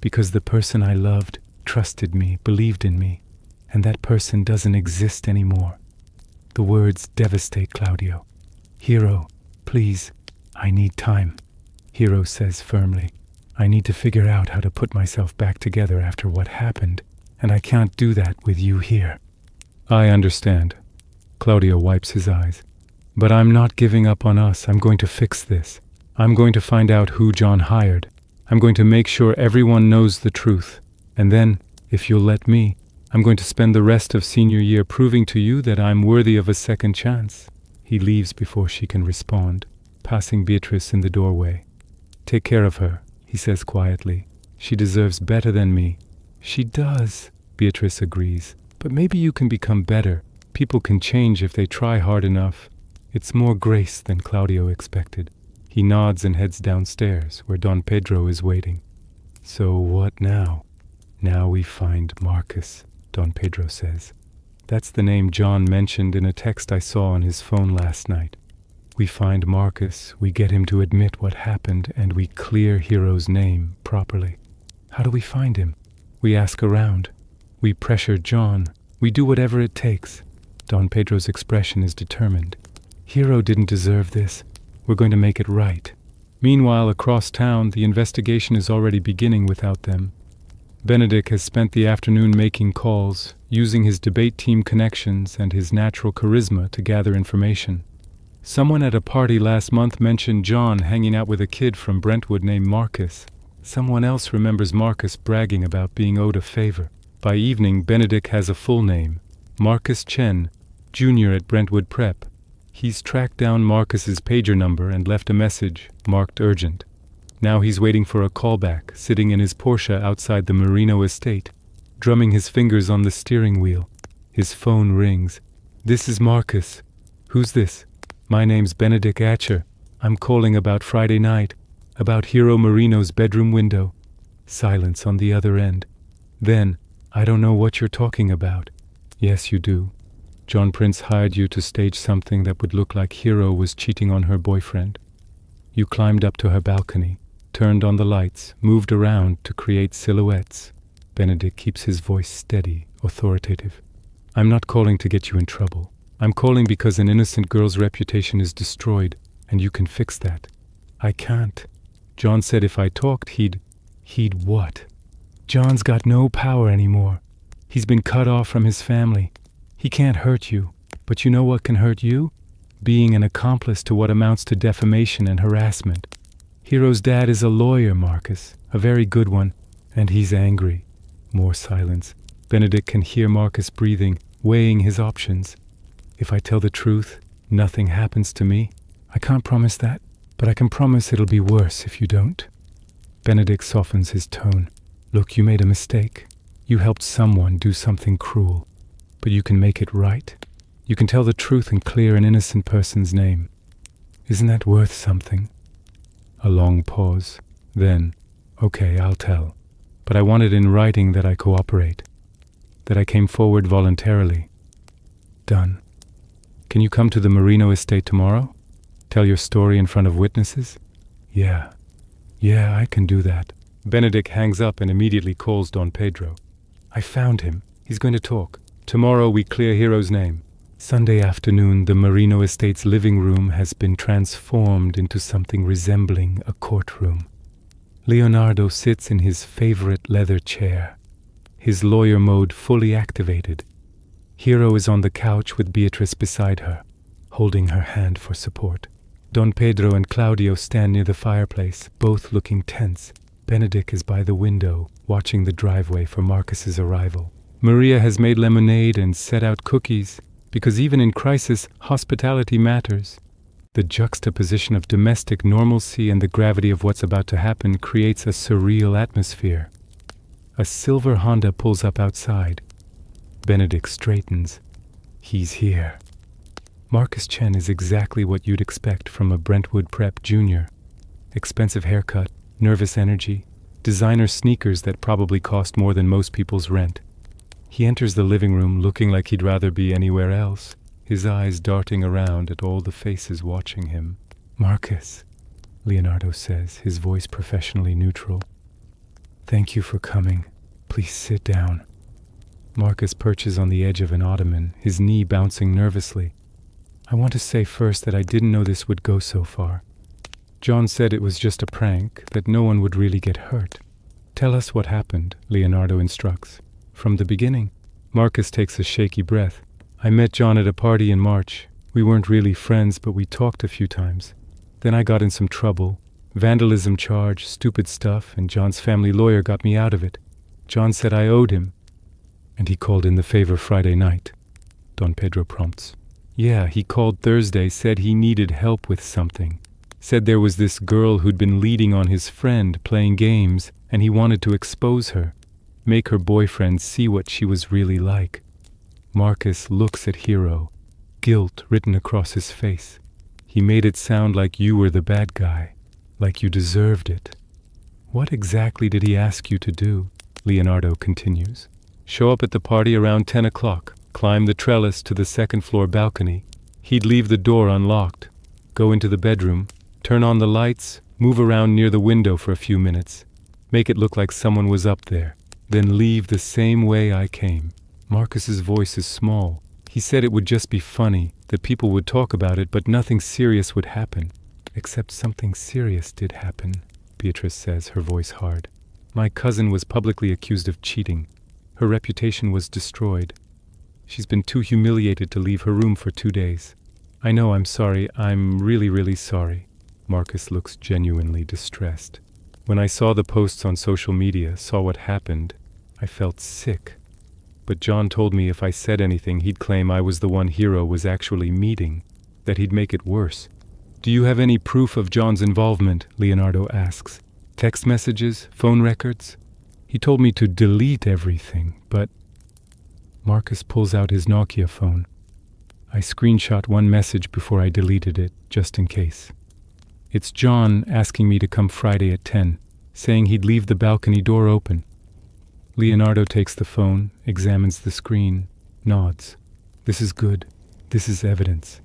Speaker 1: Because the person I loved trusted me, believed in me, and that person doesn't exist anymore. The words devastate Claudio. Hiro, please, I need time. Hiro says firmly, I need to figure out how to put myself back together after what happened, and I can't do that with you here. I understand. Claudio wipes his eyes. But I'm not giving up on us. I'm going to fix this. I'm going to find out who John hired. I'm going to make sure everyone knows the truth. And then, if you'll let me, I'm going to spend the rest of senior year proving to you that I'm worthy of a second chance. He leaves before she can respond, passing Beatrice in the doorway. Take care of her, he says quietly. She deserves better than me. She does, Beatrice agrees. But maybe you can become better. People can change if they try hard enough. It's more grace than Claudio expected. He nods and heads downstairs, where Don Pedro is waiting. So what now? Now we find Marcus, Don Pedro says. That's the name John mentioned in a text I saw on his phone last night. We find Marcus, we get him to admit what happened, and we clear Hiro's name properly. How do we find him? We ask around. We pressure John. We do whatever it takes. Don Pedro's expression is determined. Hiro didn't deserve this. We're going to make it right. Meanwhile, across town, the investigation is already beginning without them. Benedick has spent the afternoon making calls, using his debate team connections and his natural charisma to gather information. Someone at a party last month mentioned John hanging out with a kid from Brentwood named Marcus. Someone else remembers Marcus bragging about being owed a favor. By evening, Benedick has a full name, Marcus Chen, junior at Brentwood Prep. He's tracked down Marcus's pager number and left a message, marked urgent. Now he's waiting for a callback, sitting in his Porsche outside the Marino estate, drumming his fingers on the steering wheel. His phone rings. This is Marcus. Who's this? My name's Benedick Atcher. I'm calling about Friday night, about Hiro Marino's bedroom window. Silence on the other end. Then, I don't know what you're talking about. Yes, you do. John Prince hired you to stage something that would look like Hiro was cheating on her boyfriend. You climbed up to her balcony, turned on the lights, moved around to create silhouettes. Benedick keeps his voice steady, authoritative. I'm not calling to get you in trouble. I'm calling because an innocent girl's reputation is destroyed, and you can fix that. I can't. John said if I talked, he'd what? John's got no power anymore. He's been cut off from his family. He can't hurt you. But you know what can hurt you? Being an accomplice to what amounts to defamation and harassment. Hero's dad is a lawyer, Marcus, a very good one, and he's angry. More silence. Benedick can hear Marcus breathing, weighing his options. If I tell the truth, nothing happens to me. I can't promise that, but I can promise it'll be worse if you don't. Benedick softens his tone. Look, you made a mistake. You helped someone do something cruel, but you can make it right. You can tell the truth and clear an innocent person's name. Isn't that worth something? A long pause. Then, okay, I'll tell. But I want it in writing that I cooperate. That I came forward voluntarily. Done. Can you come to the Marino estate tomorrow? Tell your story in front of witnesses? Yeah, I can do that. Benedick hangs up and immediately calls Don Pedro. I found him. He's going to talk. Tomorrow we clear Hero's name. Sunday afternoon, the Marino estate's living room has been transformed into something resembling a courtroom. Leonardo sits in his favorite leather chair, his lawyer mode fully activated. Hero is on the couch with Beatrice beside her, holding her hand for support. Don Pedro and Claudio stand near the fireplace, both looking tense. Benedick is by the window, watching the driveway for Marcus's arrival. Maria has made lemonade and set out cookies, because even in crisis, hospitality matters. The juxtaposition of domestic normalcy and the gravity of what's about to happen creates a surreal atmosphere. A silver Honda pulls up outside. Benedick straightens. He's here. Marcus Chen is exactly what you'd expect from a Brentwood Prep junior. Expensive haircut, nervous energy, designer sneakers that probably cost more than most people's rent. He enters the living room looking like he'd rather be anywhere else, his eyes darting around at all the faces watching him. Marcus, Leonardo says, his voice professionally neutral. Thank you for coming. Please sit down. Marcus perches on the edge of an ottoman, his knee bouncing nervously. I want to say first that I didn't know this would go so far. John said it was just a prank, that no one would really get hurt. Tell us what happened, Leonardo instructs. From the beginning. Marcus takes a shaky breath. I met John at a party in March. We weren't really friends, but we talked a few times. Then I got in some trouble. Vandalism charge, stupid stuff, and John's family lawyer got me out of it. John said I owed him. And he called in the favor Friday night. Don Pedro prompts. Yeah, he called Thursday, said he needed help with something. Said there was this girl who'd been leading on his friend, playing games, and he wanted to expose her. Make her boyfriend see what she was really like. Marcus looks at Hero, guilt written across his face. He made it sound like you were the bad guy, like you deserved it. What exactly did he ask you to do? Leonardo continues. Show up at the party around 10 o'clock, climb the trellis to the second-floor balcony. He'd leave the door unlocked, go into the bedroom, turn on the lights, move around near the window for a few minutes, make it look like someone was up there. Then leave the same way I came. Marcus's voice is small. He said it would just be funny, that people would talk about it, but nothing serious would happen. Except something serious did happen, Beatrice says, her voice hard. My cousin was publicly accused of cheating. Her reputation was destroyed. She's been too humiliated to leave her room for 2 days. I know, I'm sorry. I'm really, really sorry. Marcus looks genuinely distressed. When I saw the posts on social media, saw what happened, I felt sick. But John told me if I said anything, he'd claim I was the one Hero was actually meeting, that he'd make it worse. Do you have any proof of John's involvement? Leonardo asks. Text messages? Phone records? He told me to delete everything, but... Marcus pulls out his Nokia phone. I screenshot one message before I deleted it, just in case. It's John asking me to come Friday at 10, saying he'd leave the balcony door open. Leonardo takes the phone, examines the screen, nods. This is good. This is evidence.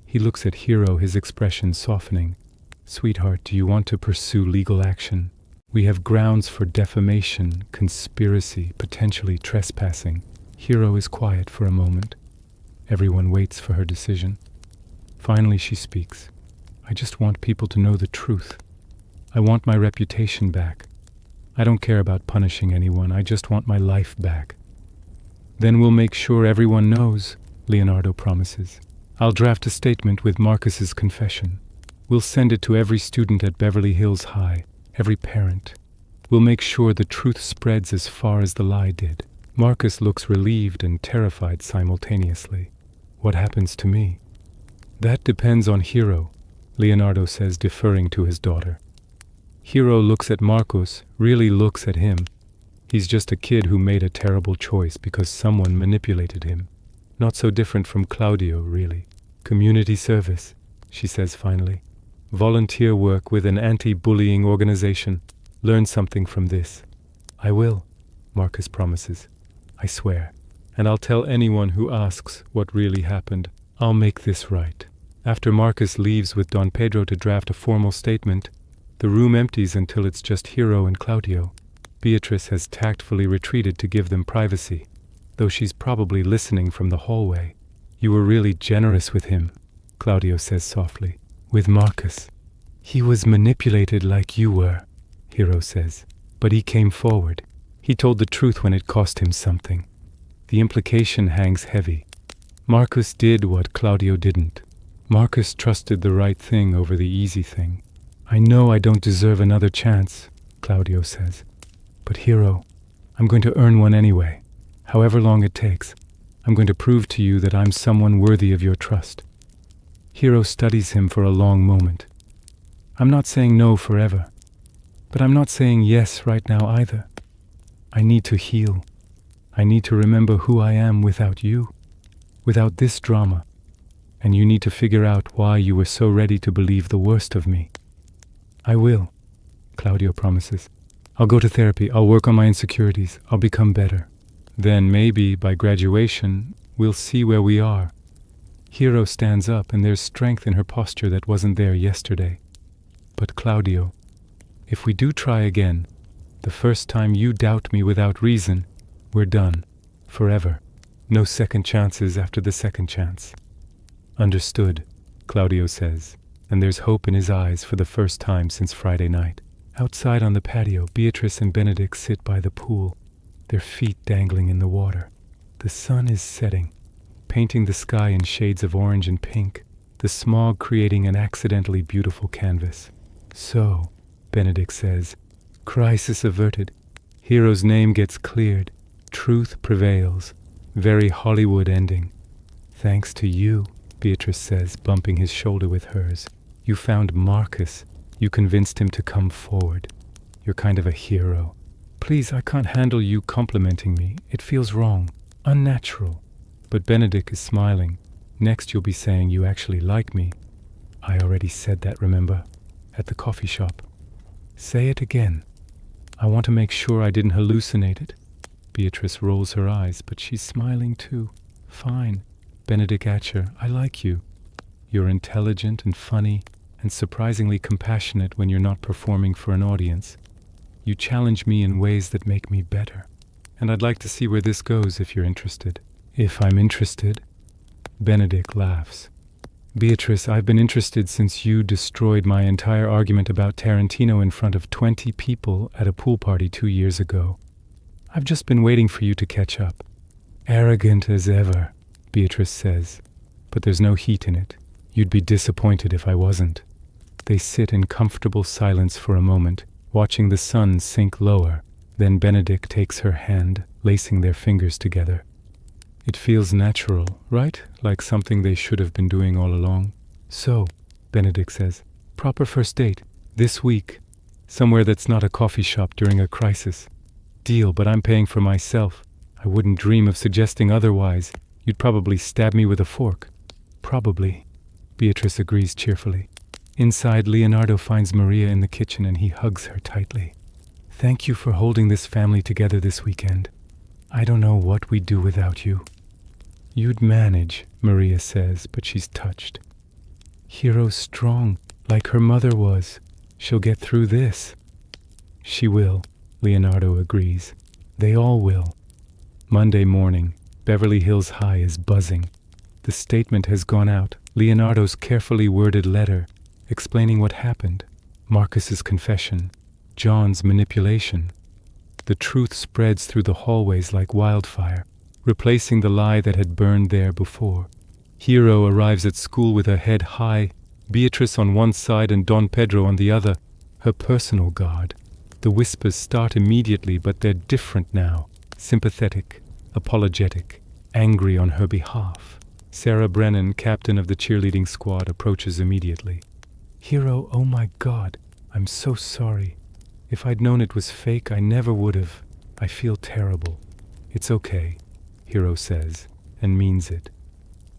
Speaker 1: He looks at Hero, his expression softening. Sweetheart, do you want to pursue legal action? We have grounds for defamation, conspiracy, potentially trespassing. Hero is quiet for a moment. Everyone waits for her decision. Finally she speaks. I just want people to know the truth. I want my reputation back. I don't care about punishing anyone, I just want my life back. Then we'll make sure everyone knows, Leonardo promises. I'll draft a statement with Marcus's confession. We'll send it to every student at Beverly Hills High, every parent. We'll make sure the truth spreads as far as the lie did. Marcus looks relieved and terrified simultaneously. What happens to me? That depends on Hero, Leonardo says, deferring to his daughter. Hero looks at Marcus, really looks at him. He's just a kid who made a terrible choice because someone manipulated him. Not so different from Claudio, really. Community service, she says finally. Volunteer work with an anti-bullying organization. Learn something from this. I will, Marcus promises. I swear. And I'll tell anyone who asks what really happened. I'll make this right. After Marcus leaves with Don Pedro to draft a formal statement, the room empties until it's just Hero and Claudio. Beatrice has tactfully retreated to give them privacy, though she's probably listening from the hallway. You were really generous with him, Claudio says softly. With Marcus. He was manipulated like you were, Hero says. But he came forward. He told the truth when it cost him something. The implication hangs heavy. Marcus did what Claudio didn't. Marcus trusted the right thing over the easy thing. I know I don't deserve another chance, Claudio says. But Hero, I'm going to earn one anyway. However long it takes, I'm going to prove to you that I'm someone worthy of your trust. Hero studies him for a long moment. I'm not saying no forever, but I'm not saying yes right now either. I need to heal. I need to remember who I am without you, without this drama. And you need to figure out why you were so ready to believe the worst of me. I will, Claudio promises. I'll go to therapy, I'll work on my insecurities, I'll become better. Then maybe by graduation, we'll see where we are. Hero stands up and there's strength in her posture that wasn't there yesterday. But Claudio, if we do try again, the first time you doubt me without reason, we're done. Forever. No second chances after the second chance. Understood, Claudio says, and there's hope in his eyes for the first time since Friday night. Outside on the patio, Beatrice and Benedick sit by the pool, their feet dangling in the water. The sun is setting, painting the sky in shades of orange and pink, the smog creating an accidentally beautiful canvas. So, Benedick says, crisis averted. Hero's name gets cleared. Truth prevails. Very Hollywood ending. Thanks to you, Beatrice says, bumping his shoulder with hers. You found Marcus. You convinced him to come forward. You're kind of a hero. Please, I can't handle you complimenting me. It feels wrong, unnatural. But Benedick is smiling. Next you'll be saying you actually like me. I already said that, remember? At the coffee shop. Say it again. I want to make sure I didn't hallucinate it. Beatrice rolls her eyes, but she's smiling too. Fine. Benedick Atcher, I like you. You're intelligent and funny, and surprisingly compassionate when you're not performing for an audience. You challenge me in ways that make me better. And I'd like to see where this goes if you're interested. If I'm interested? Benedick laughs. Beatrice, I've been interested since you destroyed my entire argument about Tarantino in front of 20 people at a pool party 2 years ago. I've just been waiting for you to catch up. Arrogant as ever, Beatrice says, but there's no heat in it. You'd be disappointed if I wasn't. They sit in comfortable silence for a moment, watching the sun sink lower. Then Benedick takes her hand, lacing their fingers together. It feels natural, right? Like something they should have been doing all along. So, Benedick says, proper first date, this week. Somewhere that's not a coffee shop during a crisis. Deal, but I'm paying for myself. I wouldn't dream of suggesting otherwise. You'd probably stab me with a fork. Probably, Beatrice agrees cheerfully. Inside, Leonardo finds Maria in the kitchen and he hugs her tightly. Thank you for holding this family together this weekend. I don't know what we'd do without you. You'd manage, Maria says, but she's touched. Hero's strong, like her mother was. She'll get through this. She will, Leonardo agrees. They all will. Monday morning, Beverly Hills High is buzzing. The statement has gone out, Leonardo's carefully worded letter, explaining what happened, Marcus's confession, John's manipulation. The truth spreads through the hallways like wildfire, replacing the lie that had burned there before. Hero arrives at school with her head high, Beatrice on one side and Don Pedro on the other, her personal guard. The whispers start immediately, but they're different now, sympathetic, apologetic, angry on her behalf. Sarah Brennan, captain of the cheerleading squad, approaches immediately. Hero, oh my God, I'm so sorry. If I'd known it was fake, I never would have. I feel terrible. It's okay, Hero says, and means it.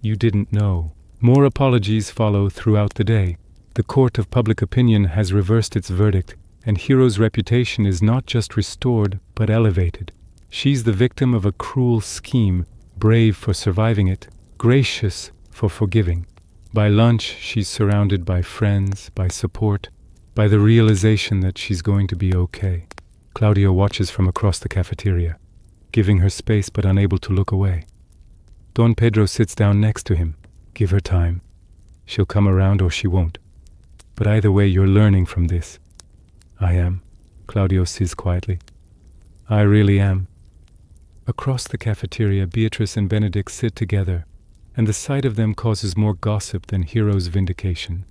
Speaker 1: You didn't know. More apologies follow throughout the day. The court of public opinion has reversed its verdict, and Hero's reputation is not just restored, but elevated. She's the victim of a cruel scheme, brave for surviving it, gracious for forgiving. By lunch, she's surrounded by friends, by support, by the realization that she's going to be okay. Claudio watches from across the cafeteria, giving her space but unable to look away. Don Pedro sits down next to him. Give her time. She'll come around or she won't. But either way, you're learning from this. I am, Claudio says quietly. I really am. Across the cafeteria, Beatrice and Benedick sit together, and the sight of them causes more gossip than Hero's vindication.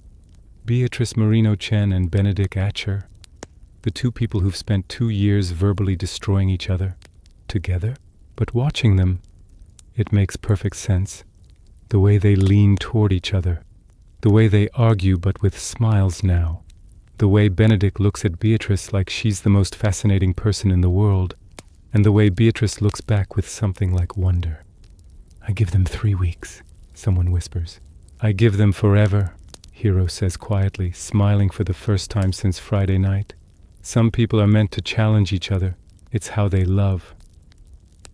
Speaker 1: Beatrice Marino-Chen and Benedick Atcher, the two people who've spent 2 years verbally destroying each other, together. But watching them, it makes perfect sense. The way they lean toward each other, the way they argue but with smiles now, the way Benedick looks at Beatrice like she's the most fascinating person in the world, and the way Beatrice looks back with something like wonder. I give them 3 weeks, someone whispers. I give them forever, Hero says quietly, smiling for the first time since Friday night. Some people are meant to challenge each other. It's how they love.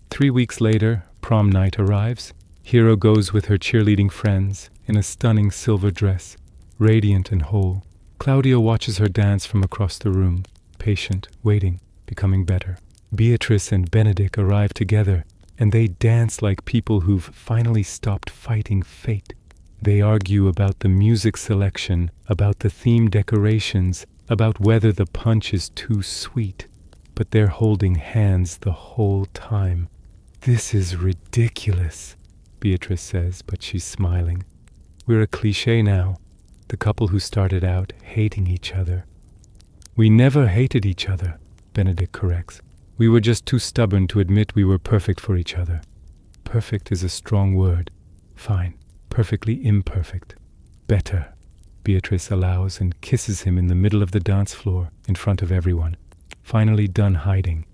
Speaker 1: 3 weeks later, prom night arrives. Hero goes with her cheerleading friends in a stunning silver dress, radiant and whole. Claudio watches her dance from across the room, patient, waiting, becoming better. Beatrice and Benedick arrive together, and they dance like people who've finally stopped fighting fate. They argue about the music selection, about the theme decorations, about whether the punch is too sweet, but they're holding hands the whole time. This is ridiculous, Beatrice says, but she's smiling. We're a cliché now, the couple who started out hating each other. We never hated each other, Benedick corrects. We were just too stubborn to admit we were perfect for each other. Perfect is a strong word. Fine, perfectly imperfect. Better, Beatrice allows and kisses him in the middle of the dance floor in front of everyone. Finally done hiding.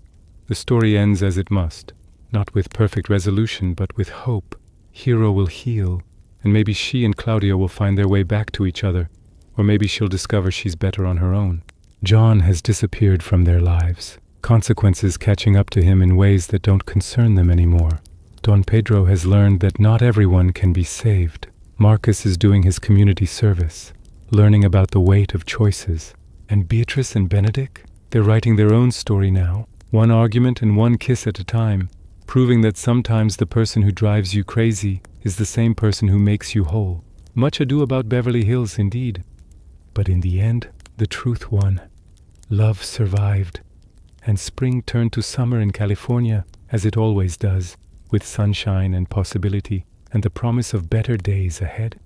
Speaker 1: The story ends as it must, not with perfect resolution, but with hope. Hero will heal, and maybe she and Claudio will find their way back to each other, or maybe she'll discover she's better on her own. John has disappeared from their lives, consequences catching up to him in ways that don't concern them anymore. Don Pedro has learned that not everyone can be saved. Marcus is doing his community service, learning about the weight of choices. And Beatrice and Benedick? They're writing their own story now, one argument and one kiss at a time, proving that sometimes the person who drives you crazy is the same person who makes you whole. Much ado about Beverly Hills, indeed. But in the end, the truth won. Love survived. And spring turned to summer in California, as it always does, with sunshine and possibility, and the promise of better days ahead.